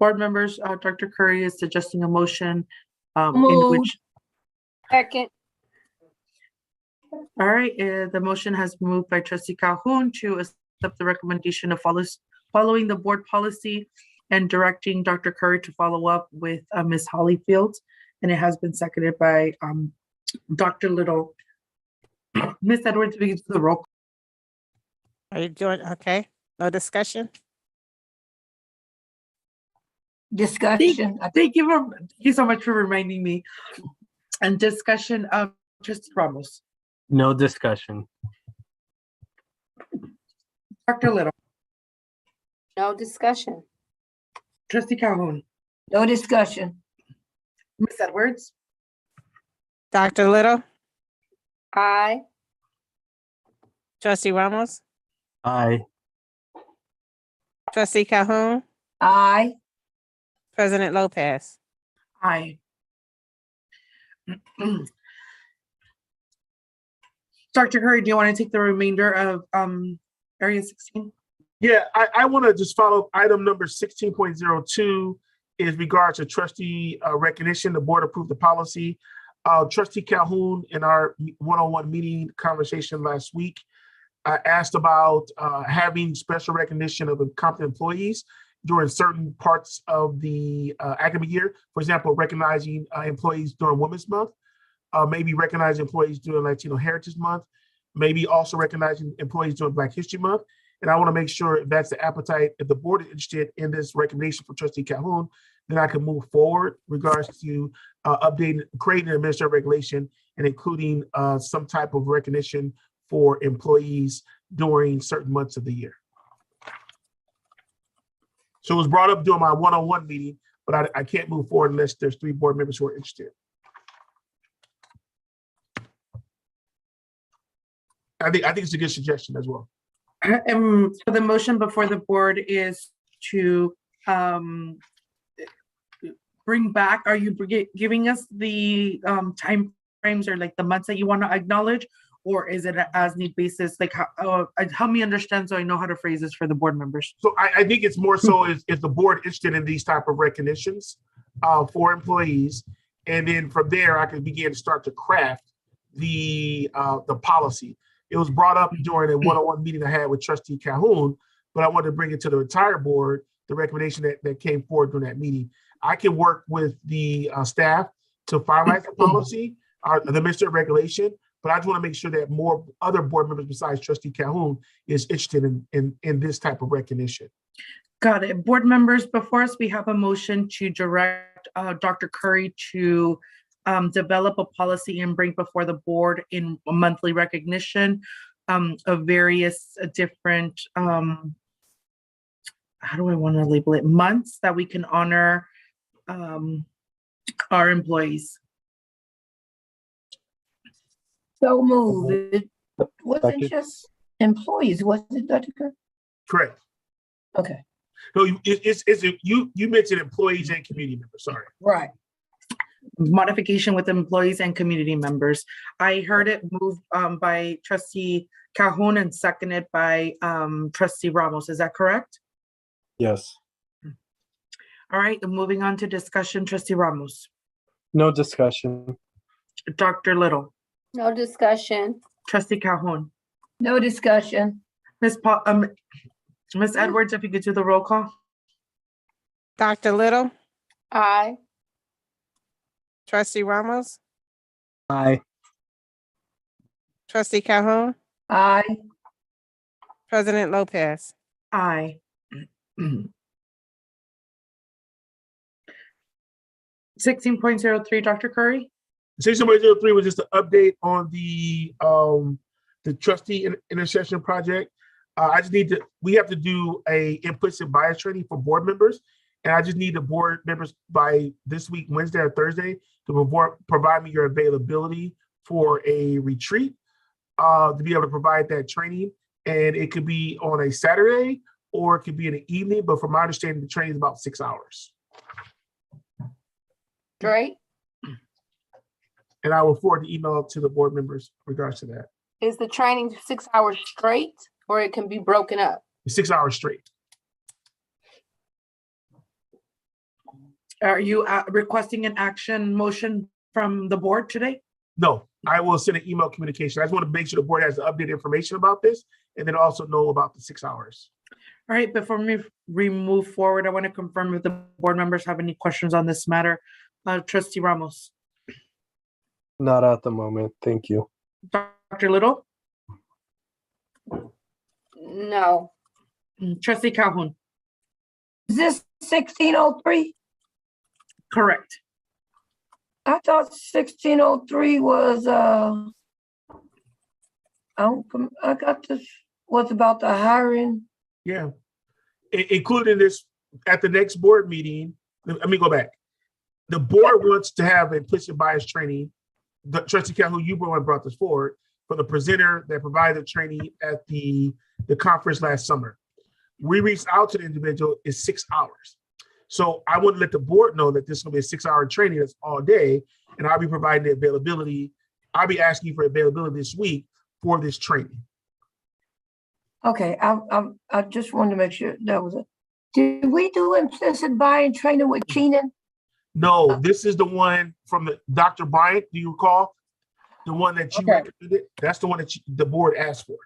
Board members, Dr. Curry is suggesting a motion in Moved. which, Second. all right, the motion has been moved by Trustee Calhoun to accept the recommendation of following the board policy and directing Dr. Curry to follow up with Ms. Hollowfield. And it has been seconded by Dr. Little. Ms. Edwards, we do the roll. Are you doing, okay? No discussion? Discussion. Thank you so much for reminding me. And discussion of Trustee Ramos. No discussion. Dr. Little, No discussion. Trustee Calhoun, No discussion. Ms. Edwards, Dr. Little, Aye. Trustee Ramos, Aye. Trustee Calhoun, Aye. President Lopez. aye. Dr. Curry, do you want to take the remainder of Area 16? Yeah, I want to just follow item number 16.02 is regards to trustee recognition. The board approved the policy. Trustee Calhoun, in our one-on-one meeting conversation last week, asked about having special recognition of Compton employees during certain parts of the academic year. For example, recognizing employees during Women's Month, maybe recognizing employees during Latino Heritage Month, maybe also recognizing employees during Black History Month. And I want to make sure if that's the appetite, if the board is interested in this recommendation for Trustee Calhoun, then I can move forward regards to creating an administrative regulation and including some type of recognition for employees during certain months of the year. So it was brought up during my one-on-one meeting, but I can't move forward unless there's 3 board members who are interested. I think it's a good suggestion as well. So the motion before the board is to bring back, are you giving us the time frames or like the months that you want to acknowledge, or is it an as need basis? Like help me understand so I know how to phrase this for the board members. So I think it's more so is the board interested in these type of recognitions for employees, and then from there I can begin to start to craft the policy. It was brought up during a one-on-one meeting I had with Trustee Calhoun, but I wanted to bring it to the entire board, the recommendation that came forward during that meeting. I can work with the staff to finalize the policy, the administrative regulation, but I just want to make sure that more other board members besides Trustee Calhoun is interested in this type of recognition. Got it. Board members, before us, we have a motion to direct Dr. Curry to develop a policy and bring before the board in a monthly recognition of various different, how do I want to label it, months that we can honor our employees. So move. It wasn't just employees, was it, Dr. Kerr? Correct. Okay. No, you mentioned employees and community members, sorry. Right. Modification with employees and community members. I heard it moved by Trustee Calhoun and seconded by Trustee Ramos. Is that correct? Yes. All right, moving on to discussion. Trustee Ramos. No discussion. Dr. Little. No discussion. Trustee Calhoun. No discussion. Ms. Edwards, if you could do the roll call. Dr. Little, Aye. Trustee Ramos, Aye. Trustee Calhoun, Aye. President Lopez. Aye. 16.03, Dr. Curry. 16.03 was just an update on the trustee intercession project. We have to do a implicit bias training for board members. And I just need the board members by this week, Wednesday or Thursday, to provide me your availability for a retreat to be able to provide that training. And it could be on a Saturday or it could be in the evening. But from my understanding, the training is about 6 hours. Great. And I will forward the email to the board members in regards to that. Is the training 6 hours straight or it can be broken up? 6 hours straight. Are you requesting an action motion from the board today? No, I will send an email communication. I just want to make sure the board has the updated information about this and then also know about the 6 hours. All right, before we move forward, I want to confirm if the board members have any questions on this matter. Trustee Ramos. Not at the moment. Thank you. Dr. Little? No. Trustee Calhoun? Is this 1603? Correct. I thought 1603 was, I got this, was about the hiring. Yeah. Including this at the next board meeting. Let me go back. The board wants to have implicit bias training. Trustee Calhoun, you brought this forward for the presenter that provided the training at the conference last summer. We reached out to the individual, it's 6 hours. So I want to let the board know that this is going to be a 6 hour training that's all day, and I'll be providing the availability. I'll be asking you for availability this week for this training. Okay, I just wanted to make sure that was it. Did we do implicit buy-in training with Keenan? No, this is the one from the Dr. Bryant. Do you recall? The one that you recommended? That's the one that the board asked for.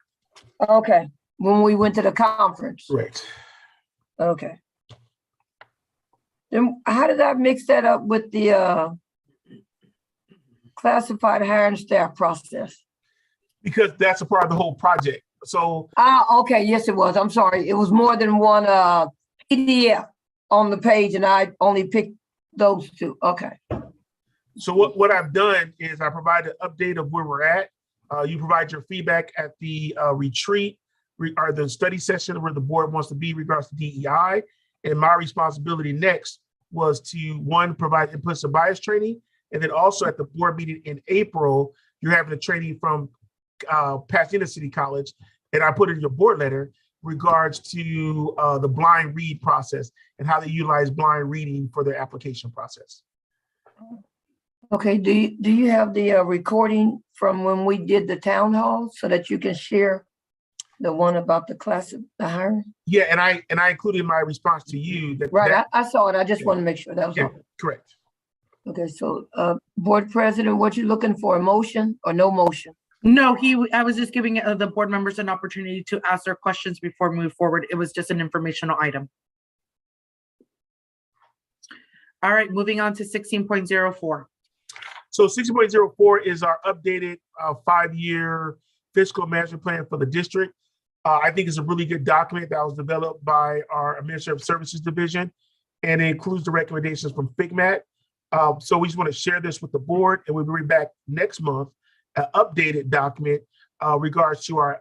Okay, when we went to the conference. Right. Okay. Then how did I mix that up with the classified hiring staff process? Because that's a part of the whole project. So Okay, yes, it was. I'm sorry. It was more than one PDF on the page, and I only picked those two. Okay. So what I've done is I provide an update of where we're at. You provide your feedback at the retreat or the study session where the board wants to be in regards to DEI. And my responsibility next was to, one, provide implicit bias training. And then also at the board meeting in April, you're having a training from Pasadena City College. And I put in your board letter regards to the blind read process and how they utilize blind reading for their application process. Okay, do you have the recording from when we did the town hall so that you can share the one about the class, the hiring? Yeah, and I included in my response to you that. Right, I saw it. I just want to make sure that was all. Correct. Okay, so board president, what you looking for, a motion or no motion? No, I was just giving the board members an opportunity to ask their questions before we move forward. It was just an informational item. All right, moving on to 16.04. So 16.04 is our updated 5-year fiscal management plan for the district. I think it's a really good document that was developed by our Administrative Services Division, and it includes the recommendations from FIGMAT. So we just want to share this with the board, and we'll bring back next month an updated document regards to our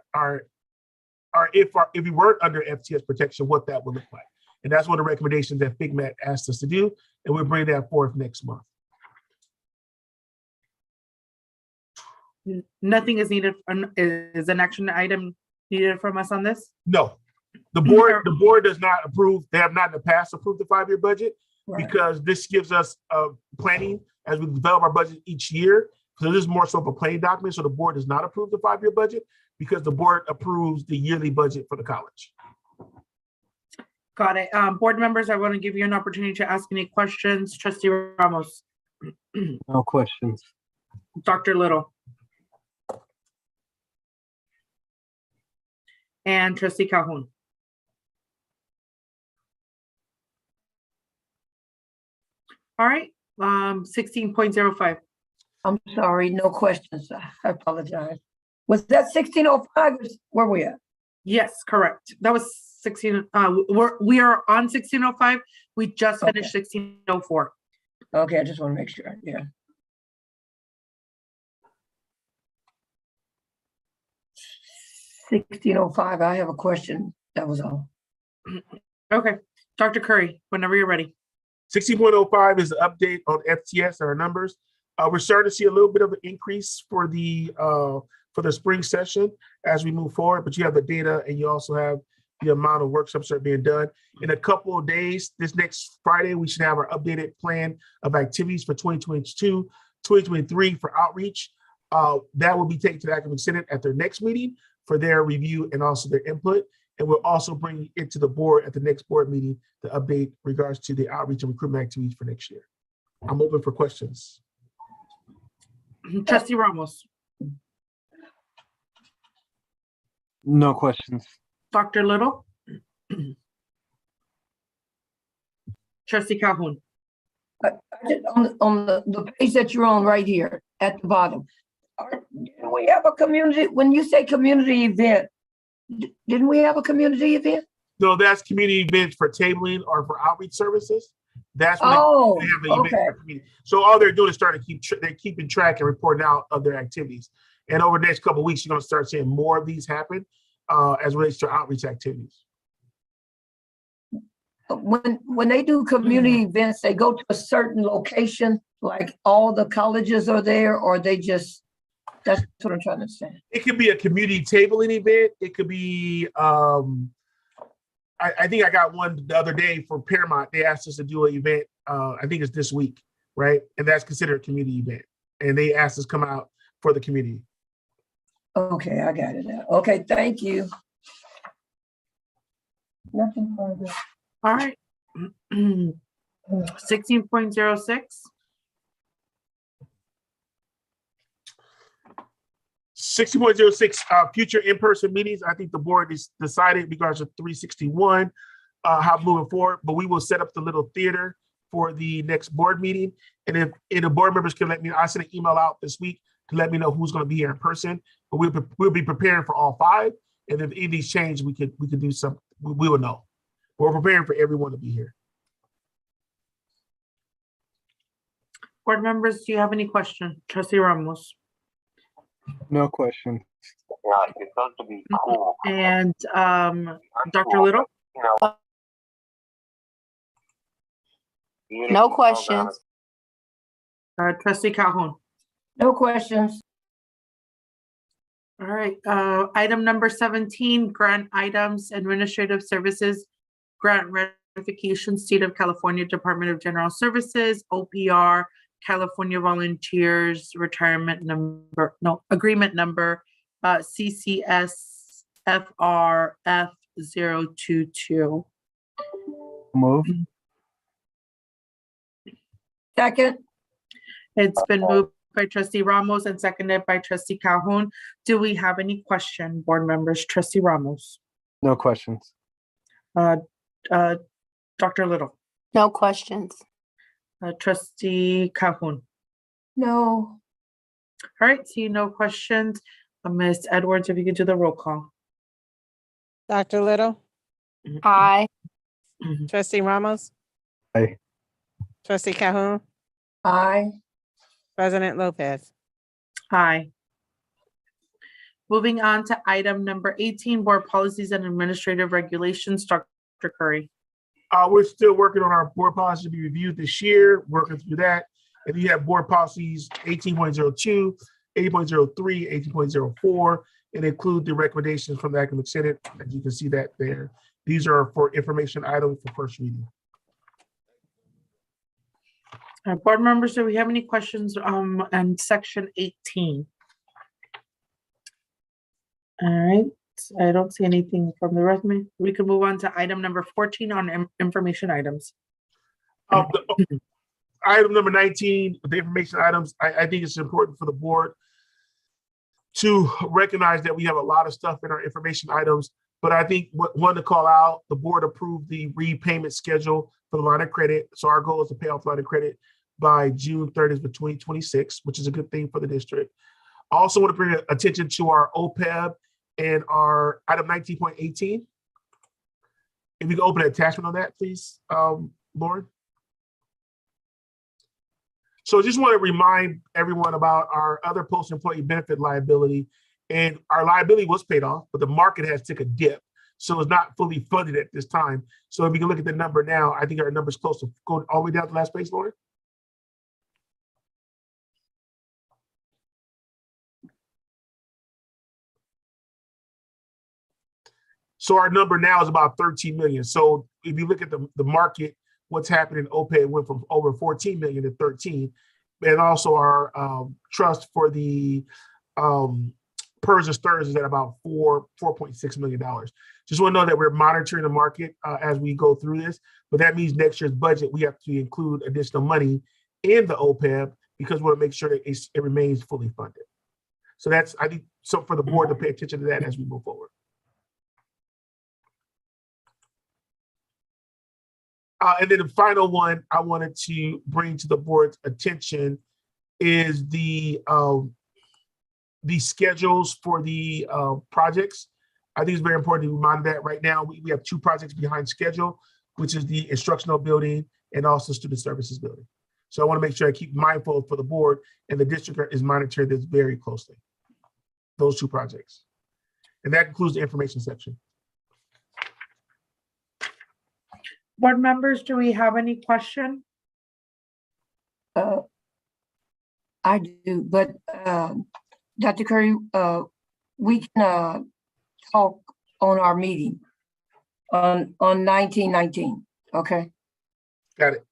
if we weren't under FTS protection, what that would look like. And that's one of the recommendations that FIGMAT asked us to do, and we'll bring that forth next month. Nothing is needed, is an action item needed from us on this? No, the board does not approve. They have not in the past approved the 5-year budget because this gives us planning as we develop our budget each year. So this is more so of a planning document. So the board does not approve the 5-year budget because the board approves the yearly budget for the college. Got it. Board members, I want to give you an opportunity to ask any questions. Trustee Ramos. No questions. Dr. Little. And Trustee Calhoun. All right, 16.05. I'm sorry, no questions. I apologize. Was that 1605? Where we at? Yes, correct. That was 16. We are on 1605. We just finished 1604. Okay, I just want to make sure. Yeah. $1605. I have a question. That was all. Okay, Dr. Curry, whenever you're ready. 16.05 is the update on FTS, our numbers. We're starting to see a little bit of an increase for the spring session as we move forward, but you have the data and you also have the amount of workshops that are being done. In a couple of days, this next Friday, we should have our updated plan of activities for 2022, 2023 for outreach. That will be taken to the Academic Senate at their next meeting for their review and also their input. And we'll also bring it to the board at the next board meeting to update regards to the outreach and recruitment activities for next year. I'm open for questions. Trustee Ramos. No questions. Dr. Little. Trustee Calhoun. On the page that you're on right here at the bottom, didn't we have a community, when you say community event, didn't we have a community event? No, that's community events for tabling or for outreach services. That's when they have the event for community. So all they're doing is they're keeping track and reporting out of their activities. And over the next couple of weeks, you're going to start seeing more of these happen as relates to outreach activities. When they do community events, they go to a certain location, like all the colleges are there, or they just, that's what I'm trying to understand. It could be a community tabling event. It could be, I think I got one the other day for Paramount. They asked us to do an event, I think it's this week, right? And that's considered a community event. And they asked us to come out for the community. Okay, I got it now. Okay, thank you. Nothing further. All right. 16.06. 16.06 future in-person meetings. I think the board is decided in regards to 361, how moving forward, but we will set up the little theater for the next board meeting. And if the board members can let me, I sent an email out this week to let me know who's going to be here in person. but we'll be preparing for all 5. And if any of these change, we could do some. We will know. But we're preparing for everyone to be here. Board members, do you have any questions? Trustee Ramos. No question. And Dr. Little? No questions. Trustee Calhoun? No questions. All right, item number 17, grant items, administrative services, grant ratification, State of California Department of General Services, OPR, California Volunteers Retirement number, no, agreement number, CCSFRF022. Move. Second. It's been moved by Trustee Ramos and seconded by Trustee Calhoun. Do we have any question, board members? Trustee Ramos. No questions. Dr. Little. No questions. Trustee Calhoun. No. All right, see no questions. Ms. Edwards, if you could do the roll call. Dr. Little, Aye. Trustee Ramos, Aye. Trustee Calhoun, Aye. President Lopez. Aye. Moving on to item number 18, board policies and administrative regulations. Dr. Curry. We're still working on our board policy to be reviewed this year, working through that. And you have board policies 18.02, 8.03, 18.04, and include the recommendations from the Academic Senate. As you can see that there. These are for information items for first reading. Board members, do we have any questions on section 18? All right, I don't see anything from the resume. We can move on to item number 14 on information items. Item number 19, the information items, I think it's important for the board to recognize that we have a lot of stuff in our information items, but I think one to call out, the board approved the repayment schedule for the line of credit. So our goal is to pay off line of credit by June 30th of 2026, which is a good thing for the district. I also want to bring attention to our OPEB and our item 19.18. If you can open an attachment on that, please, Lauren. So I just want to remind everyone about our other post-employee benefit liability. And our liability was paid off, but the market has took a dip. So it's not fully funded at this time. So if you can look at the number now, I think our number is close to going all the way down to the last page, Lauren. So our number now is about 13 million. So if you look at the market, what's happening in OPEB went from over 14 million to 13. And also our trust for the PERS and STIRS is at about $4.6 million. Just want to know that we're monitoring the market as we go through this, but that means next year's budget, we have to include additional money in the OPEB because we want to make sure that it remains fully funded. So that's, I think, something for the board to pay attention to that as we move forward. And then the final one I wanted to bring to the board's attention is the schedules for the projects. I think it's very important to remind that right now we have 2 projects behind schedule, which is the instructional building and also student services building. So I want to make sure I keep mindful for the board, and the district is monitoring this very closely, those 2 projects. And that concludes the information section. Board members, do we have any question? I do, but Dr. Curry, we can talk on our meeting on 1919, okay? Got it.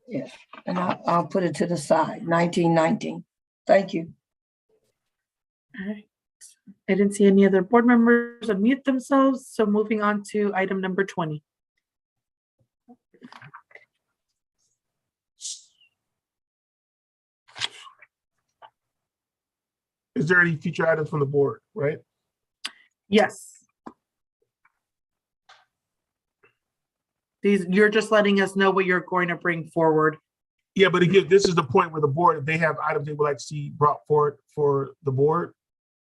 Yes, and I'll put it to the side, 1919. Thank you. All right. I didn't see any other board members unmute themselves, so moving on to item number 20. Is there any future items from the board, right? Yes. You're just letting us know what you're going to bring forward. Yeah, but again, this is the point where the board, if they have items they would like to see brought forward for the board,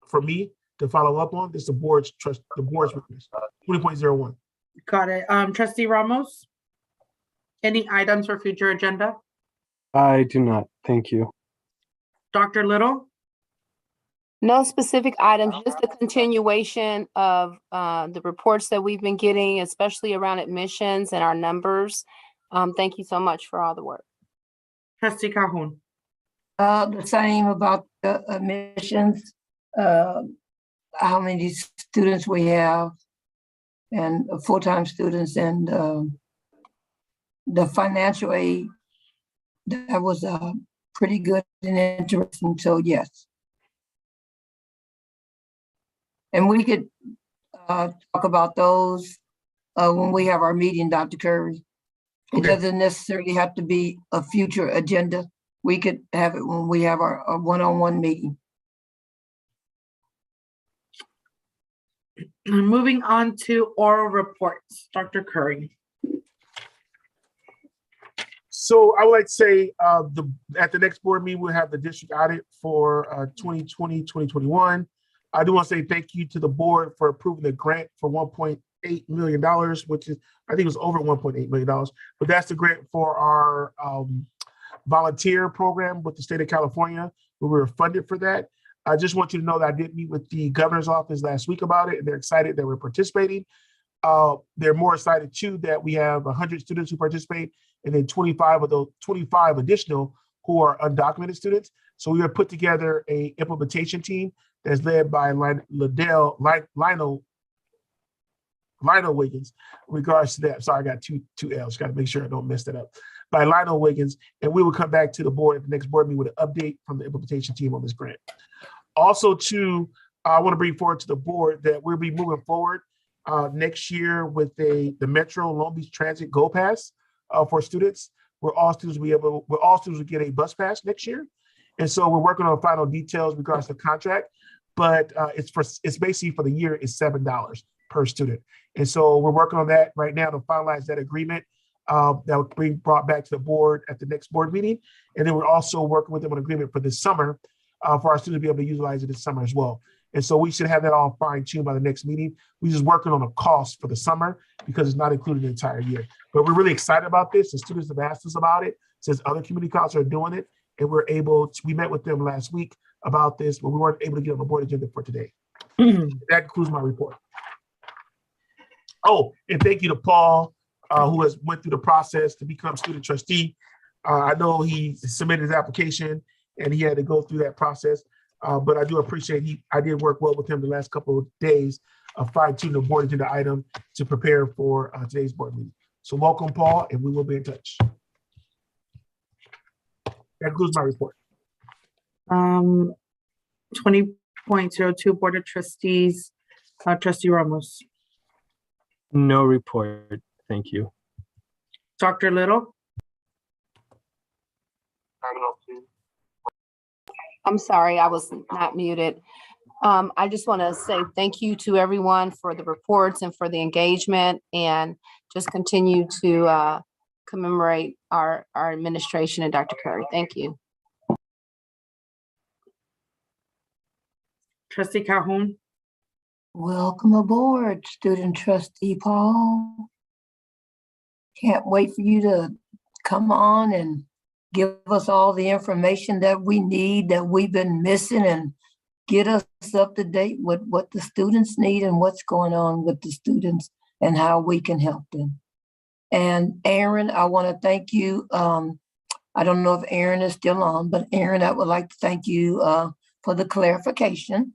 for me to follow up on. This is the board's weakness. 20.01. Got it. Trustee Ramos? Any items for future agenda? I do not. Thank you. Dr. Little? No specific items, just a continuation of the reports that we've been getting, especially around admissions and our numbers. Thank you so much for all the work. Trustee Calhoun? The same about the admissions, how many students we have and full-time students, and the financial aid, that was pretty good and interesting, so yes. And we could talk about those when we have our meeting, Dr. Curry. It Okay. doesn't necessarily have to be a future agenda. We could have it when we have our one-on-one meeting. Moving on to oral reports. Dr. Curry? So I would like to say at the next board meeting, we'll have the district audit for 2020, 2021. I do want to say thank you to the board for approving the grant for $1.8 million, which is, I think it was over $1.8 million, but that's the grant for our volunteer program with the state of California, where we were funded for that. I just want you to know that I did meet with the governor's office last week about it, and they're excited that we're participating. They're more excited too that we have 100 students who participate, and then 25 of those 25 additional who are undocumented students. So we have put together a implementation team that's led by Lionel Wiggins. In regards to that, sorry, I got two L's. Got to make sure I don't mess that up. By Lionel Wiggins, and we will come back to the board at the next board meeting with an update from the implementation team on this grant. Also, too, I want to bring forward to the board that we'll be moving forward next year with the Metro Long Beach Transit Go Pass for students, where all students will get a bus pass next year. And so we're working on final details in regards to the contract, but it's basically for the year is $7 per student. And so we're working on that right now to finalize that agreement that will be brought back to the board at the next board meeting. And then we're also working with them on agreement for this summer for our students to be able to utilize it this summer as well. And so we should have that all fine-tuned by the next meeting. We're just working on a cost for the summer because it's not included the entire year. But we're really excited about this. The students have asked us about it since other community colleges are doing it. And we met with them last week about this, but we weren't able to get on the board agenda for today. That concludes my report. Oh, and thank you to Paul, who has went through the process to become student trustee. I know he submitted his application and he had to go through that process. But I do appreciate I did work well with him the last couple of days of fine-tuning the board agenda item to prepare for today's board meeting. So welcome, Paul, and we will be in touch. That concludes my report. 20.02 Board of Trustees, Trustee Ramos. No report. Thank you. Dr. Little? I'm sorry, I was not muted. I just want to say thank you to everyone for the reports and for the engagement, and just continue to commemorate our administration and Dr. Curry. Thank you. Trustee Calhoun? Welcome aboard, student trustee Paul. Can't wait for you to come on and give us all the information that we need, that we've been missing, and get us up to date with what the students need and what's going on with the students and how we can help them. And Aaron, I want to thank you. I don't know if Aaron is still on, but Aaron, I would like to thank you for the clarification.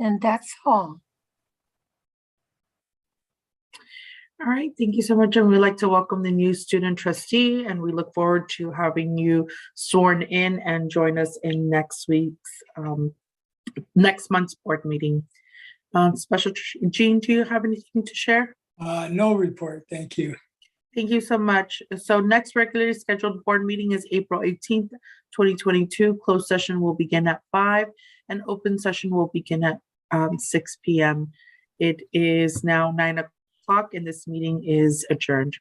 And that's all. All right, thank you so much. And we'd like to welcome the new student trustee, and we look forward to having you sworn in and join us in next month's board meeting. Special Jean, do you have anything to share? No report, thank you. Thank you so much. So next regularly scheduled board meeting is April 18th, 2022. Closed session will begin at 5 and open session will begin at 6 p.m. It is now 9 o'clock and this meeting is adjourned.